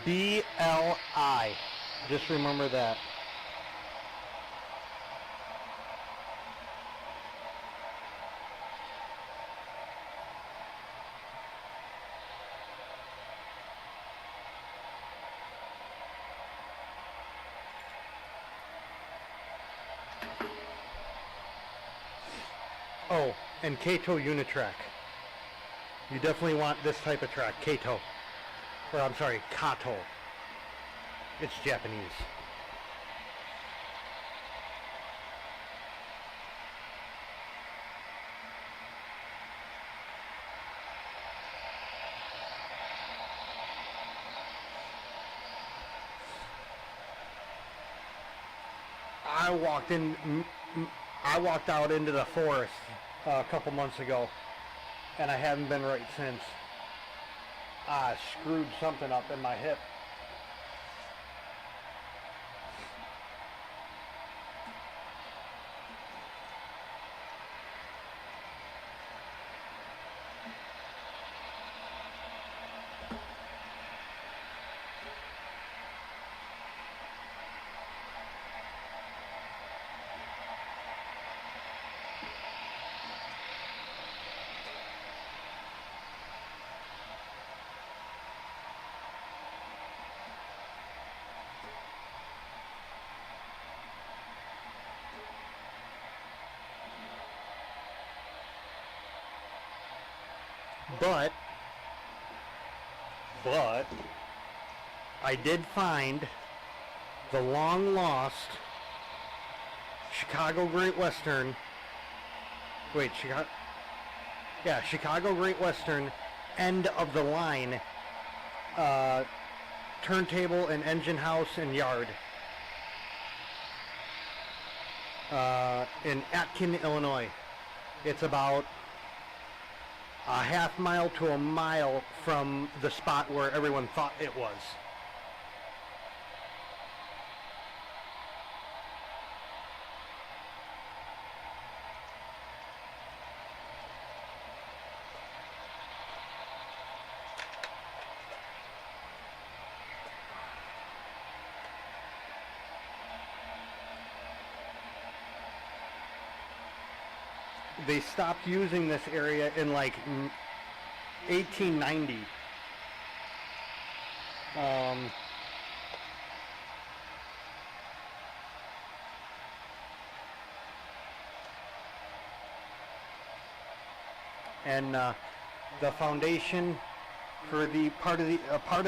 BLI. Just remember that. Oh, and Kato Unitrack. You definitely want this type of track, Kato. Or I'm sorry, Kato. It's Japanese. I walked out into the forest a couple months ago, and I haven't been right since. I screwed something up in my hip. But I did find the long lost Chicago Great Western. Wait, Chicago Great Western end of the line turntable and engine house and yard in Atkin, Illinois. It's about a half mile to a mile from the spot where everyone thought it was. They stopped using this area in like 1890. And the foundation for the part of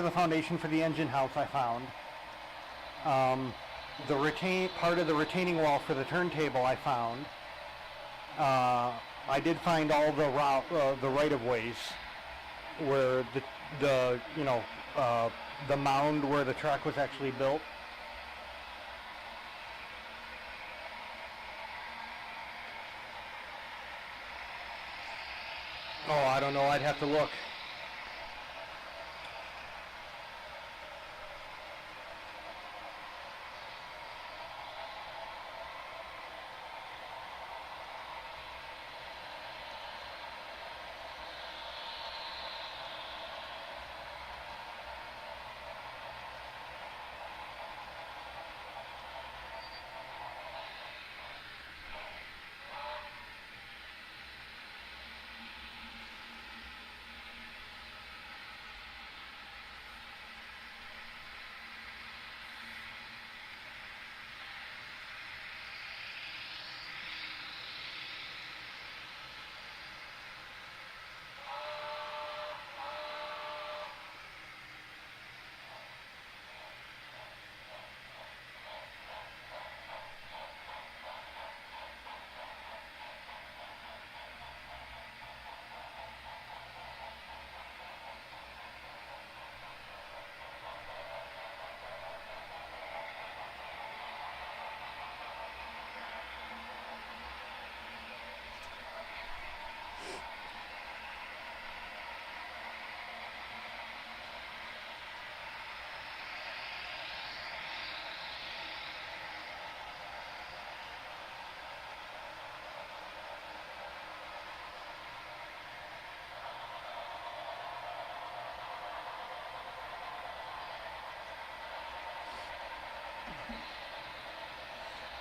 the foundation for the engine house I found. Part of the retaining wall for the turntable I found. I did find all the right-of-ways where the mound where the track was actually built. Oh, I don't know. I'd have to look.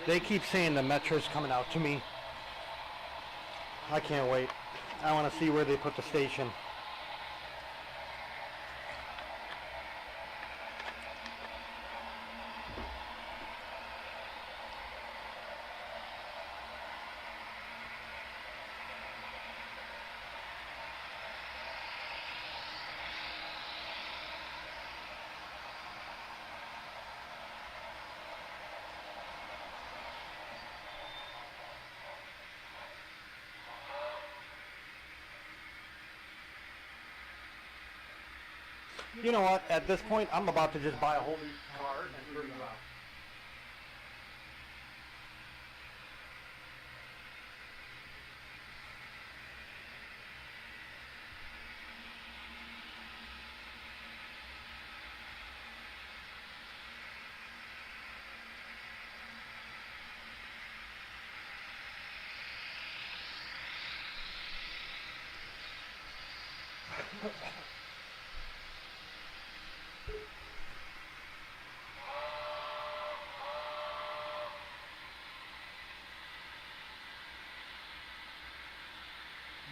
They keep saying the Metro's coming out to me. I can't wait. I want to see where they put the station. You know what? At this point, I'm about to just buy a whole new car and bring it out.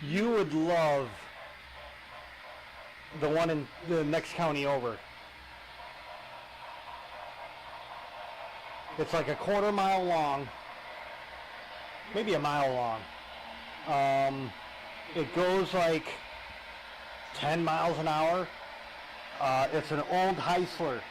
You would love the one in the next county over. It's like a quarter mile long, maybe a mile long. It goes like 10 miles an hour. It's an old Heisler.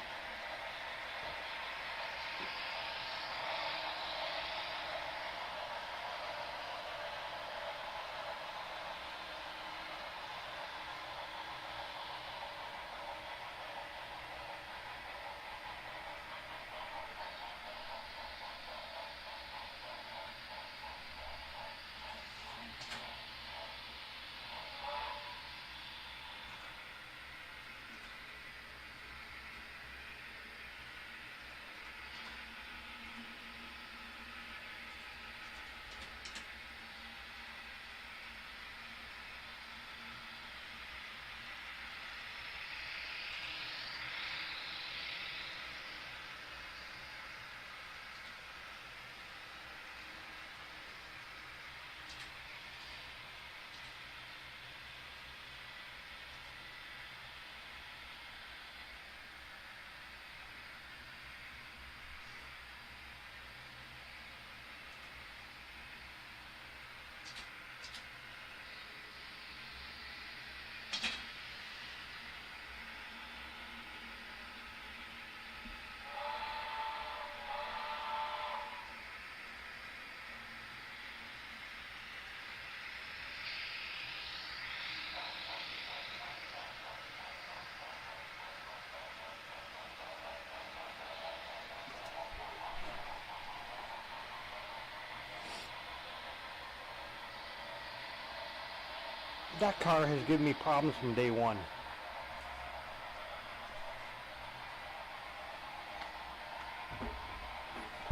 That car has given me problems from day one.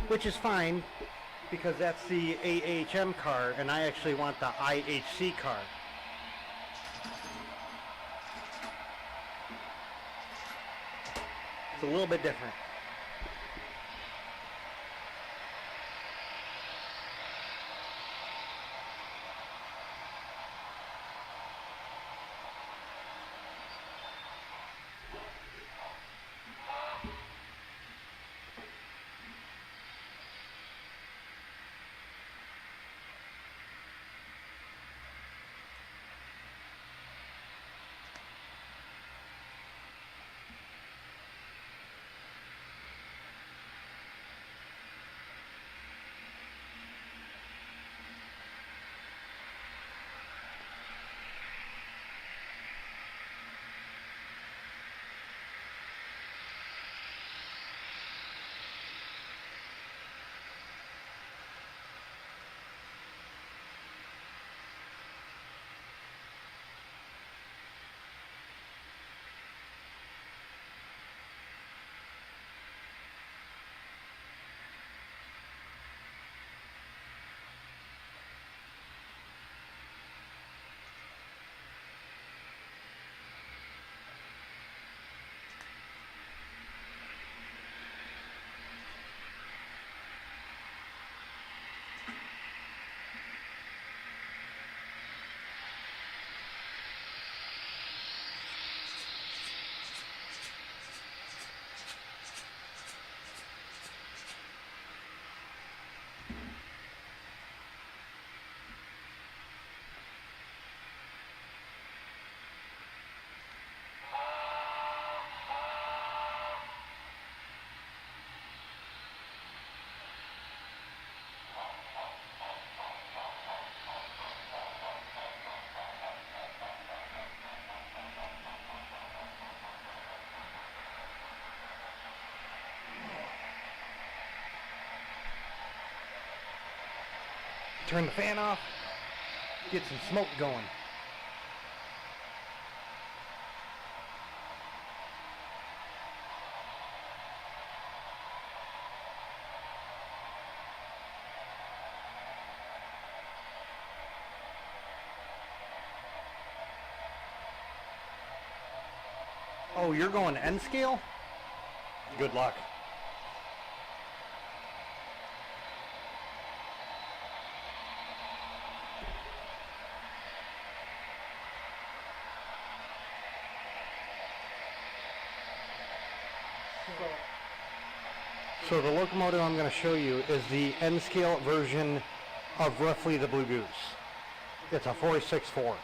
Which is fine, because that's the AHM car, and I actually want the IHC car. It's a little bit different. Turn the fan off, get some smoke going. Oh, you're going N scale? Good luck. So the locomotive I'm going to show you is the N-scale version of roughly the Blue Goose. It's a 464.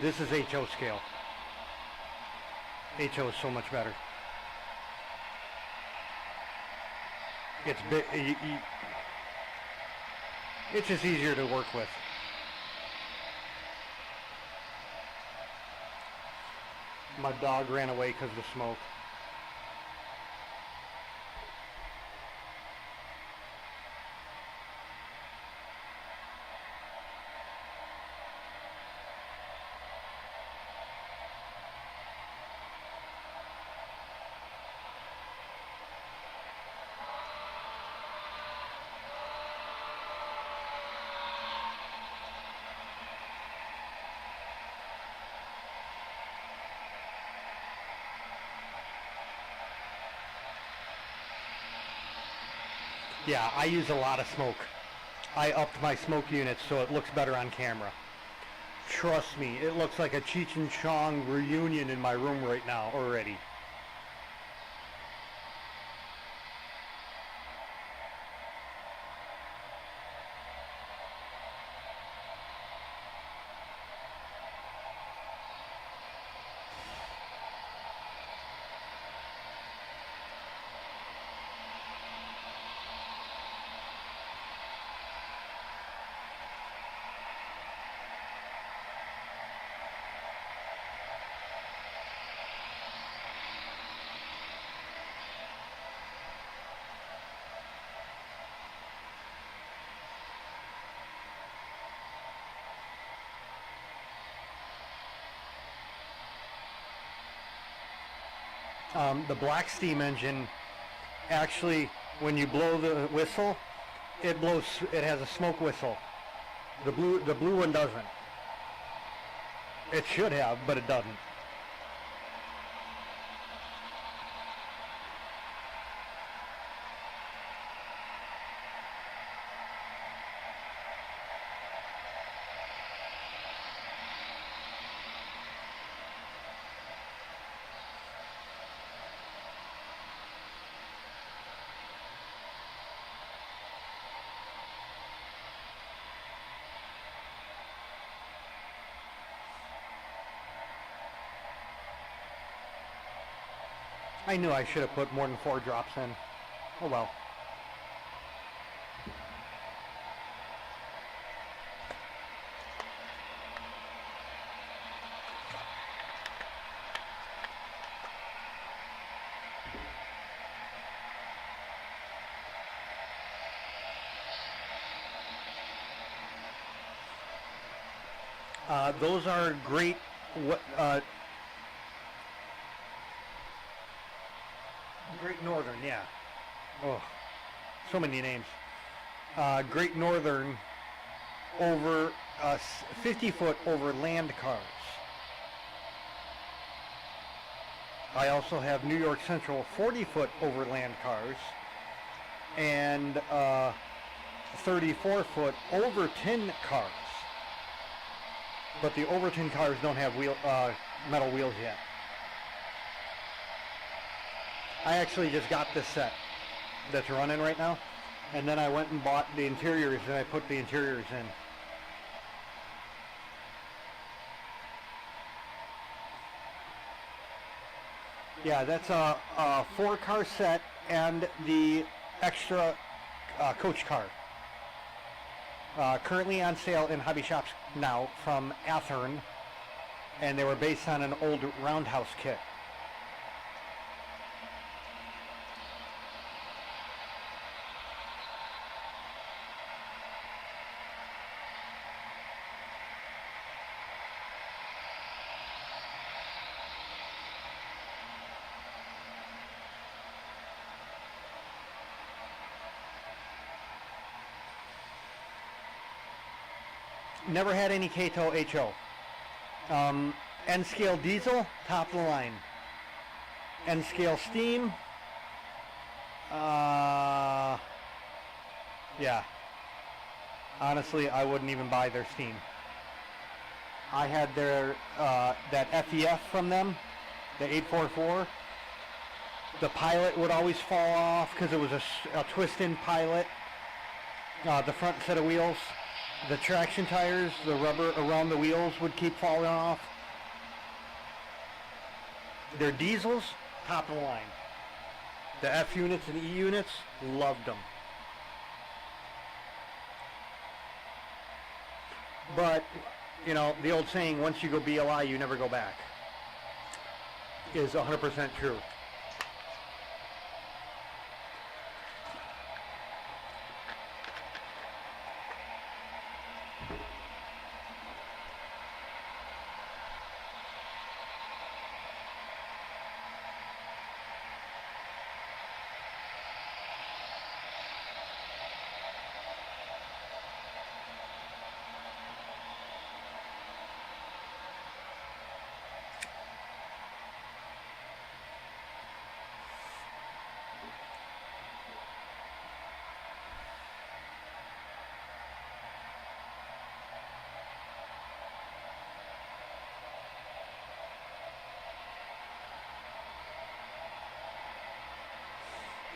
This is HO scale. HO is so much better. It's it's just easier to work with. My dog ran away because of the smoke. Yeah, I use a lot of smoke. I upped my smoke units so it looks better on camera. Trust me, it looks like a Cheech and Chong reunion in my room right now already. The black steam engine, actually, when you blow the whistle, it blows. It has a smoke whistle. The blue one doesn't. It should have, but it doesn't. I knew I should have put more than 4 drops in. Oh well. Those are great. Great Northern, yeah. Oh, so many names. Great Northern over 50-foot over land cars. I also have New York Central 40-foot over land cars and 34-foot over tin cars. But the over tin cars don't have metal wheels yet. I actually just got this set that's running right now, and then I went and bought the interiors and I put the interiors in. Yeah, that's a 4-car set and the extra coach car. Currently on sale in hobby shops now from Athearn, and they were based on an old roundhouse kit. Never had any Kato HO. N-scale diesel, top of the line. N-scale steam, yeah. Honestly, I wouldn't even buy their steam. I had their that FEF from them, the 844. The pilot would always fall off because it was a twist-in pilot. The front set of wheels. the traction tires, the rubber around the wheels would keep falling off. Their diesels, top of the line. The F units and E units, loved them. But, you know, the old saying, once you go BLI, you never go back, is 100% true.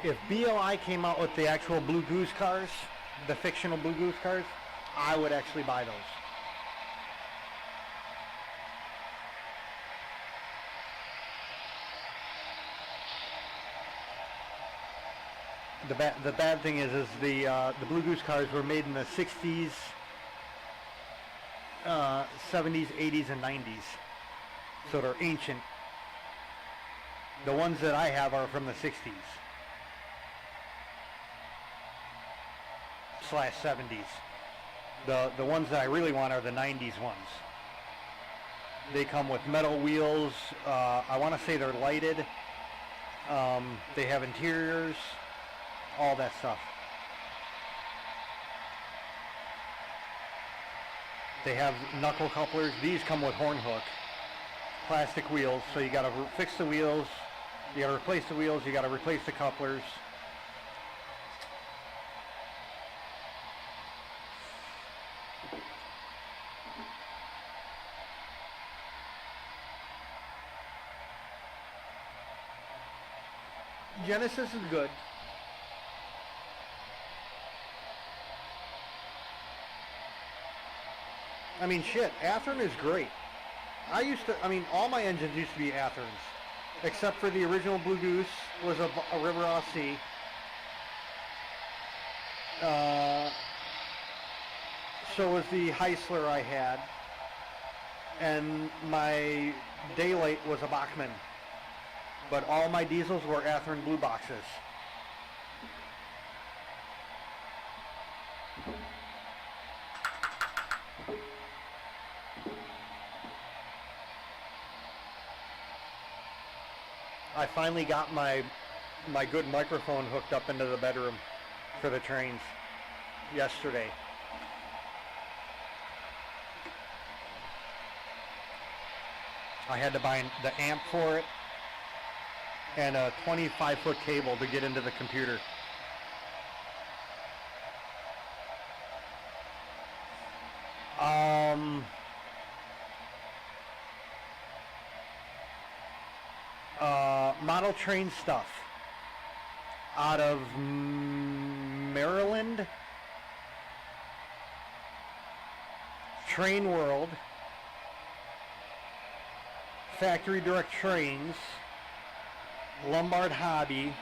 If BLI came out with the actual Blue Goose cars, the fictional Blue Goose cars, I would actually buy those. The bad thing is the Blue Goose cars were made in the 60s, 70s, 80s, and 90s, so they're ancient. The ones that I have are from the 60s. /70s. The ones that I really want are the 90s ones. They come with metal wheels. I want to say they're lighted. They have interiors, all that stuff. They have knuckle couplers. These come with horn hook, plastic wheels. So you got to fix the wheels. You got to replace the wheels. You got to replace the couplers. Genesis is good. I mean, shit, Athearn is great. All my engines used to be Athearns, except for the original Blue Goose was a River Aussie. So was the Heisler I had, and my Daylight was a Bachmann. But all my diesels were Athearn blue boxes. I finally got my good microphone hooked up into the bedroom for the trains yesterday. I had to buy the amp for it and a 25-foot cable to get into the computer. Model train stuff out of Maryland, Train World, Factory Direct Trains, Lombard Hobby.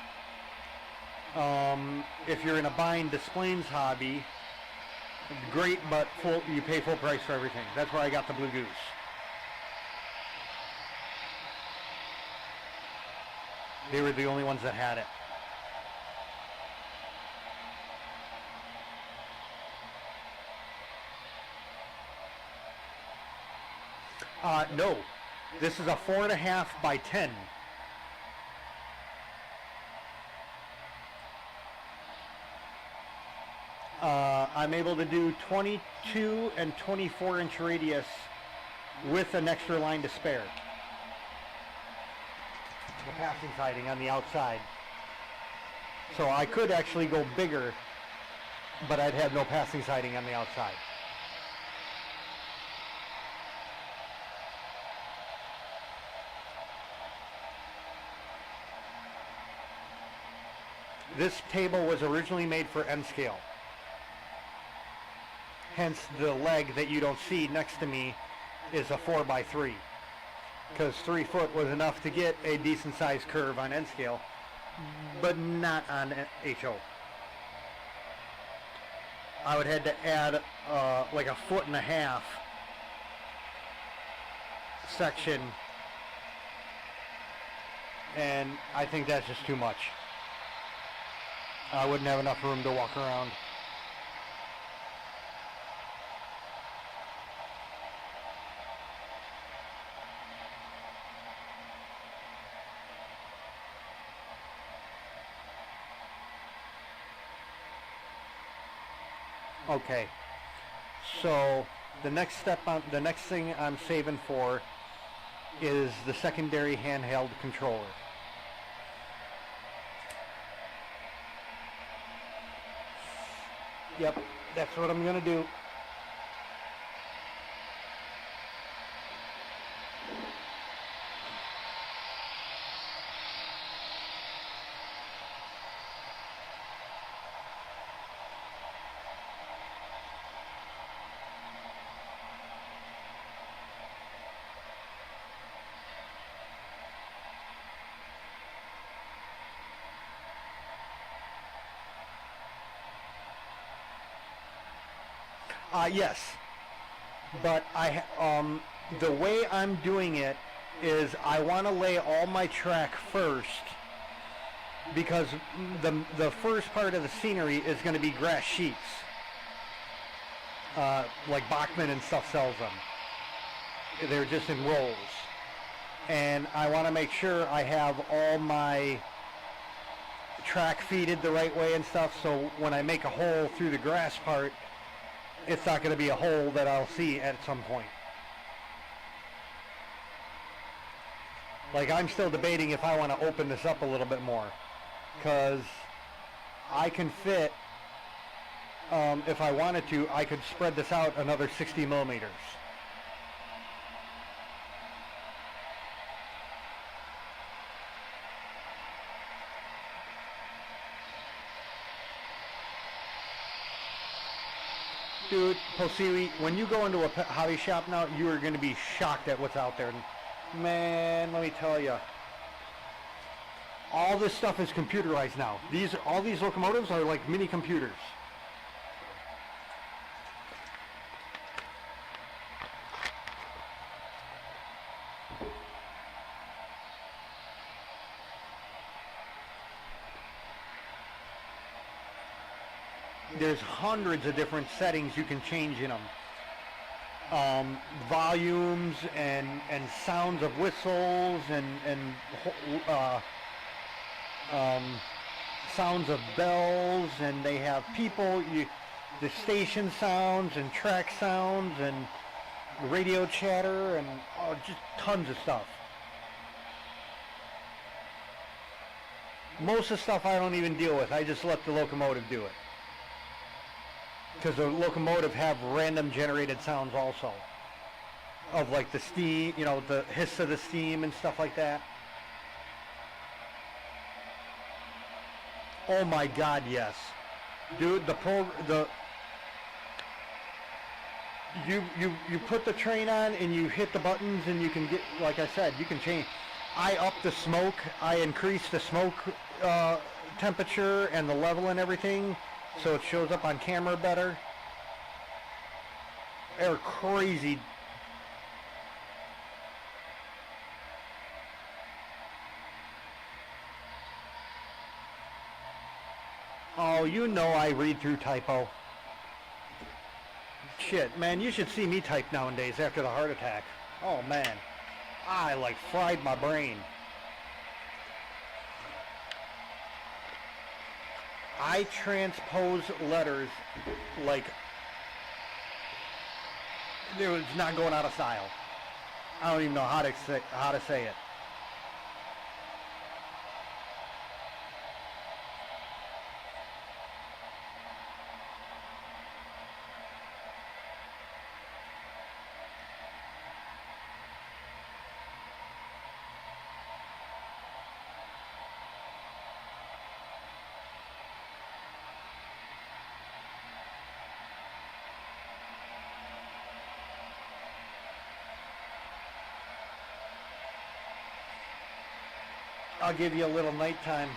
If you're in a bind, Desplaines Hobby. Great, but you pay full price for everything. That's where I got the Blue Goose. They were the only ones that had it. No. This is a 4.5 by 10. I'm able to do 22 and 24-inch radius with an extra line to spare. The passing siding on the outside. So I could actually go bigger, but I'd have no passing siding on the outside. This table was originally made for N scale. Hence the leg that you don't see next to me is a 4x3. Because 3 foot was enough to get a decent sized curve on N scale, but not on HO. I would have to add like a 1.5 foot section, and I think that's just too much. I wouldn't have enough room to walk around. Okay, so the next thing I'm saving for is the secondary handheld controller. Yep, that's what I'm gonna do. Yes, but the way I'm doing it is I want to lay all my track first, because the first part of the scenery is going to be grass sheets, like Bachman and stuff sells them. They're just in rolls, and I want to make sure I have all my track feeded the right way and stuff, so when I make a hole through the grass part, it's not going to be a hole that I'll see at some point. Like, I'm still debating if I want to open this up a little bit more, because I can fit, if I wanted to, I could spread this out another 60 millimeters. Dude, Posiwi, when you go into a hobby shop now, you are going to be shocked at what's out there. Man, let me tell you. All this stuff is computerized now. All these locomotives are like mini computers. There's hundreds of different settings you can change in them. Volumes and sounds of whistles and sounds of bells, and they have people, the station sounds and track sounds and radio chatter and just tons of stuff. Most of the stuff I don't even deal with. I just let the locomotive do it. Because the locomotive have random generated sounds also, of like the steam, you know, the hiss of the steam and stuff like that. Oh my God, yes, dude. You put the train on and you hit the buttons and you can get, like I said, you can change. I up the smoke. I increase the smoke temperature and the level and everything, so it shows up on camera better. They're crazy. Oh, you know I read through typo. Shit, man, you should see me type nowadays after the heart attack. Oh, man. I, like, fried my brain. I transpose letters like it was not going out of style. I don't even know how to say it. I'll give you a little nighttime.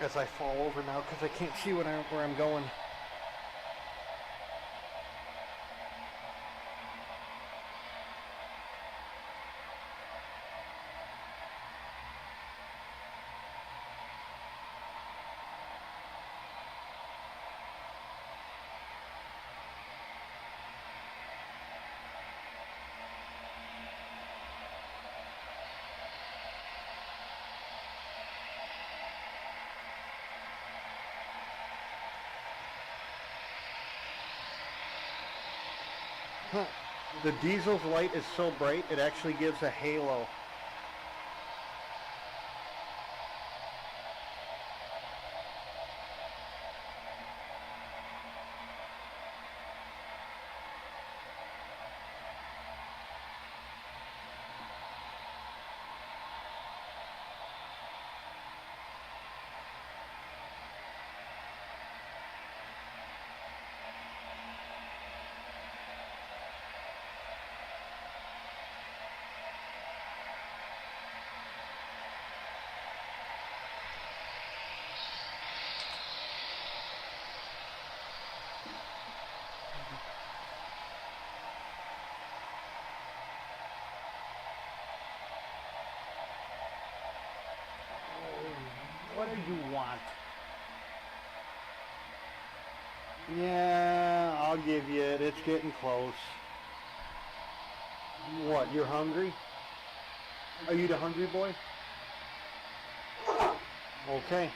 As I fall over now because I can't see where I'm going. Huh. The diesel's light is so bright it actually gives a halo. What do you want? Yeah, I'll give you it. It's getting close. What, you're hungry? Are you the hungry boy? Okay.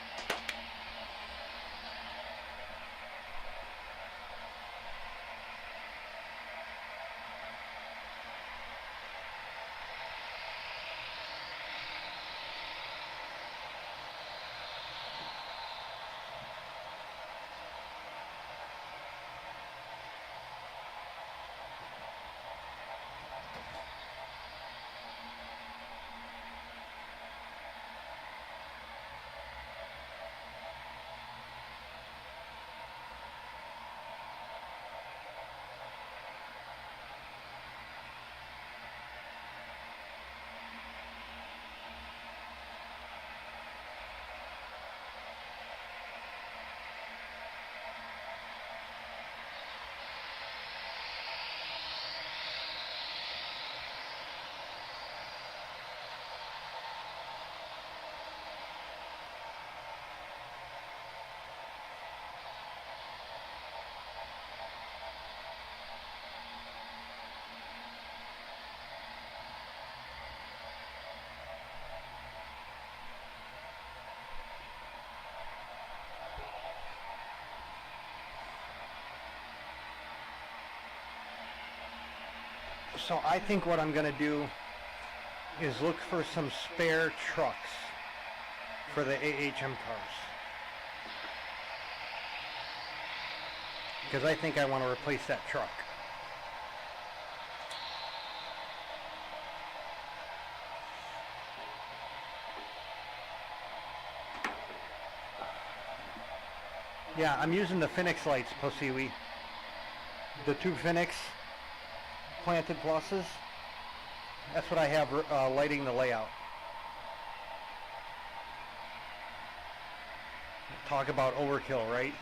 So I think what I'm going to do is look for some spare trucks for the AHM cars. Because I think I want to replace that truck. Yeah, I'm using the Phoenix lights, Posiwi. The two Phoenix planted pluses. That's what I have lighting the layout. Talk about overkill, right?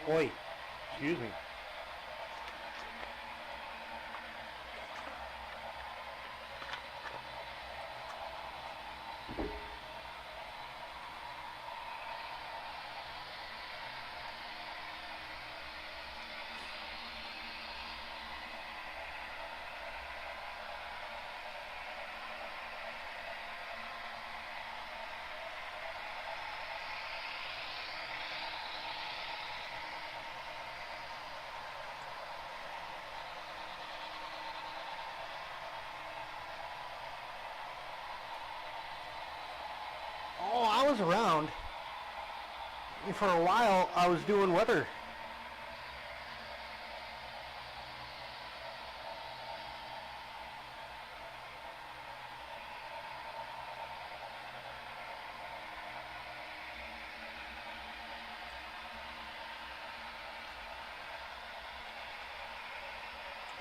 Oi, excuse me. For a while, I was doing weather.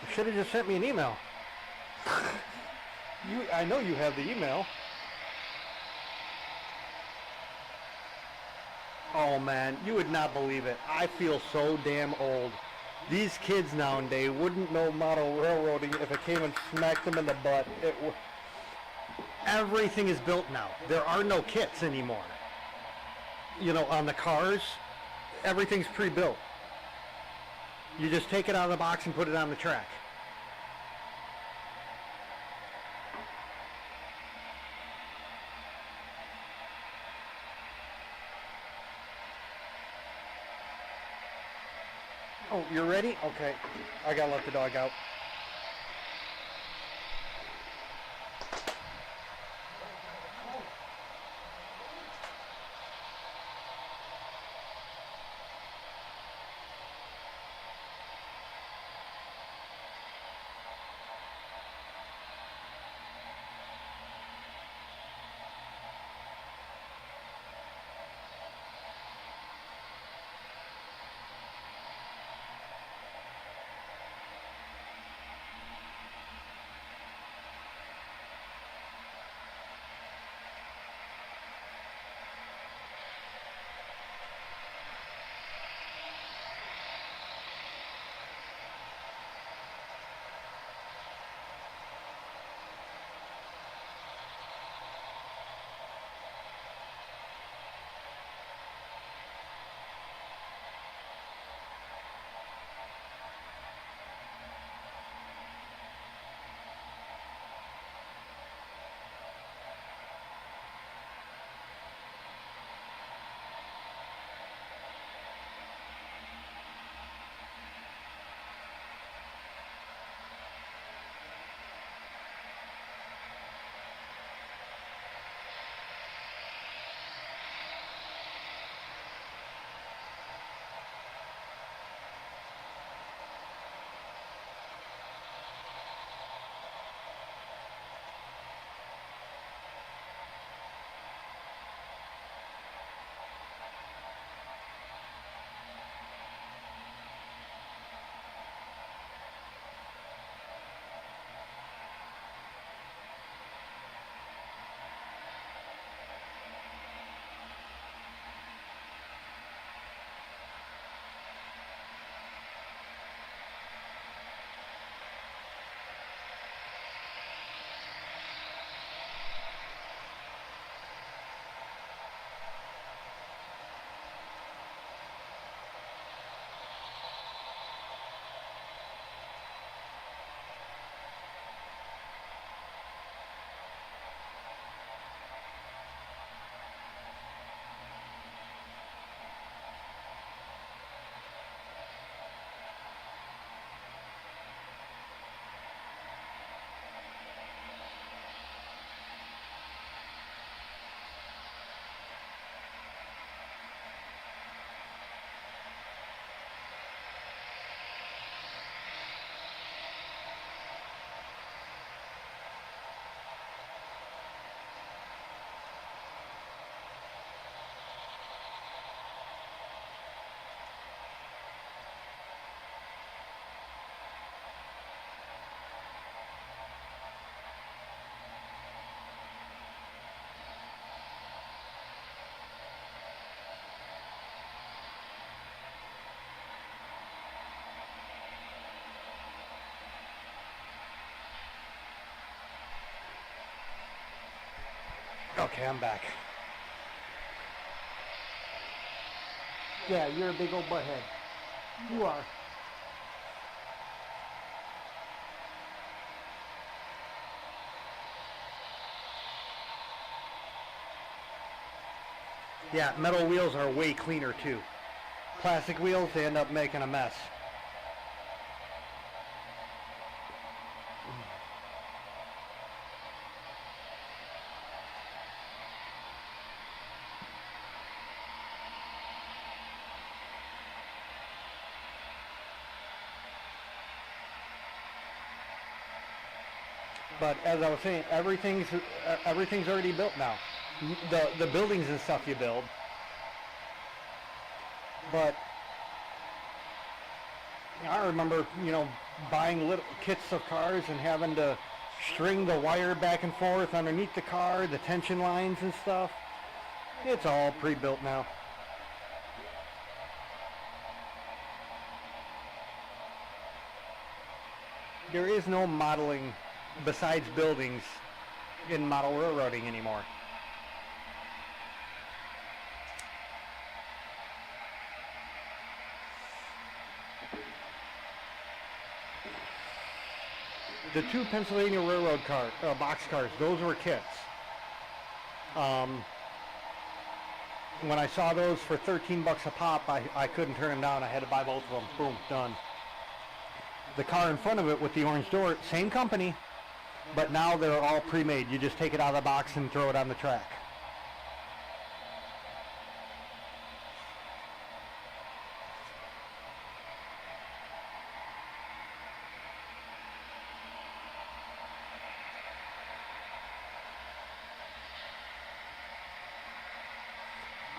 You should have just sent me an email. I know you have the email. Oh man, you would not believe it. I feel so damn old. These kids nowadays wouldn't know model railroading if it came and smacked them in the butt. Everything is built now. There are no kits anymore. You know, on the cars, everything's pre-built. You just take it out of the box and put it on the track. Oh, you're ready? Okay. I gotta let the dog out. Okay, I'm back. Yeah, you're a big old butthead. You are. Yeah, metal wheels are way cleaner too. Plastic wheels, they end up making a mess. But as I was saying, everything's already built now. The buildings and stuff you build. But I remember, buying little kits of cars and having to string the wire back and forth underneath the car, the tension lines and stuff. It's all pre-built now. There is no modeling besides buildings in model railroading anymore. The two Pennsylvania Railroad box cars, those were kits. When I saw those for $13 a pop, I couldn't turn them down. I had to buy both of them. Boom, done. The car in front of it with the orange door, same company, but now they're all pre-made. You just take it out of the box and throw it on the track.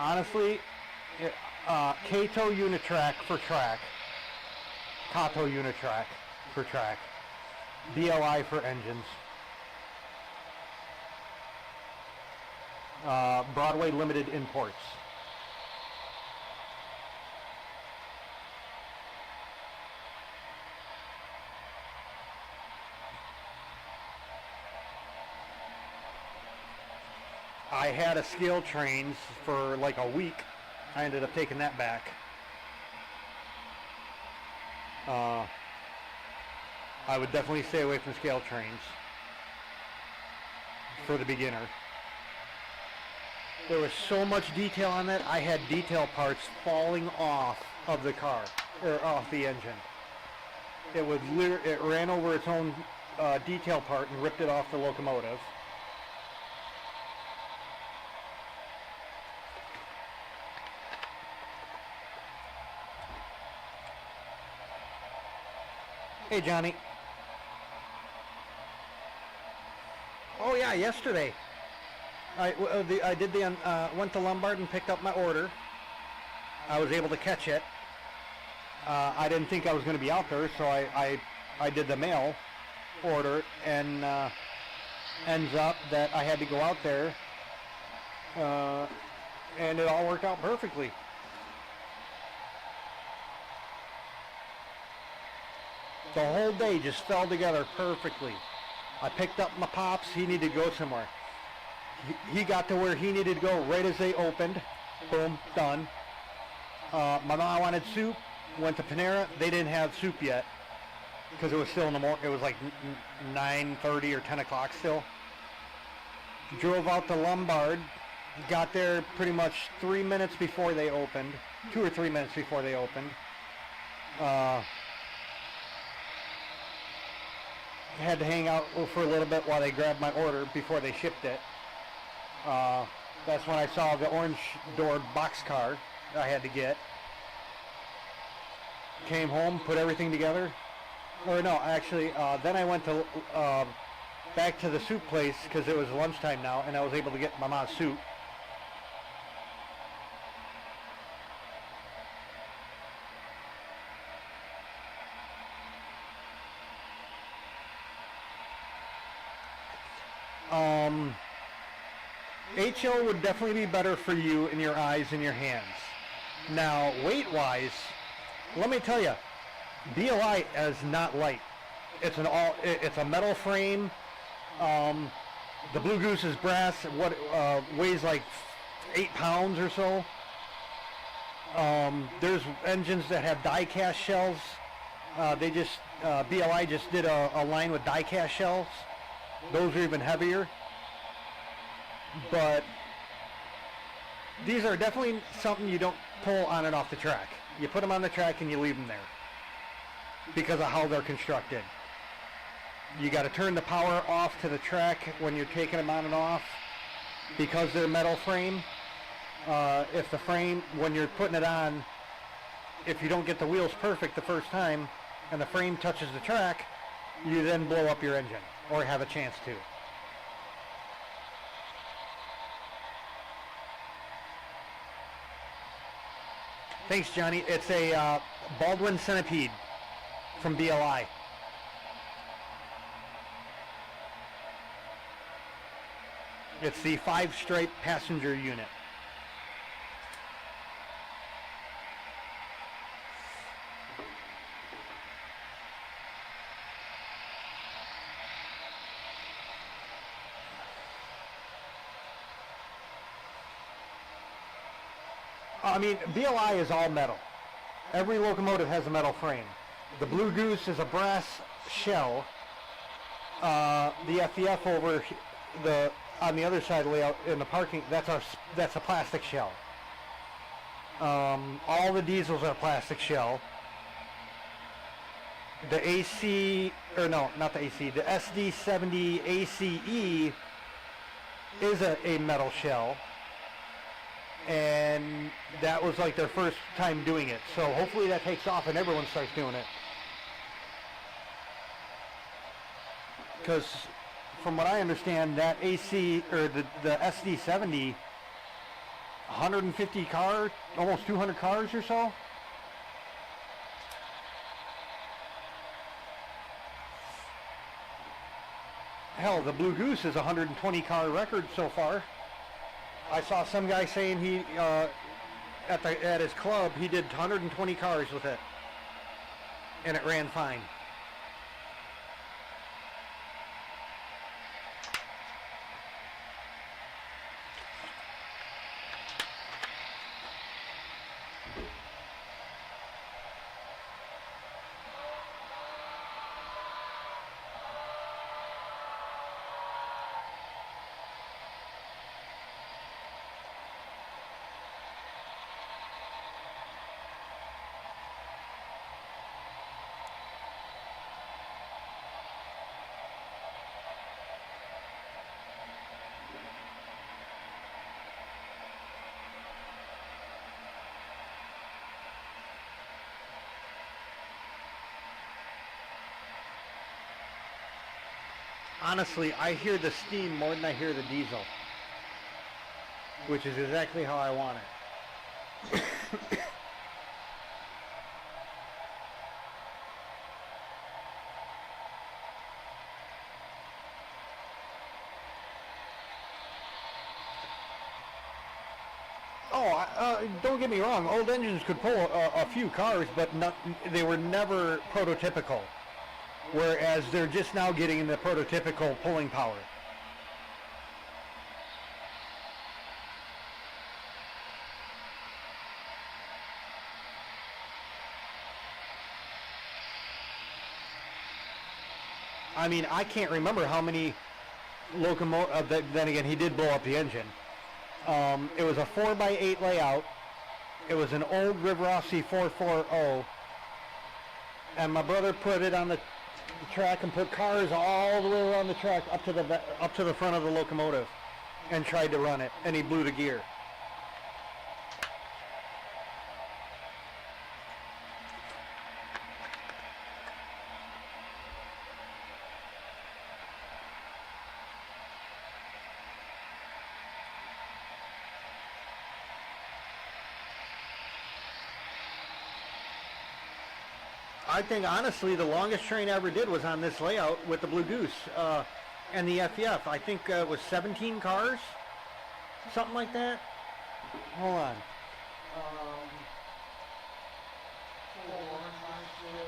Honestly, Kato Unitrack for track, Kato Unitrack for track, BLI for engines, Broadway Limited Imports. I had a scale trains for like a week. I ended up taking that back. I would definitely stay away from scale trains for the beginner. There was so much detail on that, I had detail parts falling off of the car, or off the engine. It ran over its own detail part and ripped it off the locomotive. Hey, Johnny. Oh yeah, yesterday. I went to Lombard and picked up my order. I was able to catch it. I didn't think I was going to be out there, so I did the mail order, and ends up that I had to go out there, and it all worked out perfectly. The whole day just fell together perfectly. I picked up my pops. He needed to go somewhere. He got to where he needed to go right as they opened. Boom, done. My mom wanted soup. Went to Panera. They didn't have soup yet because it was still in the morning. It was like 9:30 or 10 o'clock still. Drove out to Lombard. Got there pretty much 3 minutes before they opened. 2 or 3 minutes before they opened. Had to hang out for a little bit while they grabbed my order before they shipped it. That's when I saw the orange door box car I had to get. Came home, put everything together. Or no, actually, then I went to back to the soup place because it was lunchtime now, and I was able to get my mom's soup. HO would definitely be better for you in your eyes and your hands. Now, weight-wise, let me tell you, BLI is not light. It's a metal frame. The Blue Goose is brass. What weighs like 8 pounds or so. There's engines that have die-cast shells. BLI just did a line with die-cast shells. Those are even heavier. But these are definitely something you don't pull on and off the track. You put them on the track and you leave them there because of how they're constructed. You got to turn the power off to the track when you're taking them on and off because they're metal frame. If the frame, when you're putting it on, if you don't get the wheels perfect the first time and the frame touches the track, you then blow up your engine or have a chance to. Thanks, Johnny. It's a Baldwin Centipede from BLI. It's the 5-stripe passenger unit. I mean, BLI is all metal. Every locomotive has a metal frame. The Blue Goose is a brass shell. The FEF over on the other side layout in the parking, that's a plastic shell. All the diesels are plastic shell. The AC, or no, not the AC, the SD70 ACE is a metal shell. And that was like their first time doing it. So hopefully that takes off and everyone starts doing it. Because from what I understand, that AC, or the SD70, 150 cars, almost 200 cars or so. Hell, the Blue Goose is a 120 car record so far. I saw some guy saying he, at his club, he did 120 cars with it, and it ran fine. Honestly, I hear the steam more than I hear the diesel, which is exactly how I want it. Don't get me wrong, old engines could pull a few cars, but they were never prototypical. Whereas they're just now getting the prototypical pulling power. I mean, I can't remember how many locomotives, then again, he did blow up the engine. It was a 4x8 layout. It was an old Rivarossi 440, and my brother put it on the track and put cars all the way around the track up to the front of the locomotive and tried to run it, and he blew the gear. I think, honestly, the longest train I ever did was on this layout with the Blue Goose and the FEF. I think it was 17 cars, something like that. Hold on. 4, 5, 6,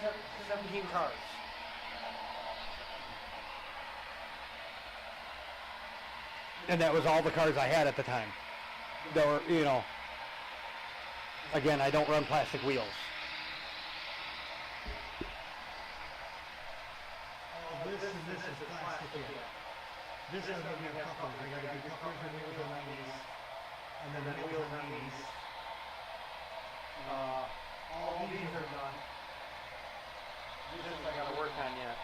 7, 17 cars. And that was all the cars I had at the time. There were, you know, again, I don't run plastic wheels. Oh, this is plastic wheel. This is going to be couplers. We got to do couplers and wheels on these, and then the wheels on these. All these are done. These ones I got to work on yet.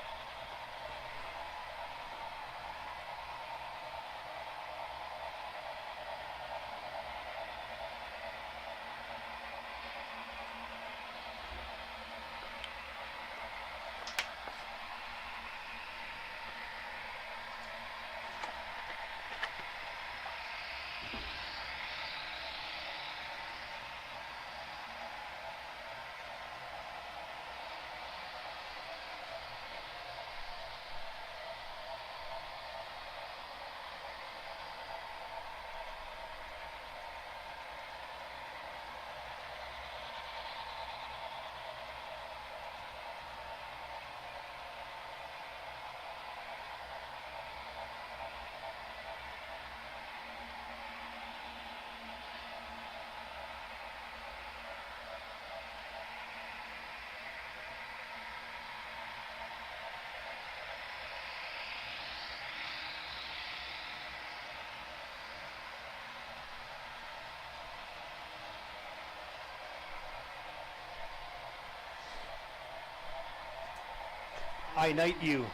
I knight you.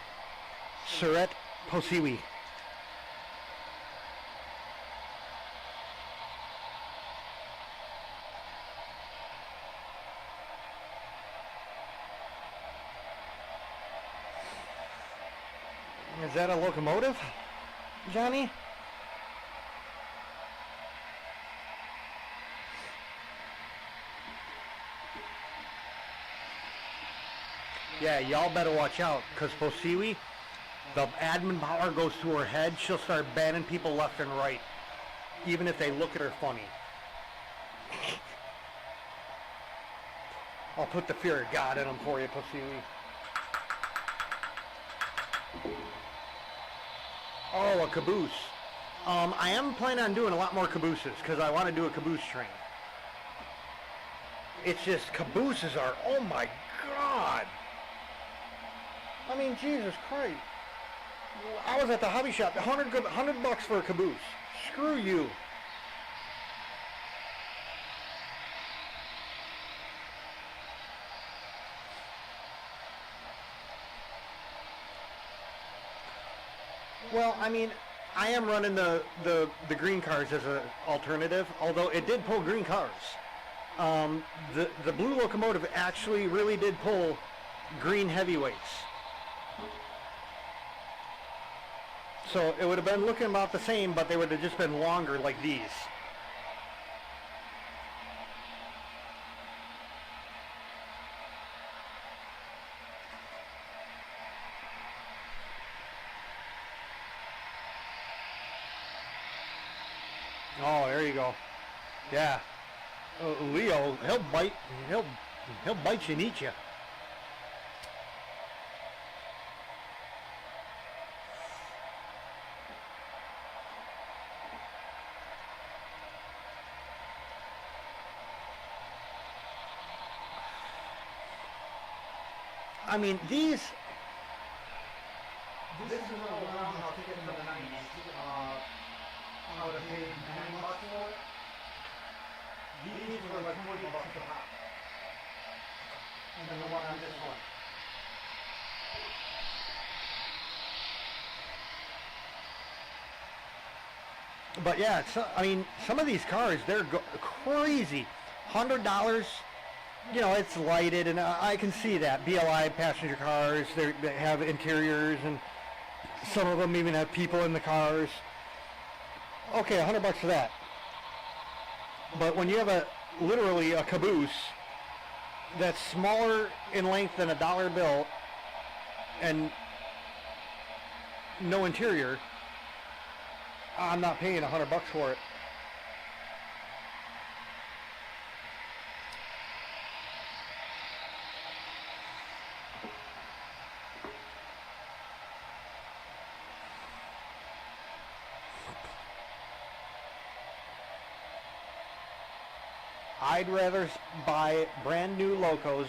Suret Posiwi. Is that a locomotive, Johnny? Yeah, y'all better watch out, because Posiwi, the admin power goes to her head. She'll start banning people left and right, even if they look at her funny. I'll put the fear of God in them for you, Posiwi. Oh, a caboose. I am planning on doing a lot more cabooses, because I want to do a caboose train. It's just, cabooses are, oh my God. I mean, Jesus Christ. I was at the hobby shop, $100 bucks for a caboose. Screw you. Well, I mean, I am running the green cars as an alternative, although it did pull green cars. The blue locomotive actually really did pull green heavyweights. So it would have been looking about the same, but they would have just been longer like these. Oh, there you go. Yeah. Leo, he'll bite you and eat you. I mean, these... This is what I'll take it in the 90s. I would have paid $9 for it. These were like $40 a pop. And then the one on this one. But yeah, I mean, some of these cars, they're crazy. $100, you know, it's lighted, and I can see that. BLI passenger cars, they have interiors, and some of them even have people in the cars. Okay, $100 for that. But when you have literally a caboose that's smaller in length than a dollar bill and no interior, I'm not paying $100 for it. I'd rather buy brand new locos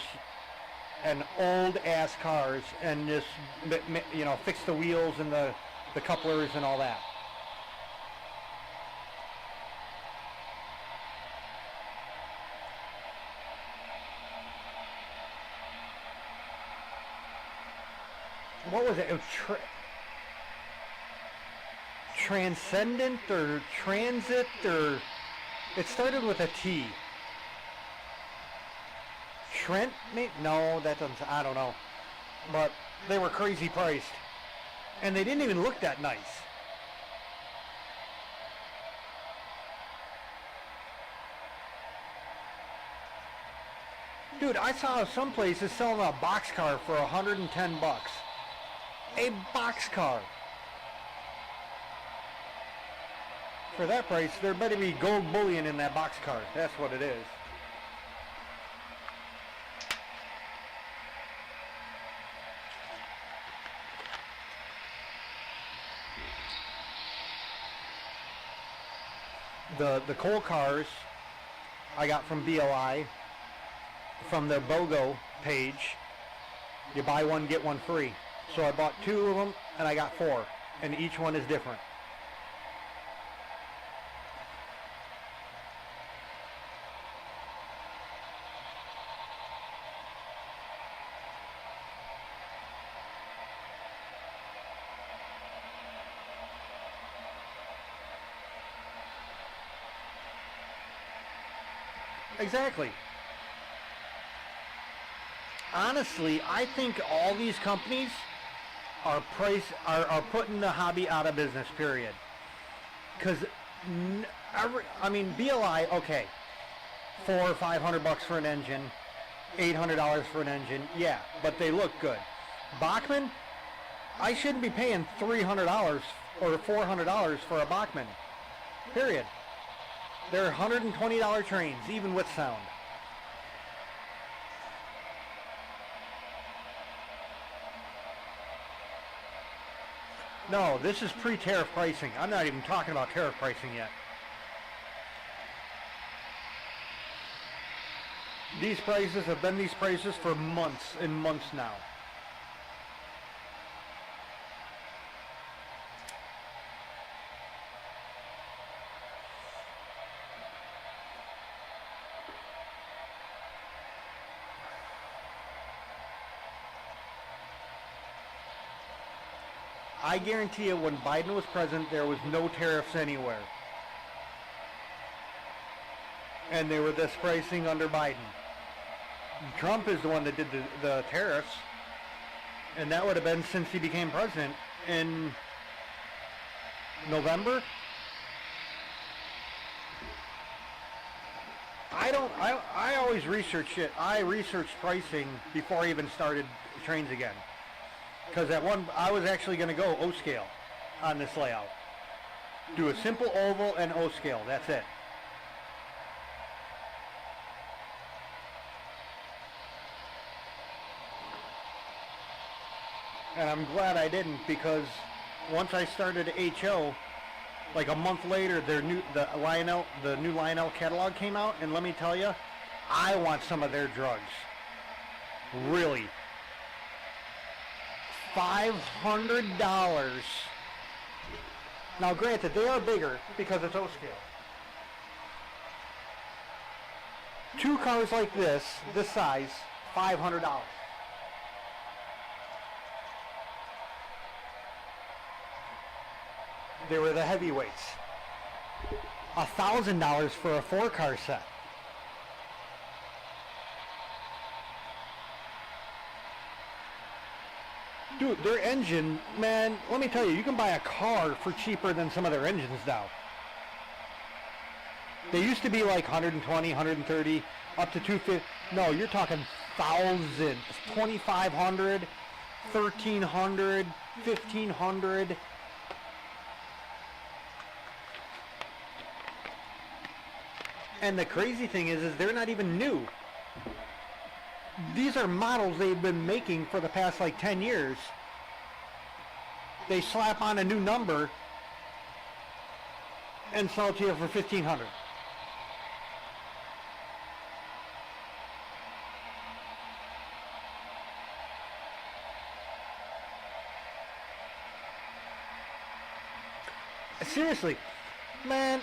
and old ass cars and just, you know, fix the wheels and the couplers and all that. What was it? It was Transcendent or Transit, or it started with a T. Trent? No, that doesn't. I don't know. But they were crazy priced, and they didn't even look that nice. Dude, I saw some places selling a boxcar for $110. A boxcar. For that price, there better be gold bullion in that boxcar. That's what it is. The coal cars I got from BLI, from their BOGO page. You buy one, get one free. So I bought 2 of them, and I got 4, and each one is different. Exactly. Honestly, I think all these companies are putting the hobby out of business, period. Because, I mean, BLI, okay, $400 or $500 for an engine, $800 for an engine, yeah, but they look good. Bachmann, I shouldn't be paying $300 or $400 for a Bachmann, period. They're $120 trains, even with sound. No, this is pre-tariff pricing. I'm not even talking about tariff pricing yet. These prices have been these prices for months and months now. I guarantee you when Biden was president, there was no tariffs anywhere. And they were this pricing under Biden. Trump is the one that did the tariffs. And that would have been since he became president in November. I always research it. I researched pricing before I even started trains again. Because I was actually going to go O-scale on this layout. Do a simple oval and O-scale, that's it. And I'm glad I didn't, because once I started HO, like a month later, the new Lionel catalog came out, and let me tell you, I want some of their drugs. Really. $500. Now granted, they are bigger because it's O-scale. 2 cars like this size, $500. They were the heavyweights. $1,000 for a 4-car set. Dude, their engine, man, let me tell you, you can buy a car for cheaper than some of their engines now. They used to be like 120, 130, up to 250. No, you're talking thousands. 2,500, 1,300, 1,500. And the crazy thing is they're not even new. These are models they've been making for the past like 10 years. They slap on a new number and sell it to you for $1,500. Seriously, man,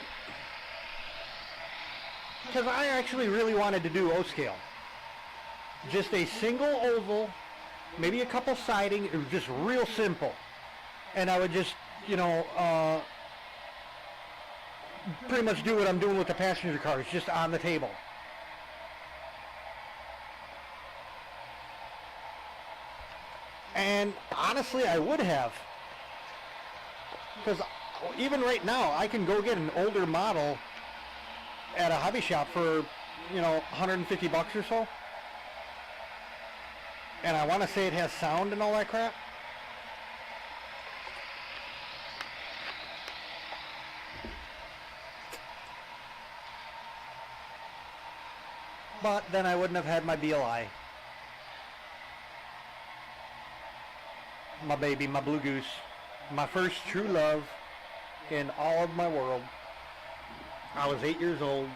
because I actually really wanted to do O-scale. Just a single oval, maybe a couple siding, it was just real simple. And I would just, pretty much do what I'm doing with the passenger cars, just on the table. And honestly, I would have. Because even right now, I can go get an older model at a hobby shop for, $150 or so. And I want to say it has sound and all that crap. But then I wouldn't have had my BLI. My baby, my blue goose. My first true love in all of my world. I was 8 years old.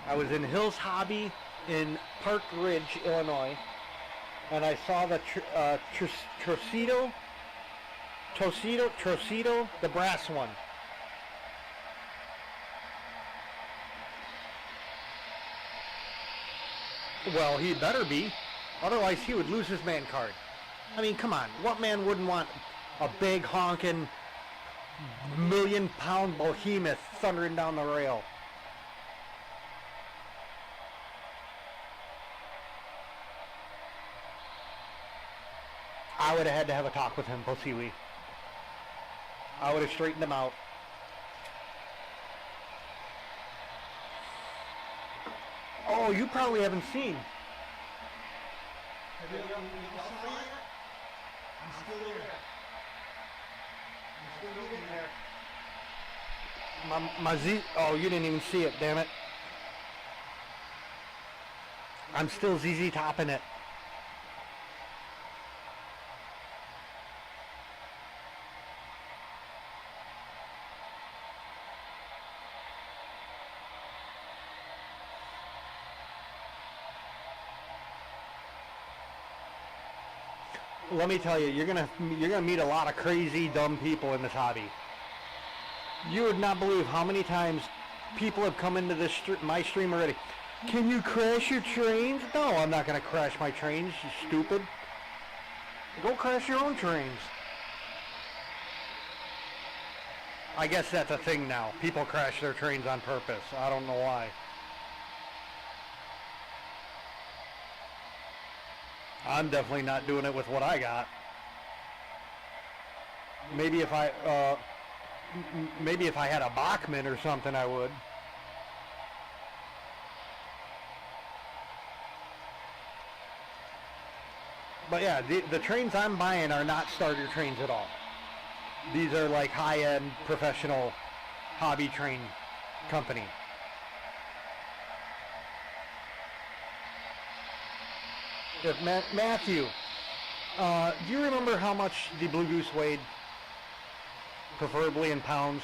I was in Hill's Hobby in Park Ridge, Illinois, and I saw the Trocido, the brass one. Well, he better be, otherwise he would lose his man card. I mean, come on, what man wouldn't want a big honking million-pound behemoth thundering down the rail. I would have had to have a talk with him, Bosiwi. I would have straightened him out. Oh, you probably haven't seen. Have you something yet? I'm still there. I'm still looking there. My Z. Oh, you didn't even see it, damn it. I'm still ZZ topping it. Let me tell you, you're gonna meet a lot of crazy, dumb people in this hobby. You would not believe how many times people have come into this my stream already. Can you crash your trains? No, I'm not gonna crash my trains, you stupid. Go crash your own trains. I guess that's a thing now. People crash their trains on purpose. I don't know why. I'm definitely not doing it with what I got. Maybe if I had a Bachman or something, I would. But yeah, the trains I'm buying are not starter trains at all. These are like high-end professional hobby train company. If Matthew, do you remember how much the Blue Goose weighed? Preferably in pounds.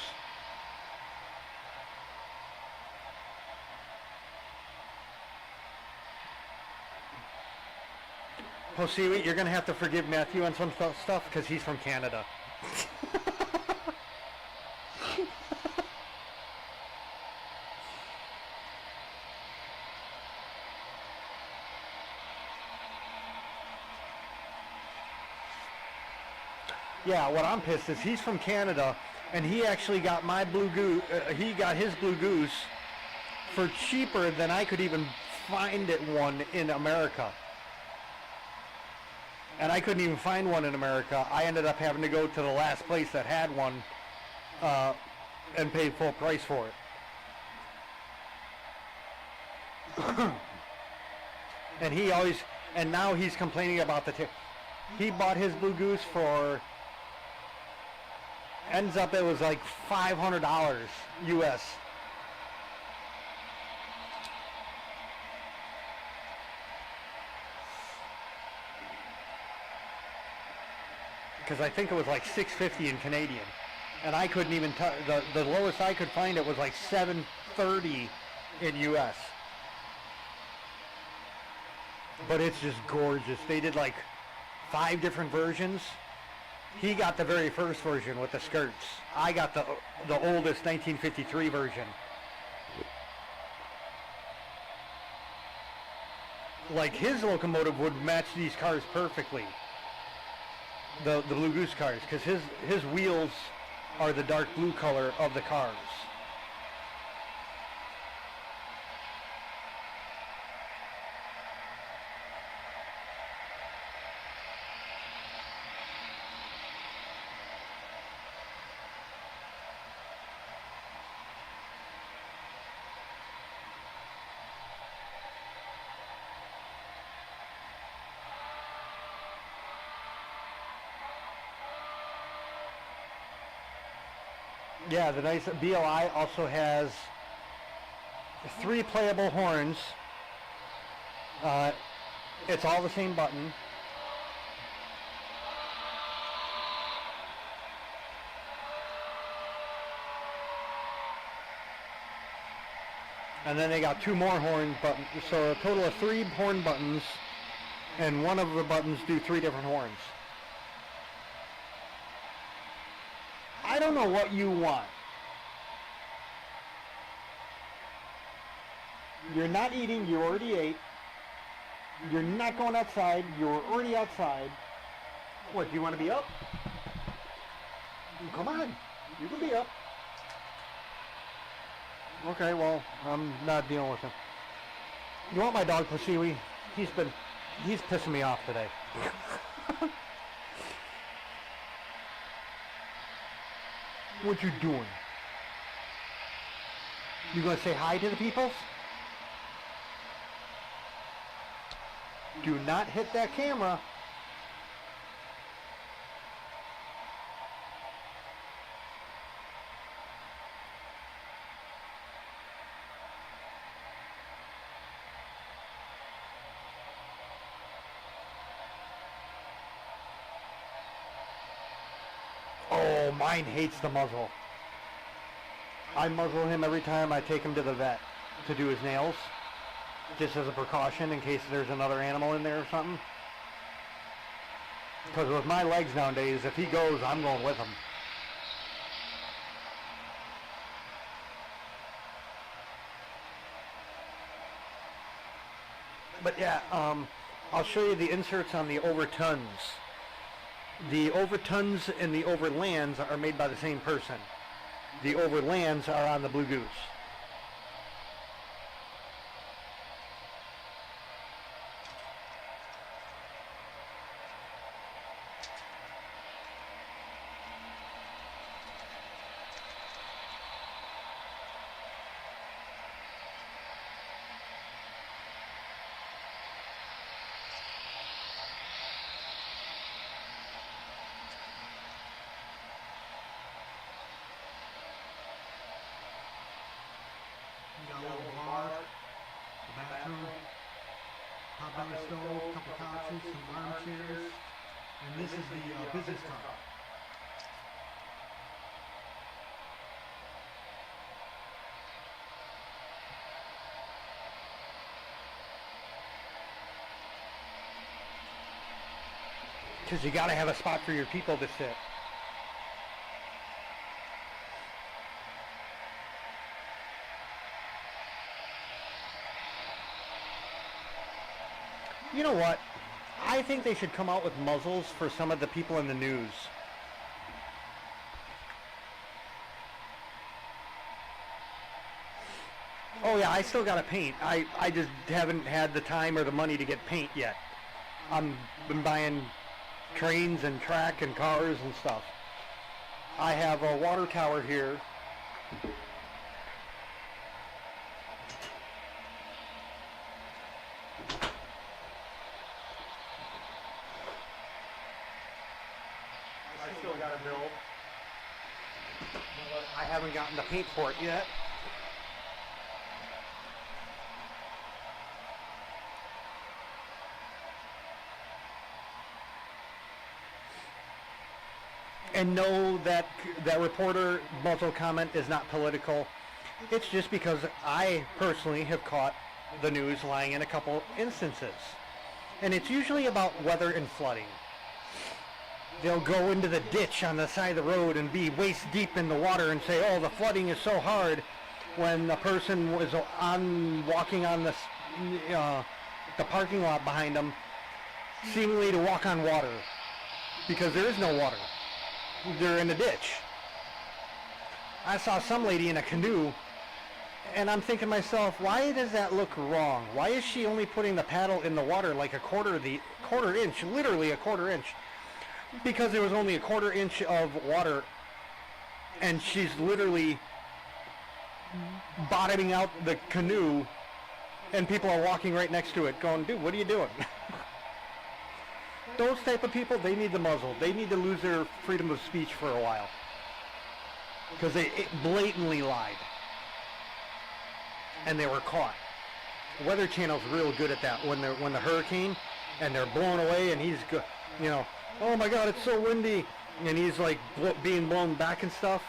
Posiwi, you're going to have to forgive Matthew on some stuff because he's from Canada. Yeah, what I'm pissed is he's from Canada, and he actually got my Blue Goose. He got his Blue Goose for cheaper than I could even find it one in America. And I couldn't even find one in America. I ended up having to go to the last place that had one and pay full price for it. And now he's complaining about the tip. He bought his Blue Goose for, ends up it was like $500 US. Because I think it was like $650 in Canadian, and I couldn't even the lowest I could find it was like $730 in US. But it's just gorgeous. They did like 5 different versions. He got the very first version with the skirts. I got the oldest 1953 version. Like his locomotive would match these cars perfectly. The Blue Goose cars, because his wheels are the dark blue color of the cars. Yeah, the nice BLI also has 3 playable horns. It's all the same button. And then they got 2 more horn buttons, so a total of 3 horn buttons, and one of the buttons do 3 different horns. I don't know what you want. You're not eating, you already ate. You're not going outside, you're already outside. What, do you want to be up? Come on. You can be up. Okay, well, I'm not dealing with him. You want my dog, Pasiwi? He's pissing me off today. What you doing? You gonna say hi to the peoples? Do not hit that camera. Oh, mine hates the muzzle. I muzzle him every time I take him to the vet to do his nails, just as a precaution in case there's another animal in there or something. Because with my legs nowadays, if he goes, I'm going with him. But yeah, I'll show you the inserts on the overtons. The overtons and the overlands are made by the same person. The overlands are on the Blue Goose. You got a little bar, a bathroom, hot burner stove, couple couches, some armchairs, and this is the business car. Because you gotta have a spot for your people to sit. You know what? I think they should come out with muzzles for some of the people in the news. Oh yeah, I still gotta paint. I just haven't had the time or the money to get paint yet. I'm been buying trains and track and cars and stuff. I have a water tower here. I still got to build. But I haven't gotten the paint for it yet. And no, that reporter muzzle comment is not political. It's just because I personally have caught the news lying in a couple instances. And it's usually about weather and flooding. They'll go into the ditch on the side of the road and be waist deep in the water and say, oh, the flooding is so hard, when the person was walking on the parking lot behind them, seemingly to walk on water, because there is no water. They're in a ditch. I saw some lady in a canoe, and I'm thinking to myself, why does that look wrong? Why is she only putting the paddle in the water like a quarter inch, literally a quarter inch? Because there was only a quarter inch of water, and she's literally bottoming out the canoe, and people are walking right next to it going, dude, what are you doing? Those type of people, they need the muzzle. They need to lose their freedom of speech for a while. Because they blatantly lied. And they were caught. Weather Channel's real good at that. When the hurricane, and they're blown away, and he's, oh my God, it's so windy. And he's like being blown back and stuff.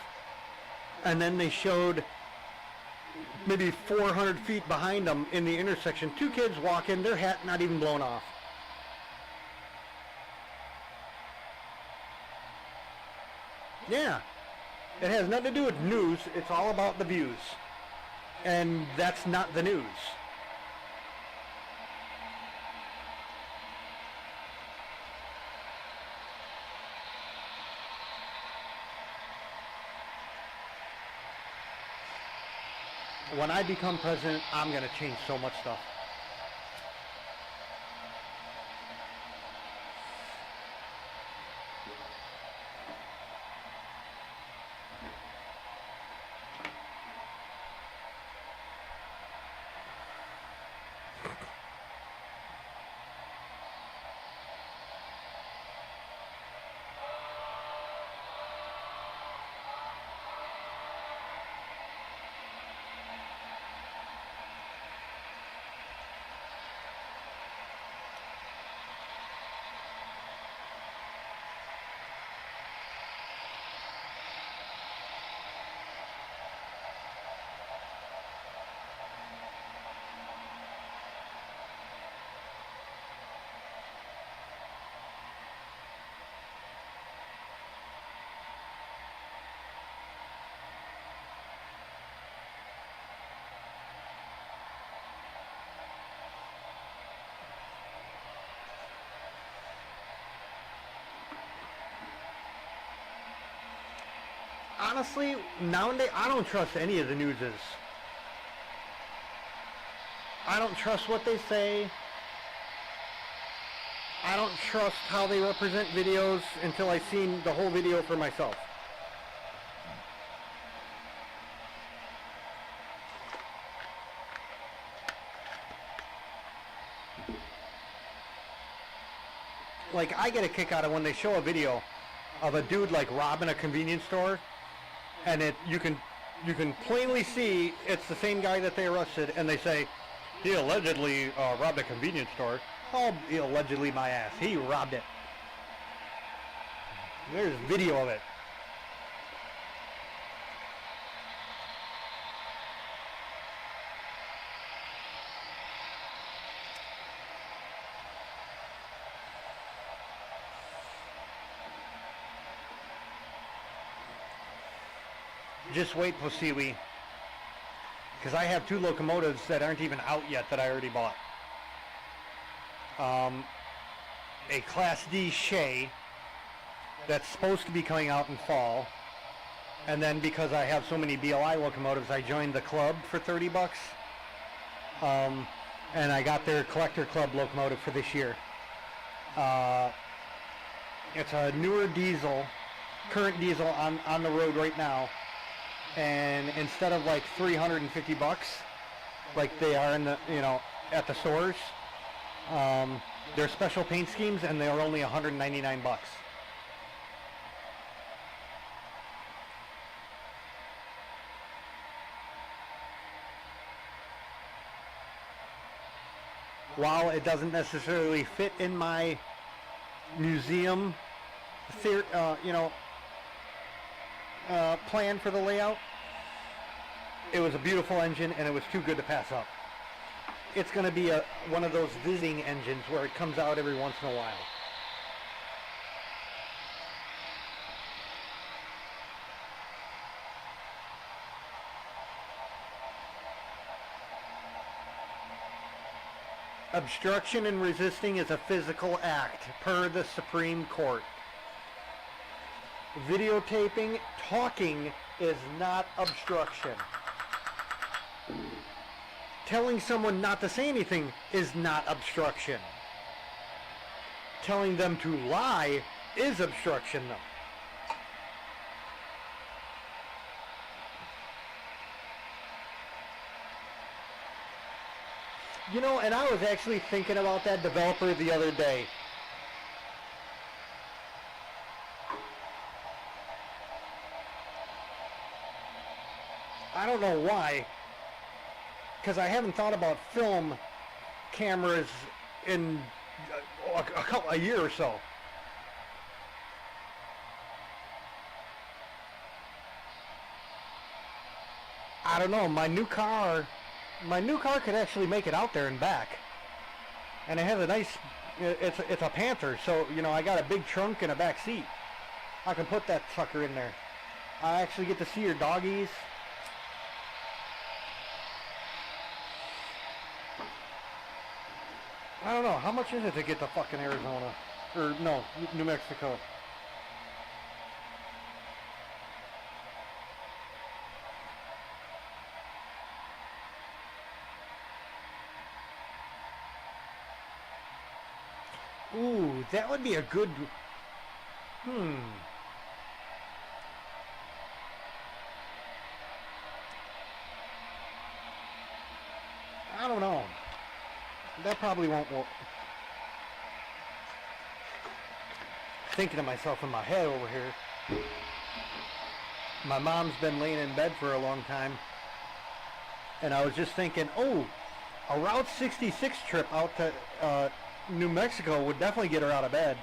And then they showed maybe 400 feet behind them in the intersection, two kids walking, their hat not even blown off. Yeah, it has nothing to do with news. It's all about the views. And that's not the news. when I become president, I'm going to change so much stuff. Honestly, nowadays, I don't trust any of the newses. I don't trust what they say. I don't trust how they represent videos until I've seen the whole video for myself. Like, I get a kick out of when they show a video of a dude like robbing a convenience store, and you can plainly see it's the same guy that they arrested, and they say he allegedly robbed a convenience store. Oh, he allegedly my ass. He robbed it. There's video of it. Just wait, Posiwi, because I have 2 locomotives that aren't even out yet that I already bought. A Class D Shay that's supposed to be coming out in fall, and then because I have so many BLI locomotives, I joined the club for 30 bucks, and I got their collector club locomotive for this year. It's a newer diesel, current diesel on the road right now. And instead of like 350 bucks, like they are in the, at the stores, they're special paint schemes, and they are only 199 bucks. While it doesn't necessarily fit in my museum plan for the layout, it was a beautiful engine, and it was too good to pass up. It's going to be one of those visiting engines where it comes out every once in a while. Obstruction and resisting is a physical act, per the Supreme Court. Videotaping, talking is not obstruction. Telling someone not to say anything is not obstruction. Telling them to lie is obstruction, though. And I was actually thinking about that developer the other day. I don't know why, because I haven't thought about film cameras in a year or so. I don't know, my new car could actually make it out there and back. And it has a nice, it's a Panther, so, I got a big trunk and a back seat. I can put that sucker in there. I actually get to see your doggies. I don't know, how much is it to get to fucking Arizona? Or, no, New Mexico. Ooh, that would be a good... I don't know. That probably won't work. Thinking to myself in my head over here. My mom's been laying in bed for a long time. And I was just thinking, oh, a Route 66 trip out to New Mexico would definitely get her out of bed.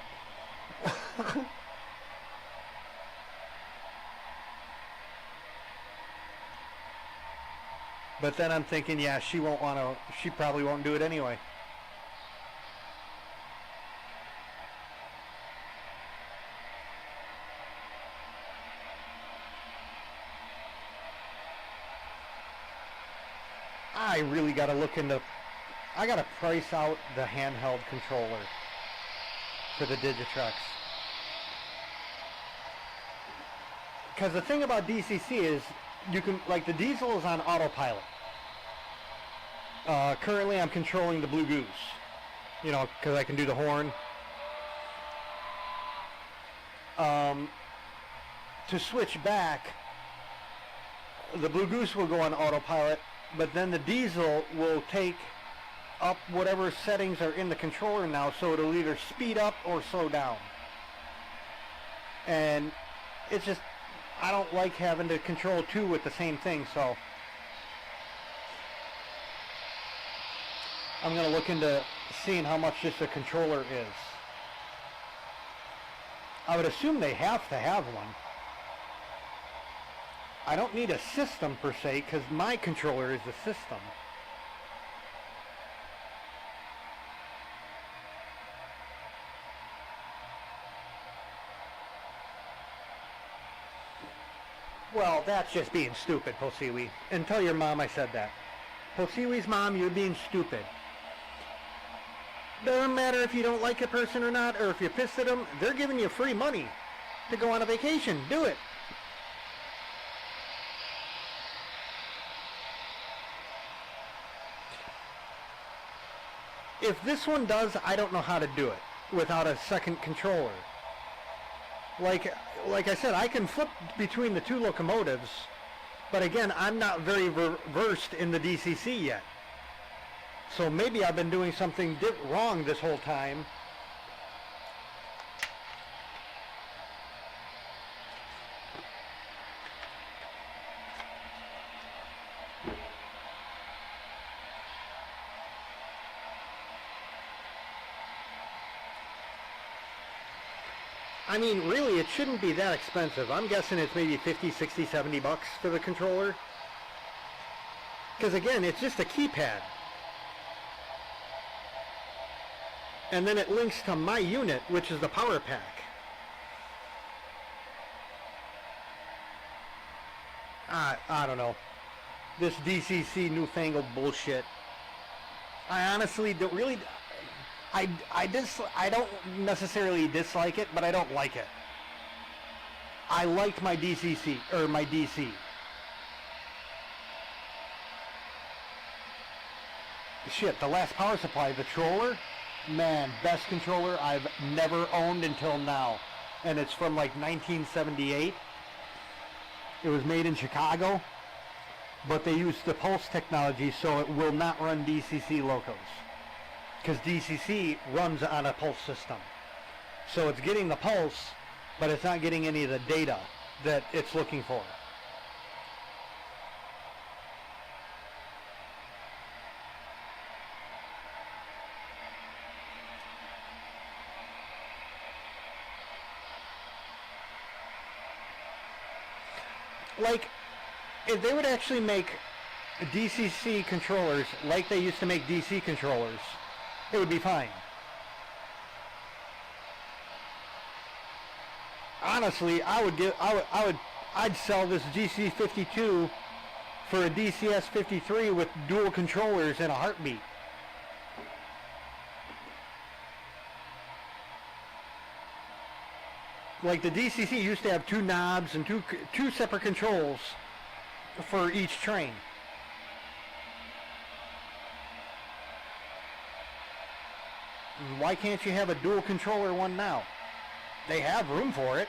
But then I'm thinking, yeah, she probably won't do it anyway. I really got to look into, I got to price out the handheld controller for the Digitrex. Because the thing about DCC is, you can, like, the diesel is on autopilot. Currently I'm controlling the Blue Goose, you know, because I can do the horn. To switch back, the Blue Goose will go on autopilot, but then the diesel will take up whatever settings are in the controller now, so it'll either speed up or slow down. And it's just, I don't like having to control two with the same thing, so I'm going to look into seeing how much just a controller is. I would assume they have to have one. I don't need a system per se, because my controller is the system. Well, that's just being stupid, Posiwi. And tell your mom I said that. Posiwi's mom, you're being stupid. Doesn't matter if you don't like a person or not, or if you're pissed at them, they're giving you free money to go on a vacation. Do it. If this one does, I don't know how to do it without a second controller. Like I said, I can flip between the two locomotives, but again, I'm not very versed in the DCC yet. So maybe I've been doing something wrong this whole time. I mean, really, it shouldn't be that expensive. I'm guessing it's maybe 50, 60, 70 bucks for the controller. Because again, it's just a keypad. And then it links to my unit, which is the power pack. I don't know. This DCC newfangled bullshit. I honestly don't really... I don't necessarily dislike it, but I don't like it. I like my DCC, or my DC. Shit, the last power supply, the Troller, man, best controller I've never owned until now. And it's from like 1978. It was made in Chicago, but they used the pulse technology, so it will not run DCC locos. Because DCC runs on a pulse system. So it's getting the pulse, but it's not getting any of the data that it's looking for. Like, if they would actually make DCC controllers like they used to make DC controllers, it would be fine. Honestly, I'd sell this GC52 for a DCS53 with dual controllers in a heartbeat. Like the DCC used to have two knobs and two separate controls for each train. Why can't you have a dual controller one now? They have room for it.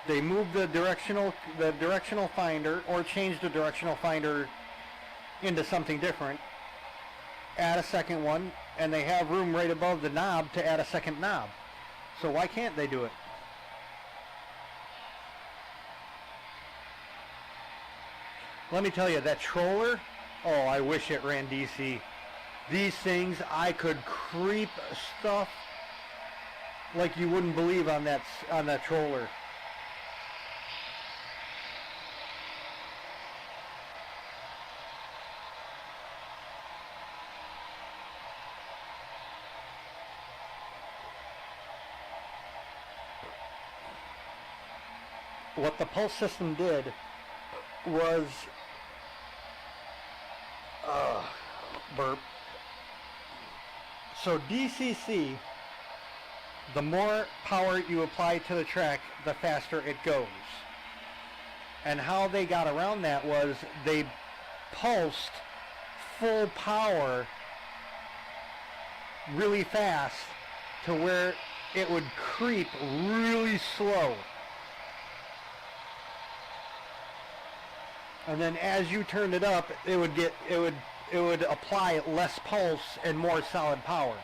They moved the directional finder, or changed the directional finder into something different. Add a second one, and they have room right above the knob to add a second knob. So why can't they do it? Let me tell you, that troller, oh, I wish it ran DC. These things, I could creep stuff like you wouldn't believe on that troller. What the pulse system did was burp. So DCC, the more power you apply to the track, the faster it goes. And how they got around that was they pulsed full power really fast to where it would creep really slow. And then as you turned it up, it would apply less pulse and more solid power.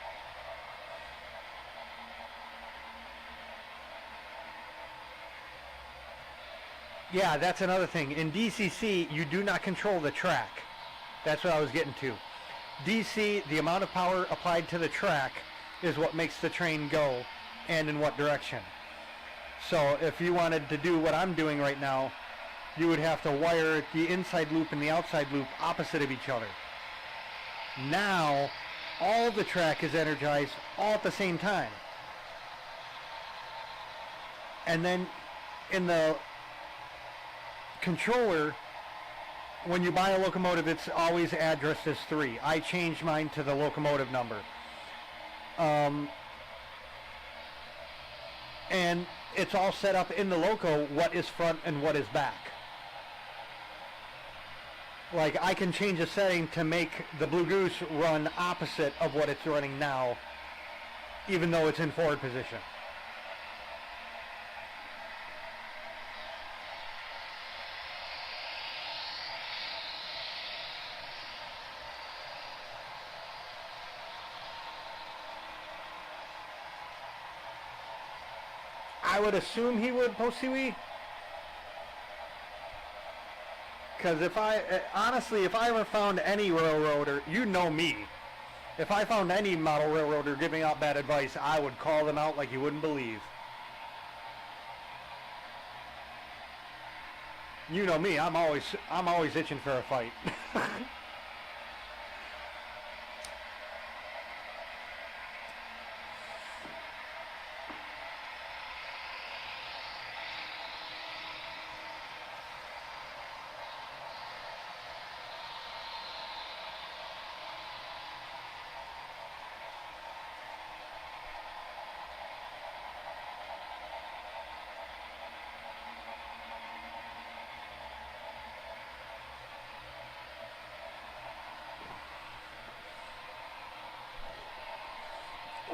Yeah, that's another thing. In DCC, you do not control the track. That's what I was getting to. DC, the amount of power applied to the track is what makes the train go and in what direction. So if you wanted to do what I'm doing right now, you would have to wire the inside loop and the outside loop opposite of each other. Now, all the track is energized all at the same time. And then in the controller, when you buy a locomotive, it's always addressed as 3. I changed mine to the locomotive number. And it's all set up in the loco what is front and what is back. Like, I can change a setting to make the Blue Goose run opposite of what it's running now, even though it's in forward position. I would assume he would, Posiwi. Because honestly, if I ever found any railroader, you know me, if I found any model railroader giving out bad advice, I would call them out like you wouldn't believe. You know me, I'm always itching for a fight.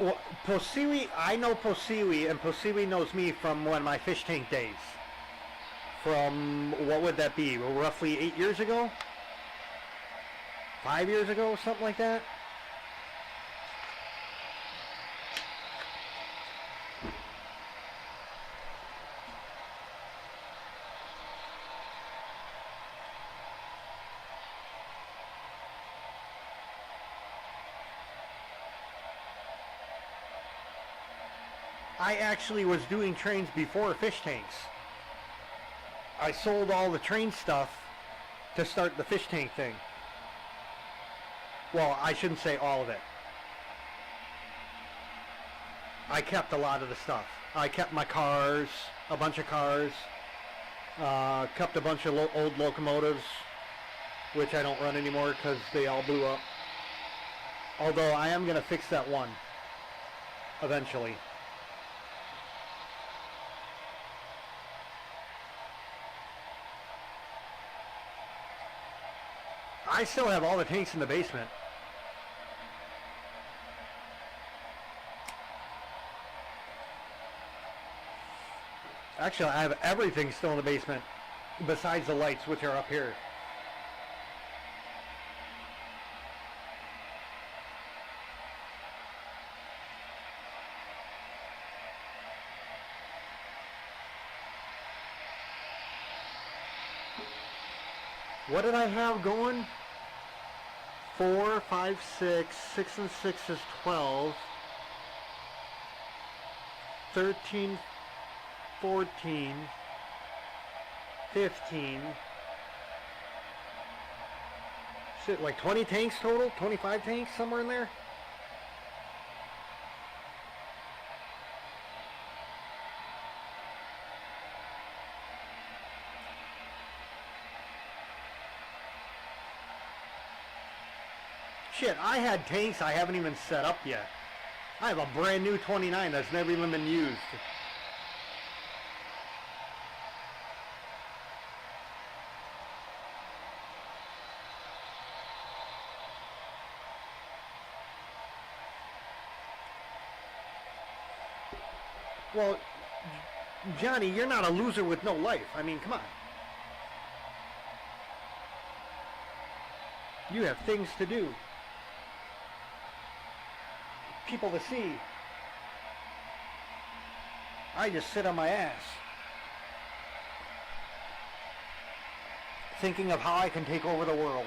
Well, Posiwi, I know Posiwi, and Posiwi knows me from when my fish tank days. From, what would that be, roughly 8 years ago? 5 years ago, something like that? I actually was doing trains before fish tanks. I sold all the train stuff to start the fish tank thing. Well, I shouldn't say all of it. I kept a lot of the stuff. I kept my cars, a bunch of cars, kept a bunch of old locomotives, which I don't run anymore because they all blew up. Although I am going to fix that one eventually. I still have all the tanks in the basement. Actually, I have everything still in the basement besides the lights, which are up here. What did I have going? 4, 5, 6. 6 and 6 is 12. 13, 14, 15. Shit, like 20 tanks total? 25 tanks, somewhere in there? Shit, I had tanks I haven't even set up yet. I have a brand new 29 that's never even been used. Well, Johnny, you're not a loser with no life. I mean, come on. You have things to do. People to see. I just sit on my ass, thinking of how I can take over the world.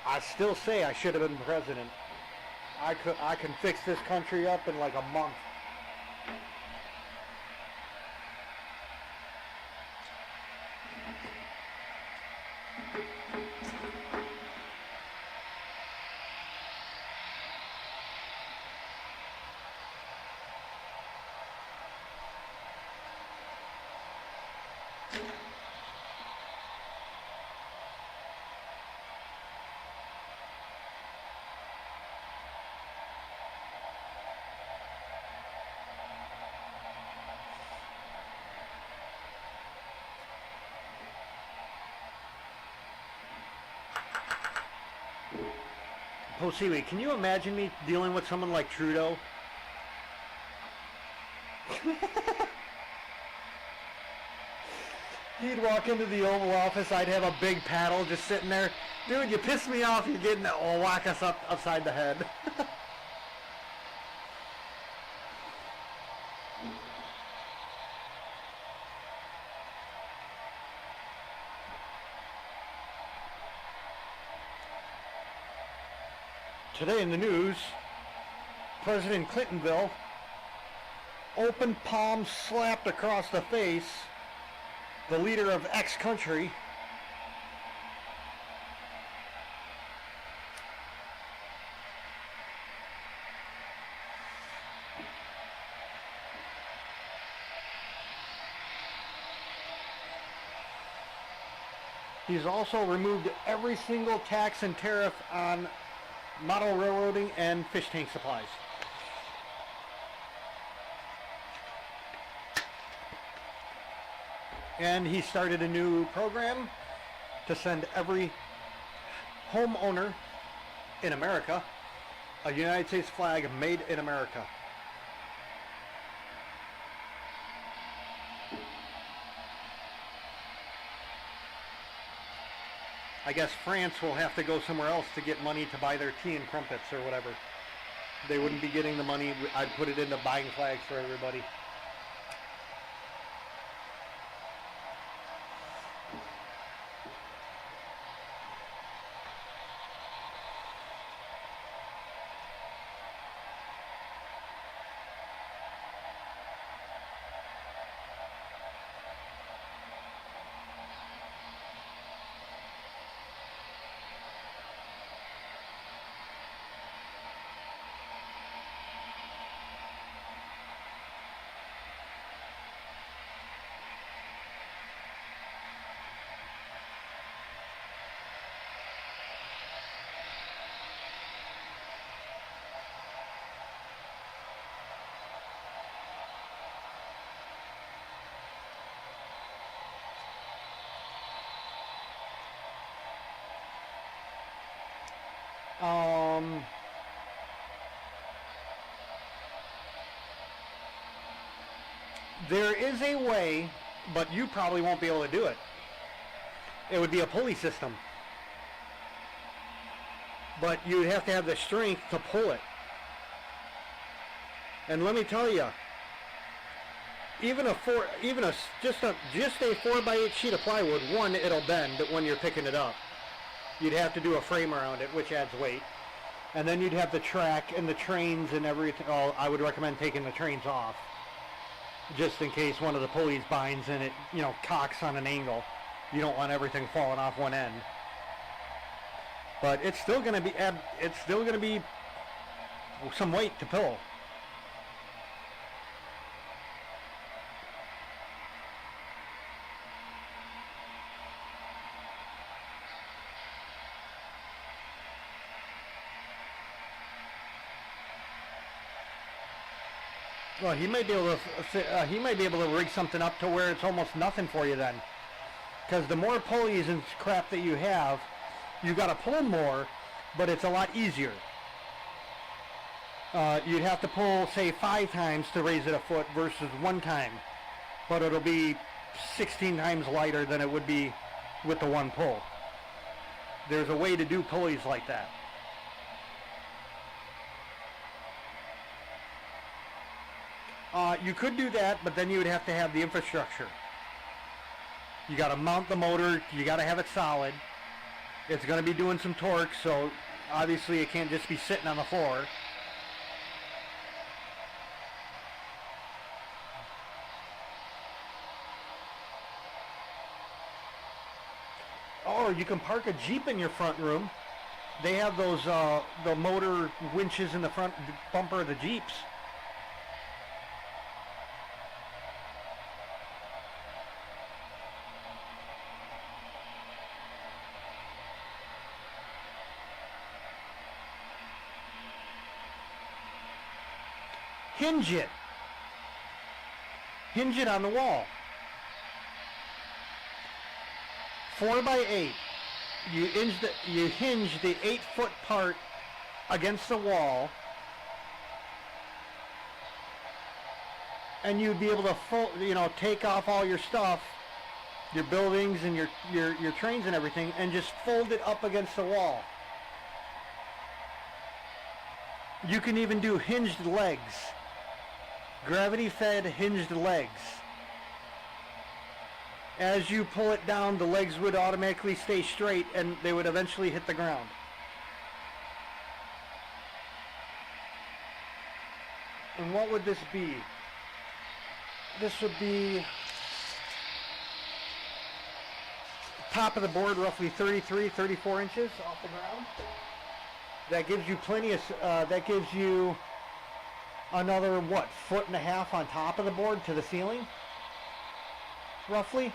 I still say I should have been president. I can fix this country up in like a month. Posiwi, can you imagine me dealing with someone like Trudeau? He'd walk into the Oval Office, I'd have a big paddle just sitting there. Dude, you piss me off, you're getting that. Oh, whack us upside the head. Today in the news, President Clintonville, open palm slapped across the face, the leader of X country. He's also removed every single tax and tariff on model railroading and fish tank supplies. And he started a new program to send every homeowner in America a United States flag made in America. I guess France will have to go somewhere else to get money to buy their tea and crumpets or whatever. They wouldn't be getting the money. I'd put it into buying flags for everybody. There is a way, but you probably won't be able to do it. It would be a pulley system. But you'd have to have the strength to pull it. And let me tell you, just a 4x8 sheet of plywood, one, it'll bend when you're picking it up. You'd have to do a frame around it, which adds weight. And then you'd have the track and the trains and everything. Oh, I would recommend taking the trains off, just in case one of the pulleys binds and it, cocks on an angle. You don't want everything falling off one end. But it's still going to be some weight to pull. Well, he might be able to rig something up to where it's almost nothing for you then, because the more pulleys and crap that you have, you got to pull more, but it's a lot easier. You'd have to pull, say, 5 times to raise it a foot versus 1 time, but it'll be 16 times lighter than it would be with the 1 pull. There's a way to do pulleys like that. You could do that, but then you would have to have the infrastructure. You got to mount the motor. You got to have it solid. It's going to be doing some torque, so obviously it can't just be sitting on the floor. Or you can park a Jeep in your front room. They have those the motor winches in the front bumper of the Jeeps. Hinge it. Hinge it on the wall. 4x8. You hinge the 8-foot part against the wall, and you'd be able to take off all your stuff, your buildings and your trains and everything, and just fold it up against the wall. You can even do hinged legs. Gravity-fed hinged legs. As you pull it down, the legs would automatically stay straight and they would eventually hit the ground. And what would this be? This would be top of the board, roughly 33, 34 inches off the ground. That gives you plenty of, that gives you another, 1.5 foot on top of the board to the ceiling, roughly.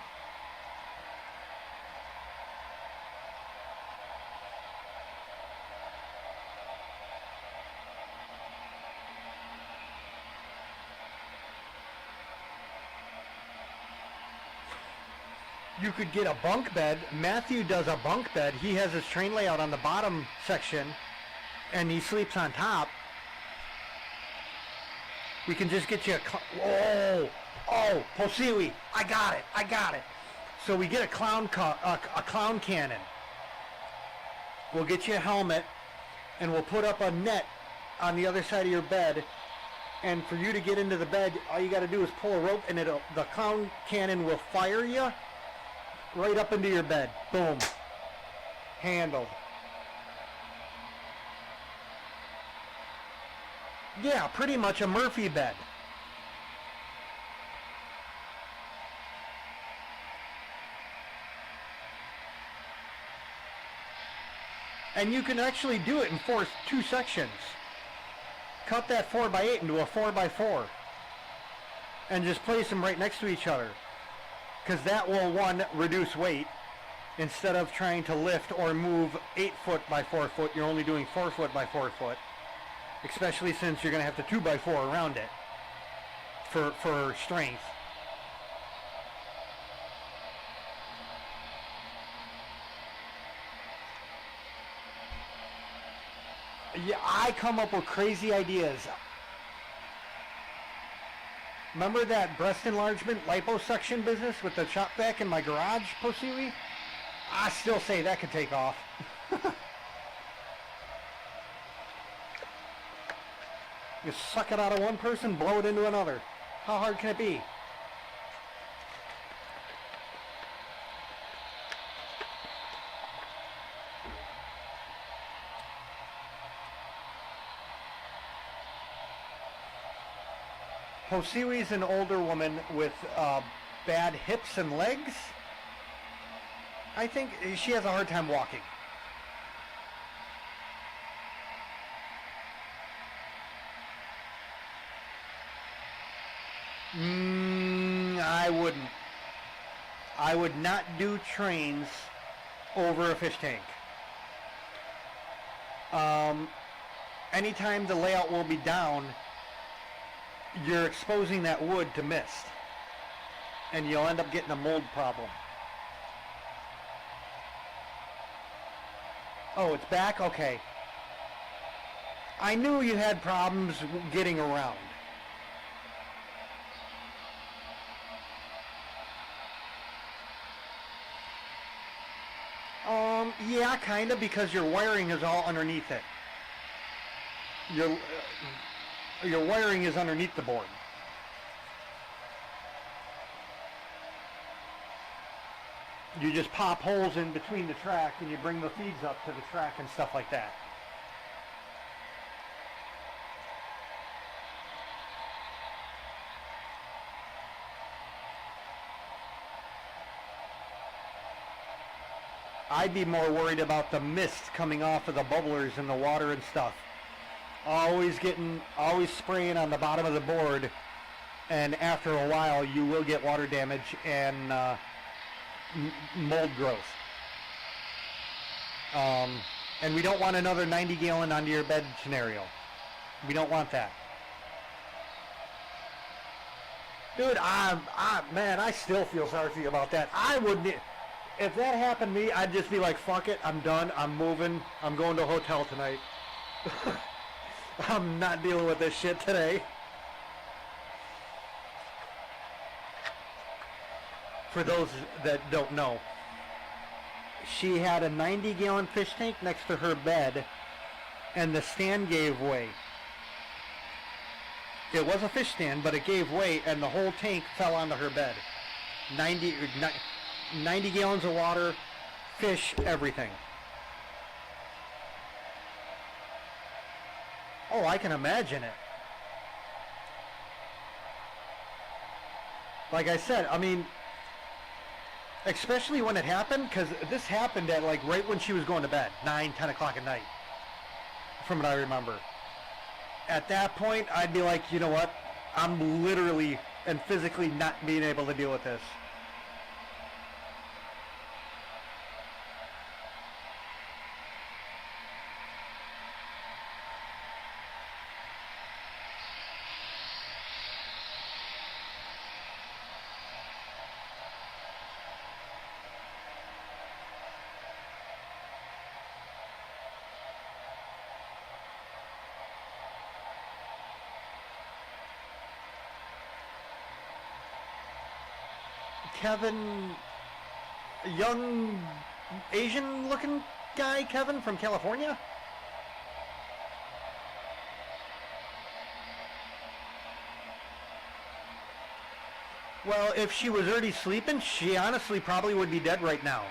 You could get a bunk bed. Matthew does a bunk bed. He has his train layout on the bottom section and he sleeps on top. We can just get you a Posiwi, I got it. So we get a clown cannon. We'll get you a helmet, and we'll put up a net on the other side of your bed. And for you to get into the bed, all you got to do is pull a rope, and the clown cannon will fire you right up into your bed. Boom, handled. Yeah, pretty much a Murphy bed. And you can actually do it in 2 sections. Cut that 4x8 into a 4x4 and just place them right next to each other, because that will, 1, reduce weight. Instead of trying to lift or move 8 foot by 4 foot, you're only doing 4 foot by 4 foot. Especially since you're going to have to 2x4 around it for strength. Yeah, I come up with crazy ideas. Remember that breast enlargement liposuction business with the chop back in my garage, Posiwi? I still say that could take off. You suck it out of one person, blow it into another. How hard can it be? Posiwi's an older woman with bad hips and legs. I think she has a hard time walking. I wouldn't. I would not do trains over a fish tank. Anytime the layout will be down, you're exposing that wood to mist, and you'll end up getting a mold problem. Oh, it's back? Okay. I knew you had problems getting around. Yeah, kind of, because your wiring is all underneath it. Your wiring is underneath the board. You just pop holes in between the track and you bring the feeds up to the track and stuff like that. I'd be more worried about the mist coming off of the bubblers in the water and stuff. Always spraying on the bottom of the board, and after a while you will get water damage and mold growth. And we don't want another 90 gallon onto your bed scenario. We don't want that. Dude, man, I still feel sorry for you about that. I wouldn't. If that happened to me, I'd just be like, fuck it, I'm done, I'm moving, I'm going to a hotel tonight. I'm not dealing with this shit today. For those that don't know, she had a 90 gallon fish tank next to her bed, and the stand gave way. It was a fish stand, but it gave way, and the whole tank fell onto her bed. 90 gallons of water, fish, everything. Oh, I can imagine it. Like I said, I mean, especially when it happened, because this happened at like right when she was going to bed, 9, 10 o'clock at night, from what I remember. At that point, I'd be like, you know what? I'm literally and physically not being able to deal with this. Kevin, young Asian looking guy, Kevin from California? Well, if she was already sleeping, she honestly probably would be dead right now.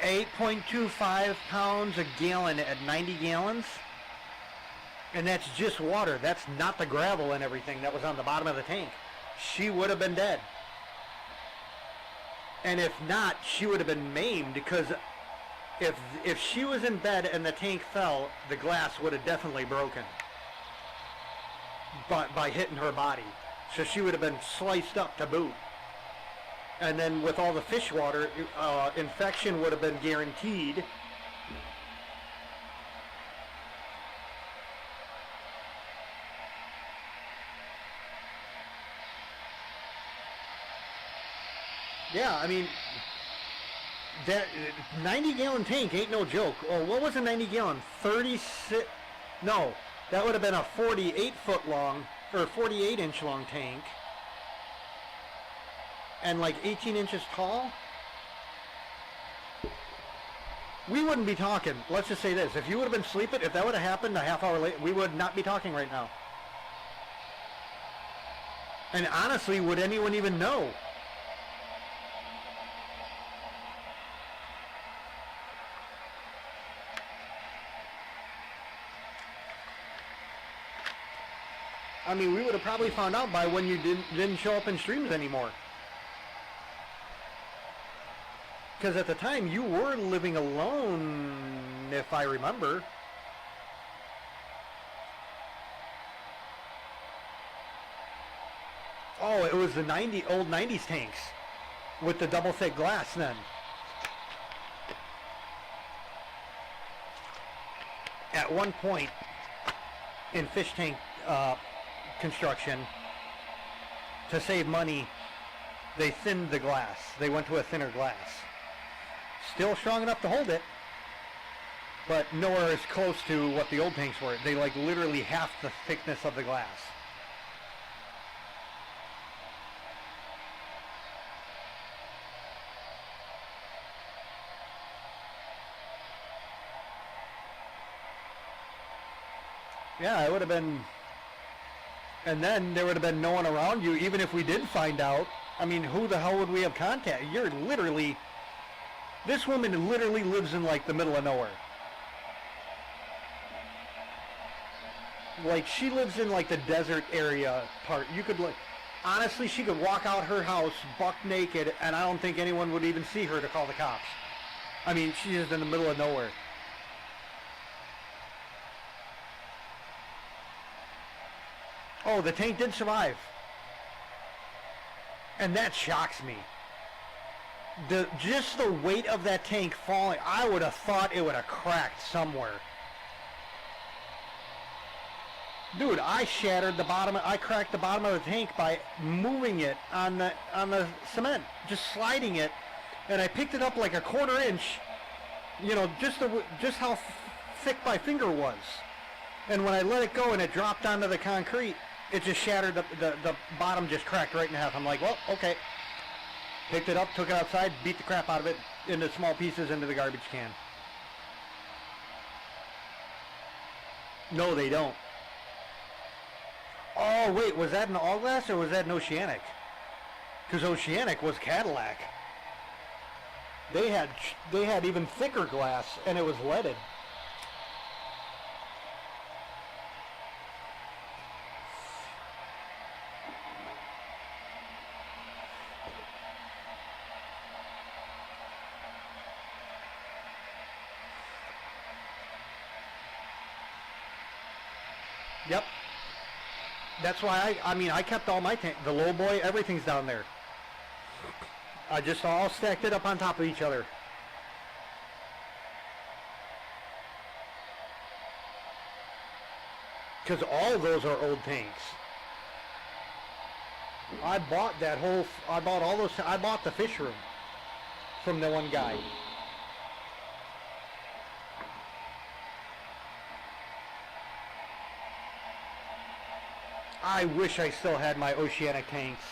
8.25 pounds a gallon at 90 gallons. And that's just water. That's not the gravel and everything that was on the bottom of the tank. She would have been dead. And if not, she would have been maimed, because if she was in bed and the tank fell, the glass would have definitely broken. But by hitting her body. So she would have been sliced up to boot. And then with all the fish water, infection would have been guaranteed. Yeah, I mean, that 90 gallon tank ain't no joke. Oh, what was a 90 gallon? 36? No, that would have been a 48 foot long or 48-inch long tank, and like 18 inches tall, we wouldn't be talking. Let's just say this. If you would have been sleeping, if that would have happened a half hour later, we would not be talking right now. And honestly, would anyone even know? I mean, we would have probably found out by when you didn't show up in streams anymore. Because at the time, you were living alone, if I remember. Oh, it was the old 90s tanks with the double thick glass then. At one point in fish tank construction, to save money, they thinned the glass. They went to a thinner glass. Still strong enough to hold it, but nowhere as close to what the old tanks were. They like literally half the thickness of the glass. Yeah, it would have been, and then there would have been no one around you, even if we did find out. I mean, who the hell would we have contacted? You're literally, this woman literally lives in like the middle of nowhere. Like, she lives in like the desert area part. You could like, honestly, she could walk out her house buck naked, and I don't think anyone would even see her to call the cops. I mean, she's just in the middle of nowhere. Oh, the tank did survive. And that shocks me. Just the weight of that tank falling, I would have thought it would have cracked somewhere. Dude, I shattered the bottom, I cracked the bottom of the tank by moving it on the cement, just sliding it, and I picked it up like a quarter inch, you know, just how thick my finger was. And when I let it go and it dropped onto the concrete, it just shattered, the bottom just cracked right in half. I'm like, well, okay. Picked it up, took it outside, beat the crap out of it into small pieces into the garbage can. No, they don't. Oh, wait, was that an all glass or was that an Oceanic? Because Oceanic was Cadillac. They had even thicker glass, and it was leaded. Yep. That's why I kept all my tank, the low boy, everything's down there. I just all stacked it up on top of each other. Because all those are old tanks. I bought the fish room from the one guy. I wish I still had my Oceanic tanks.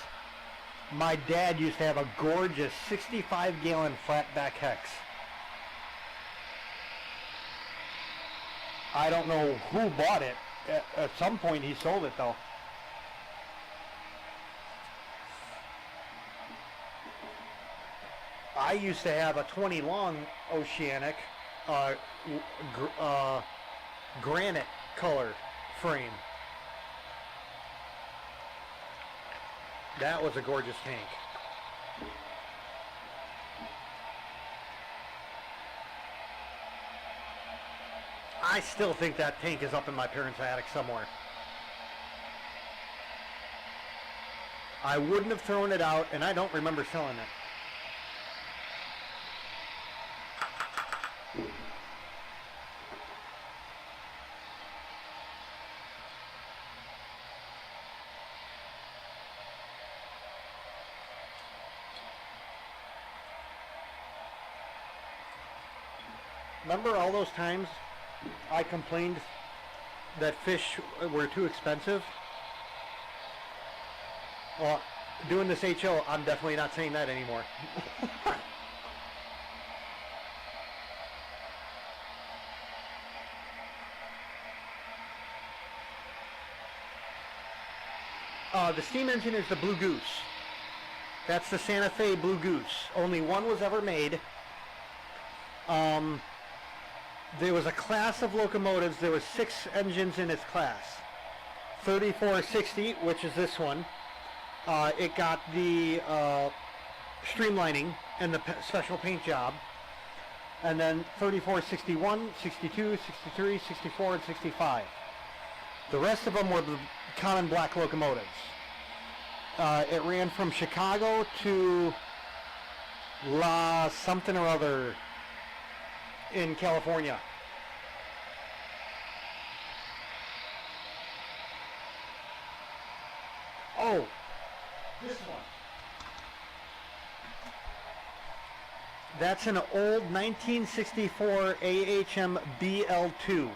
My dad used to have a gorgeous 65-gallon flatback Hex. I don't know who bought it. At some point he sold it though. I used to have a 20 long Oceanic granite color frame. That was a gorgeous tank. I still think that tank is up in my parents' attic somewhere. I wouldn't have thrown it out, and I don't remember selling it. Remember all those times I complained that fish were too expensive? Well, doing this HO, I'm definitely not saying that anymore. The steam engine is the Blue Goose. That's the Santa Fe Blue Goose. Only one was ever made. There was a class of locomotives. There was 6 engines in its class. 3460, which is this one. It got the streamlining and the special paint job. And then 3461, 62, 63, 64, and 65. The rest of them were the common black locomotives. It ran from Chicago to La something or other in California. Oh, this one. That's an old 1964 AHM BL2.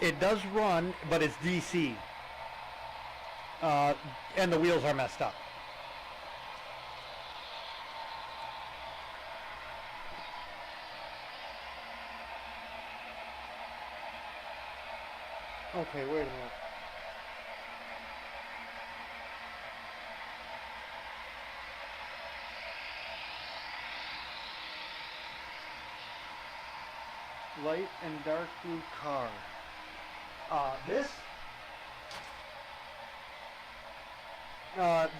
It does run, but it's DC. And the wheels are messed up. Okay, wait a minute. Light and dark blue car.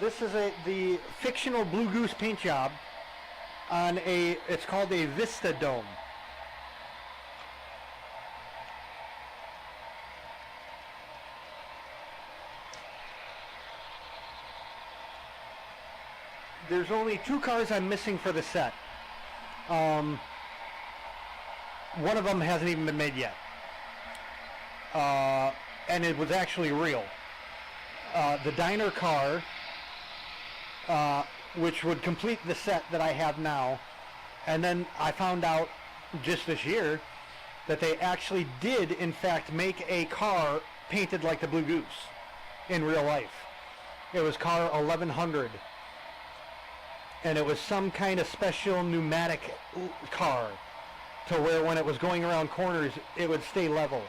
This is the fictional Blue Goose paint job on it's called a Vista Dome. There's only 2 cars I'm missing for the set. One of them hasn't even been made yet. And it was actually real. The diner car, which would complete the set that I have now. And then I found out just this year that they actually did, in fact, make a car painted like the Blue Goose in real life. It was car 1100. And it was some kind of special pneumatic car to where when it was going around corners, it would stay level.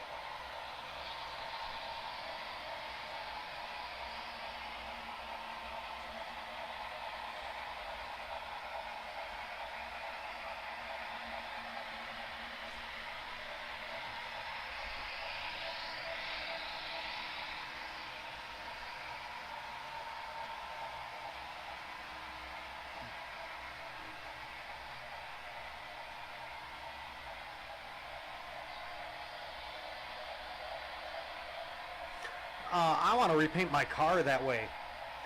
I want to repaint my car that way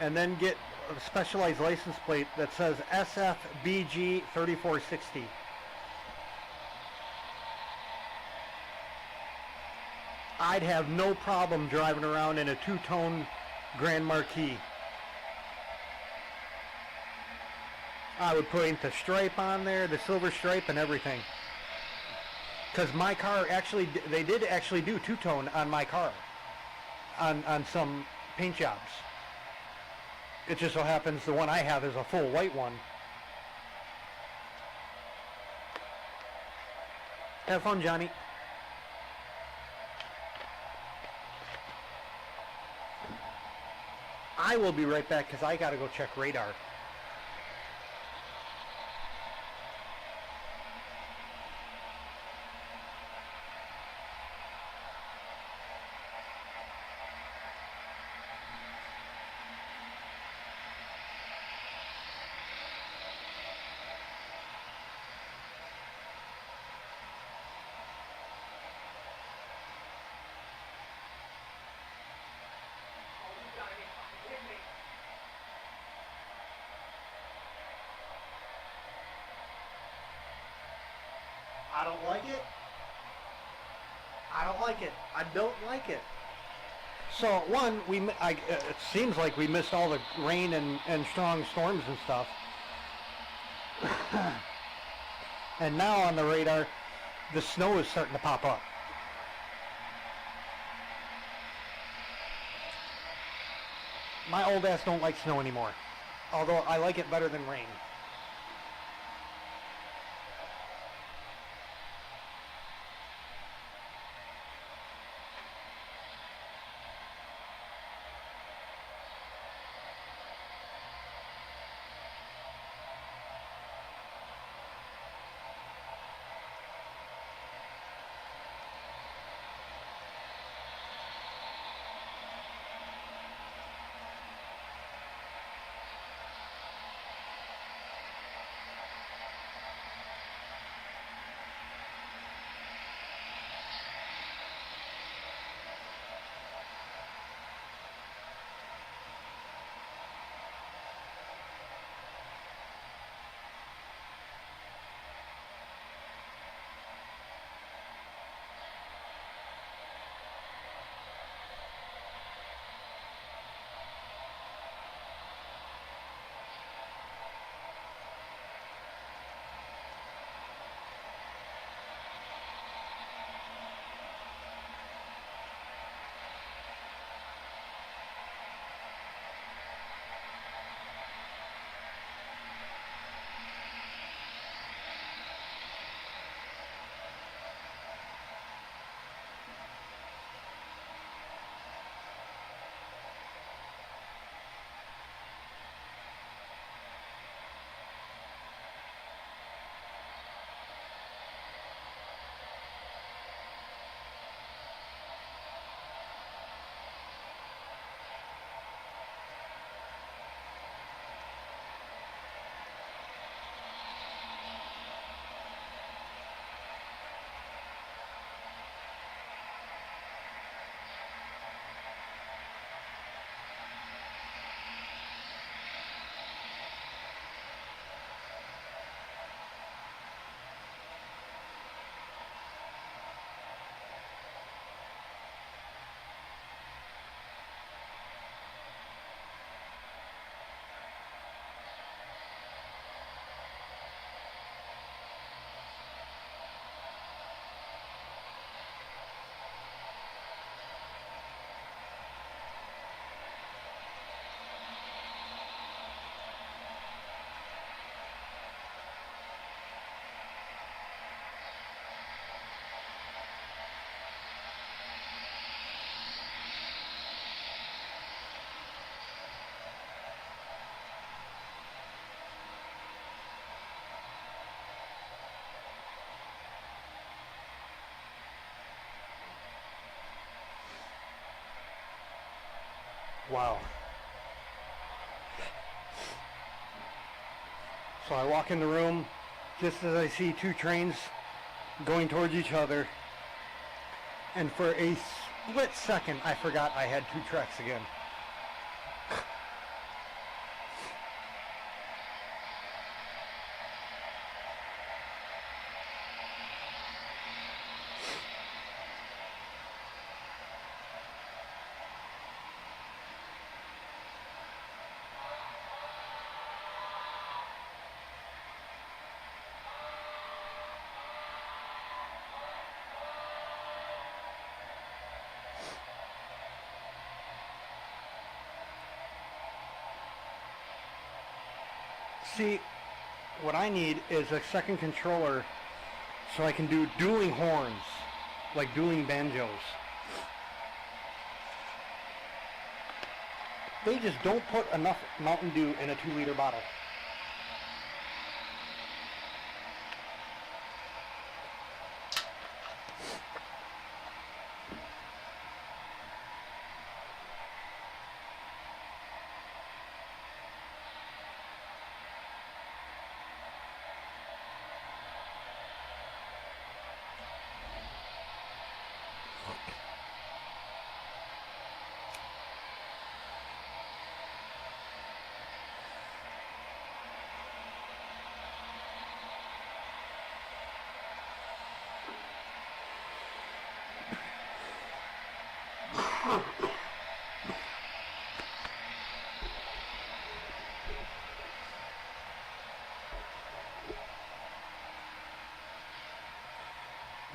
and then get a specialized license plate that says SFBG 3460. I'd have no problem driving around in a 2-tone Grand Marquis. I would paint the stripe on there, the silver stripe and everything. Because my car actually, they did actually do 2-tone on my car. On some paint jobs. It just so happens the one I have is a full white one. Have fun, Johnny. I will be right back because I gotta go check radar. I don't like it. I don't like it. I don't like it. So one, it seems like we missed all the rain and strong storms and stuff. And now on the radar, the snow is starting to pop up. My old ass don't like snow anymore. Although I like it better than rain. Wow. So I walk in the room just as I see two trains going towards each other, and for a split second I forgot I had two tracks again. See, what I need is a second controller so I can do dueling horns, like dueling banjos. They just don't put enough Mountain Dew in a 2-liter bottle.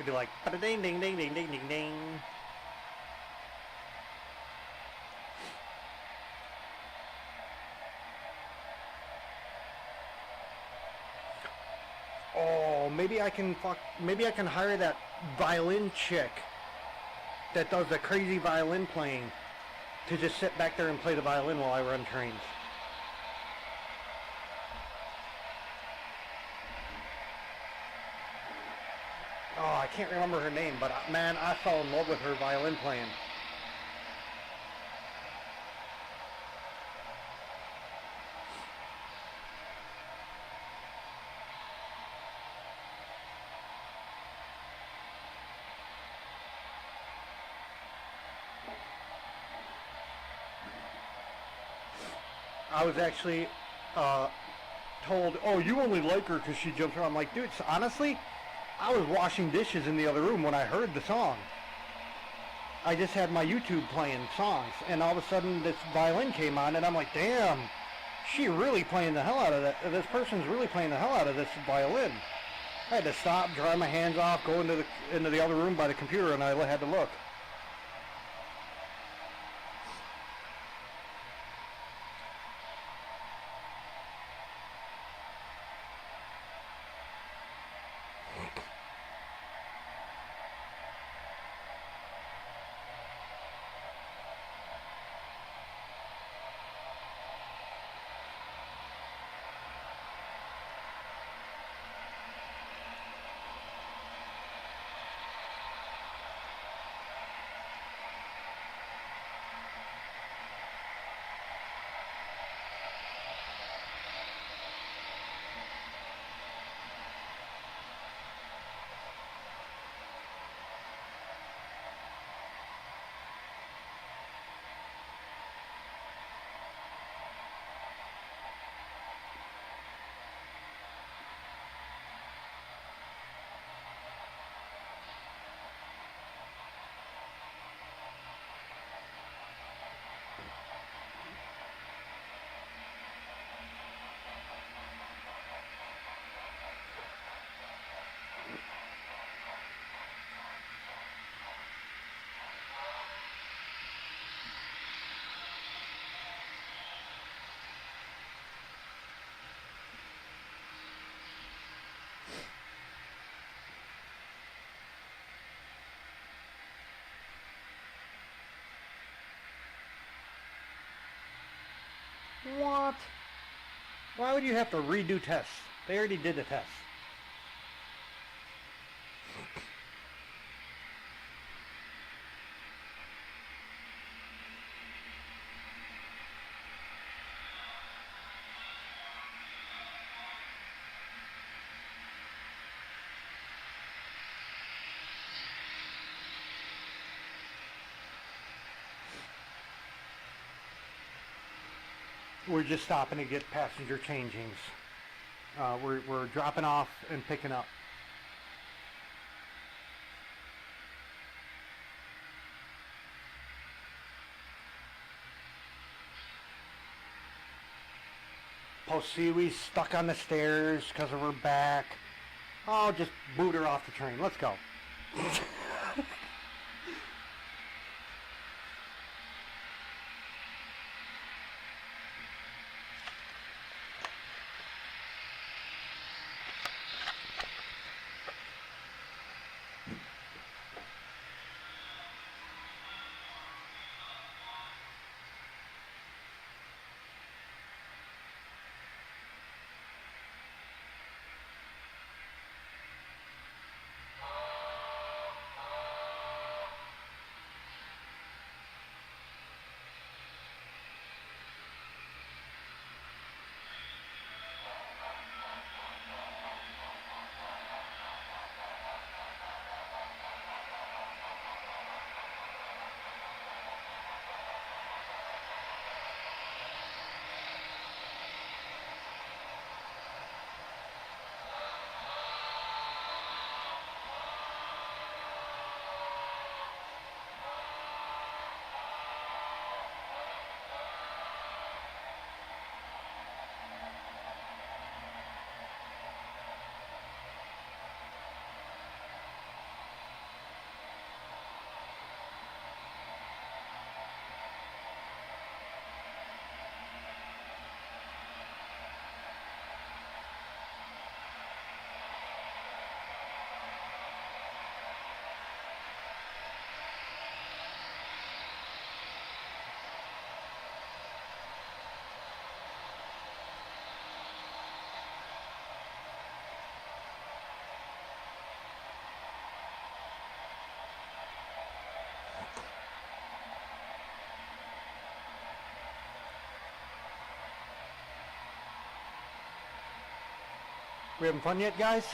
It'd be like, ding ding ding ding ding ding ding. maybe I can hire that violin chick that does the crazy violin playing to just sit back there and play the violin while I run trains. Oh, I can't remember her name, but man, I fell in love with her violin playing. I was actually told, oh, you only like her because she jumps around. I'm like, dude, honestly, I was washing dishes in the other room when I heard the song. I just had my YouTube playing songs, and all of a sudden this violin came on, and I'm like, damn, she really playing the hell out of that. This person's really playing the hell out of this violin. I had to stop, dry my hands off, go into the other room by the computer, and I had to look. What? Why would you have to redo tests? They already did the tests. We're just stopping to get passenger changings. We're dropping off and picking up. Posey's stuck on the stairs because of her back. Oh, just boot her off the train. Let's go. We having fun yet, guys?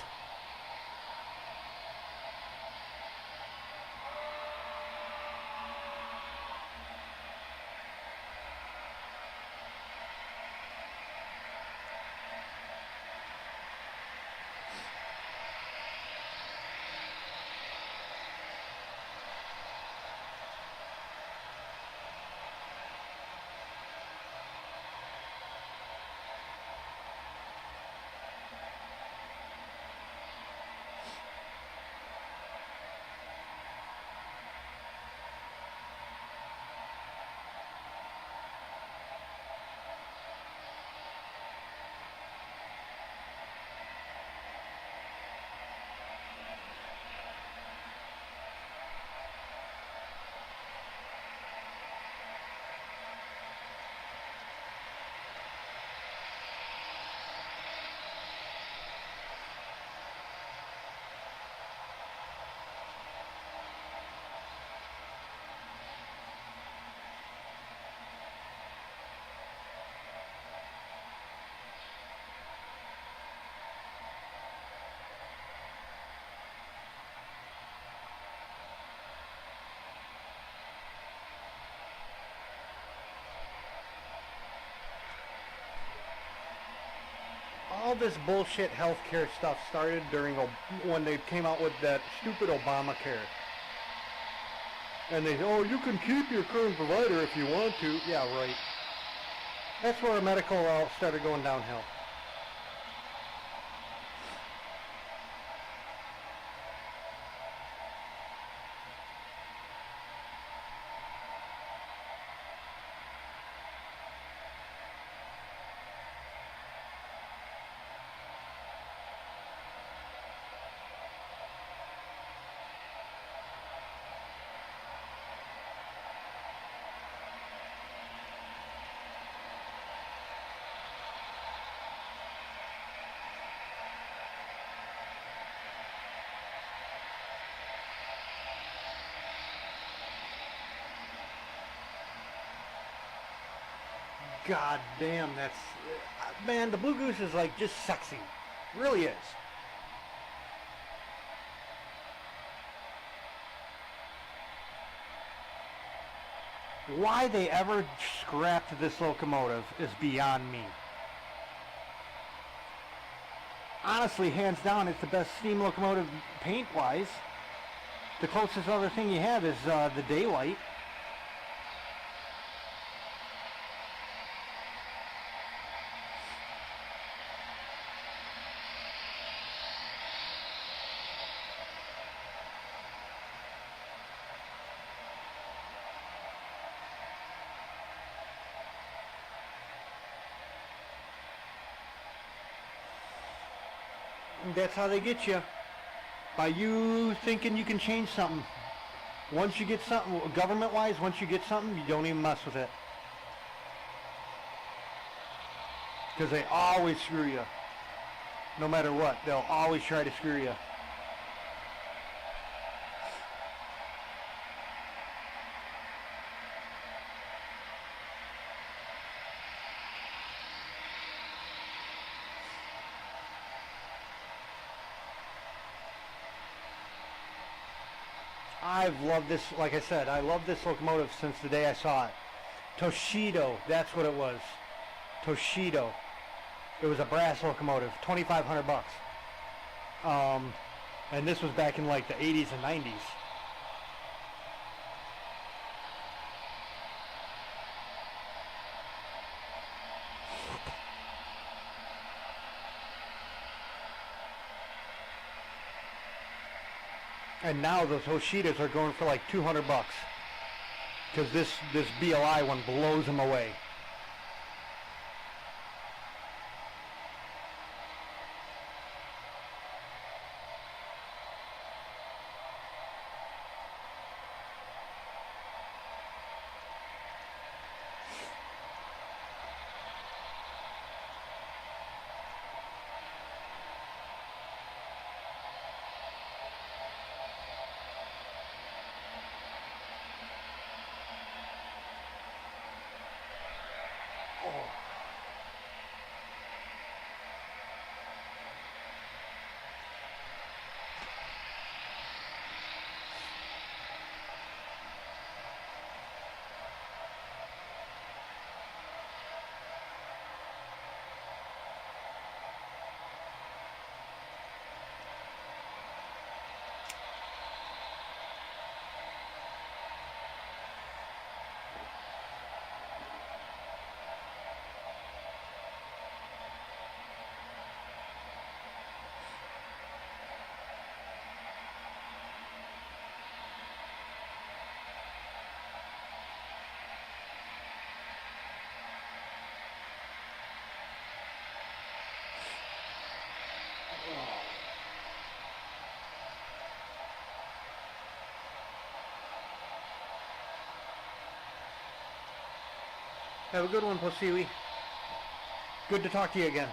All this bullshit healthcare stuff started during when they came out with that stupid Obamacare. And they, oh, you can keep your current provider if you want to. Yeah, right. That's where our medical started going downhill. God damn, that's... Man, the Blue Goose is like just sexy. It really is. Why they ever scrapped this locomotive is beyond me. Honestly, hands down, it's the best steam locomotive paint-wise. The closest other thing you have is the Daylight. That's how they get you. By you thinking you can change something. Once you get something, government-wise, once you get something, you don't even mess with it. Because they always screw you. No matter what, they'll always try to screw you. I've loved this, like I said, I love this locomotive since the day I saw it. Toshido, that's what it was. Toshido. It was a brass locomotive, 2,500 bucks. And this was back in like the 80s and 90s. And now those Hoshidas are going for like 200 bucks. Because this BLI one blows them away. Have a good one, Posiwi. Good to talk to you again.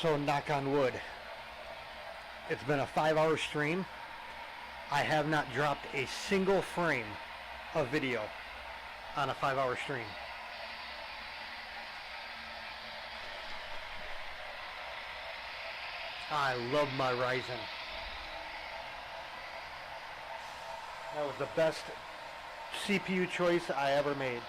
So knock on wood. It's been a 5-hour stream. I have not dropped a single frame of video on a 5-hour stream. I love my Ryzen. That was the best CPU choice I ever made.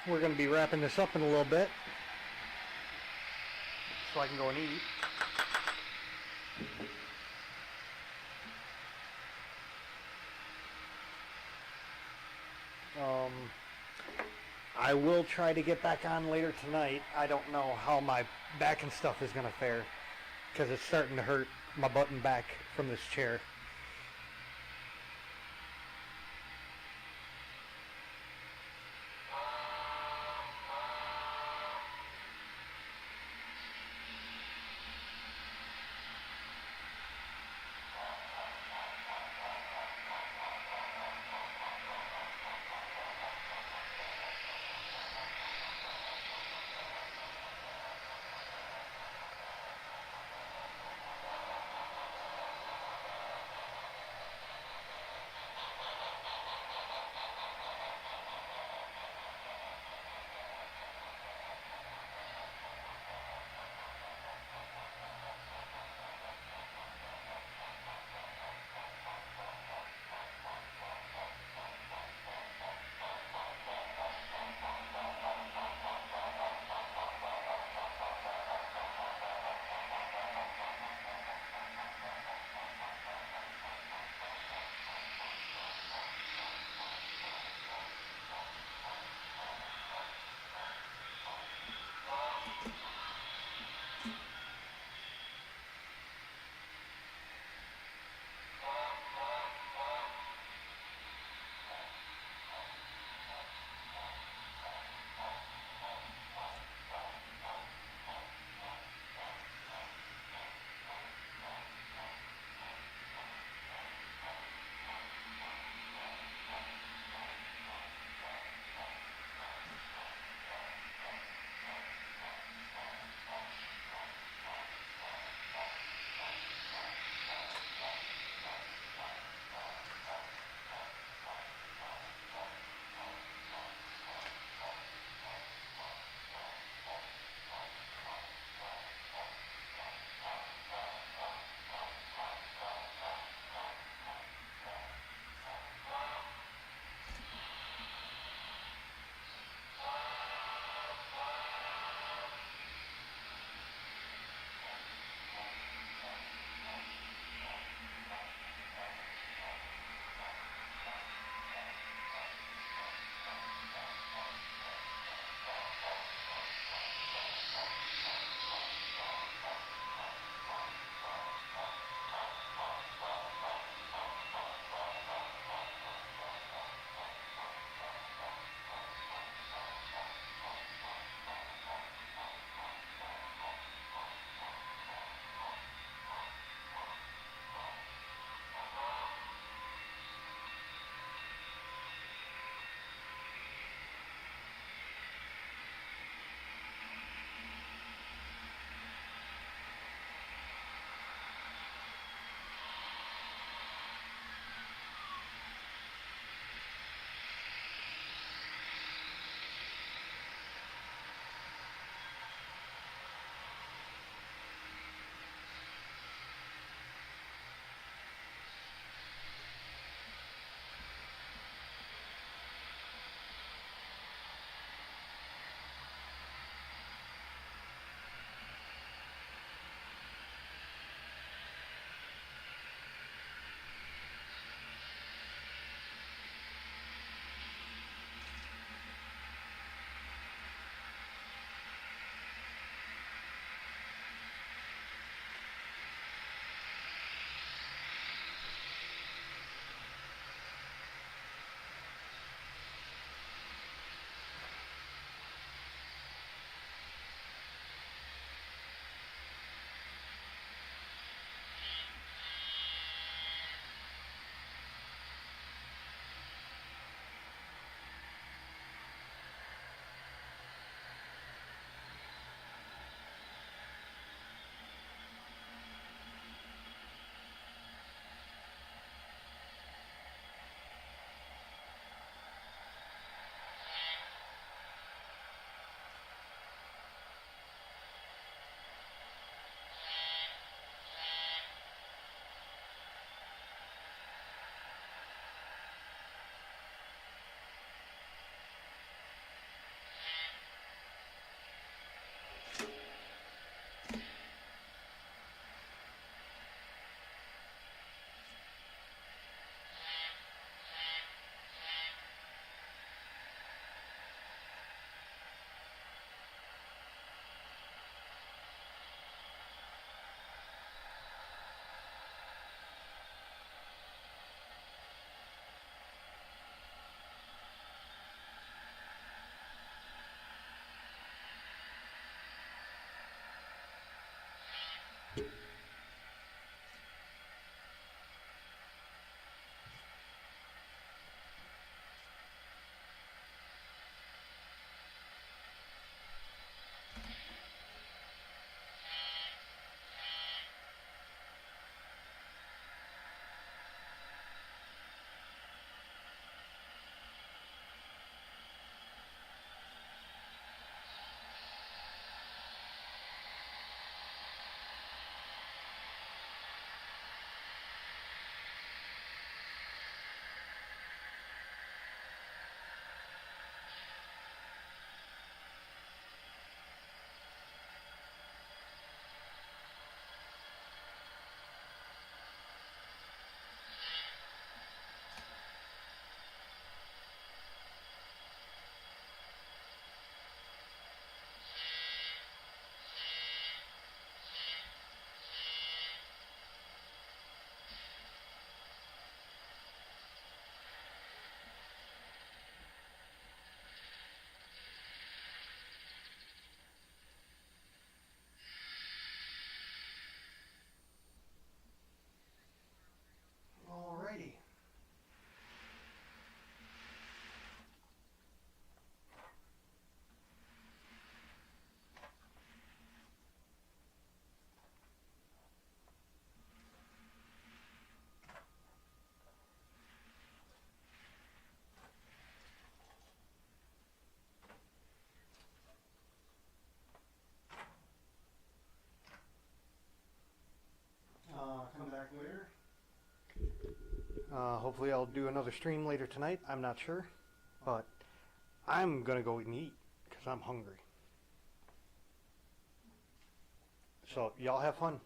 We're going to be wrapping this up in a little bit so I can go and eat. I will try to get back on later tonight. I don't know how my back and stuff is going to fare because it's starting to hurt my butt and back from this chair. come back later. Hopefully I'll do another stream later tonight. I'm not sure. But I'm going to go and eat because I'm hungry. So y'all have fun.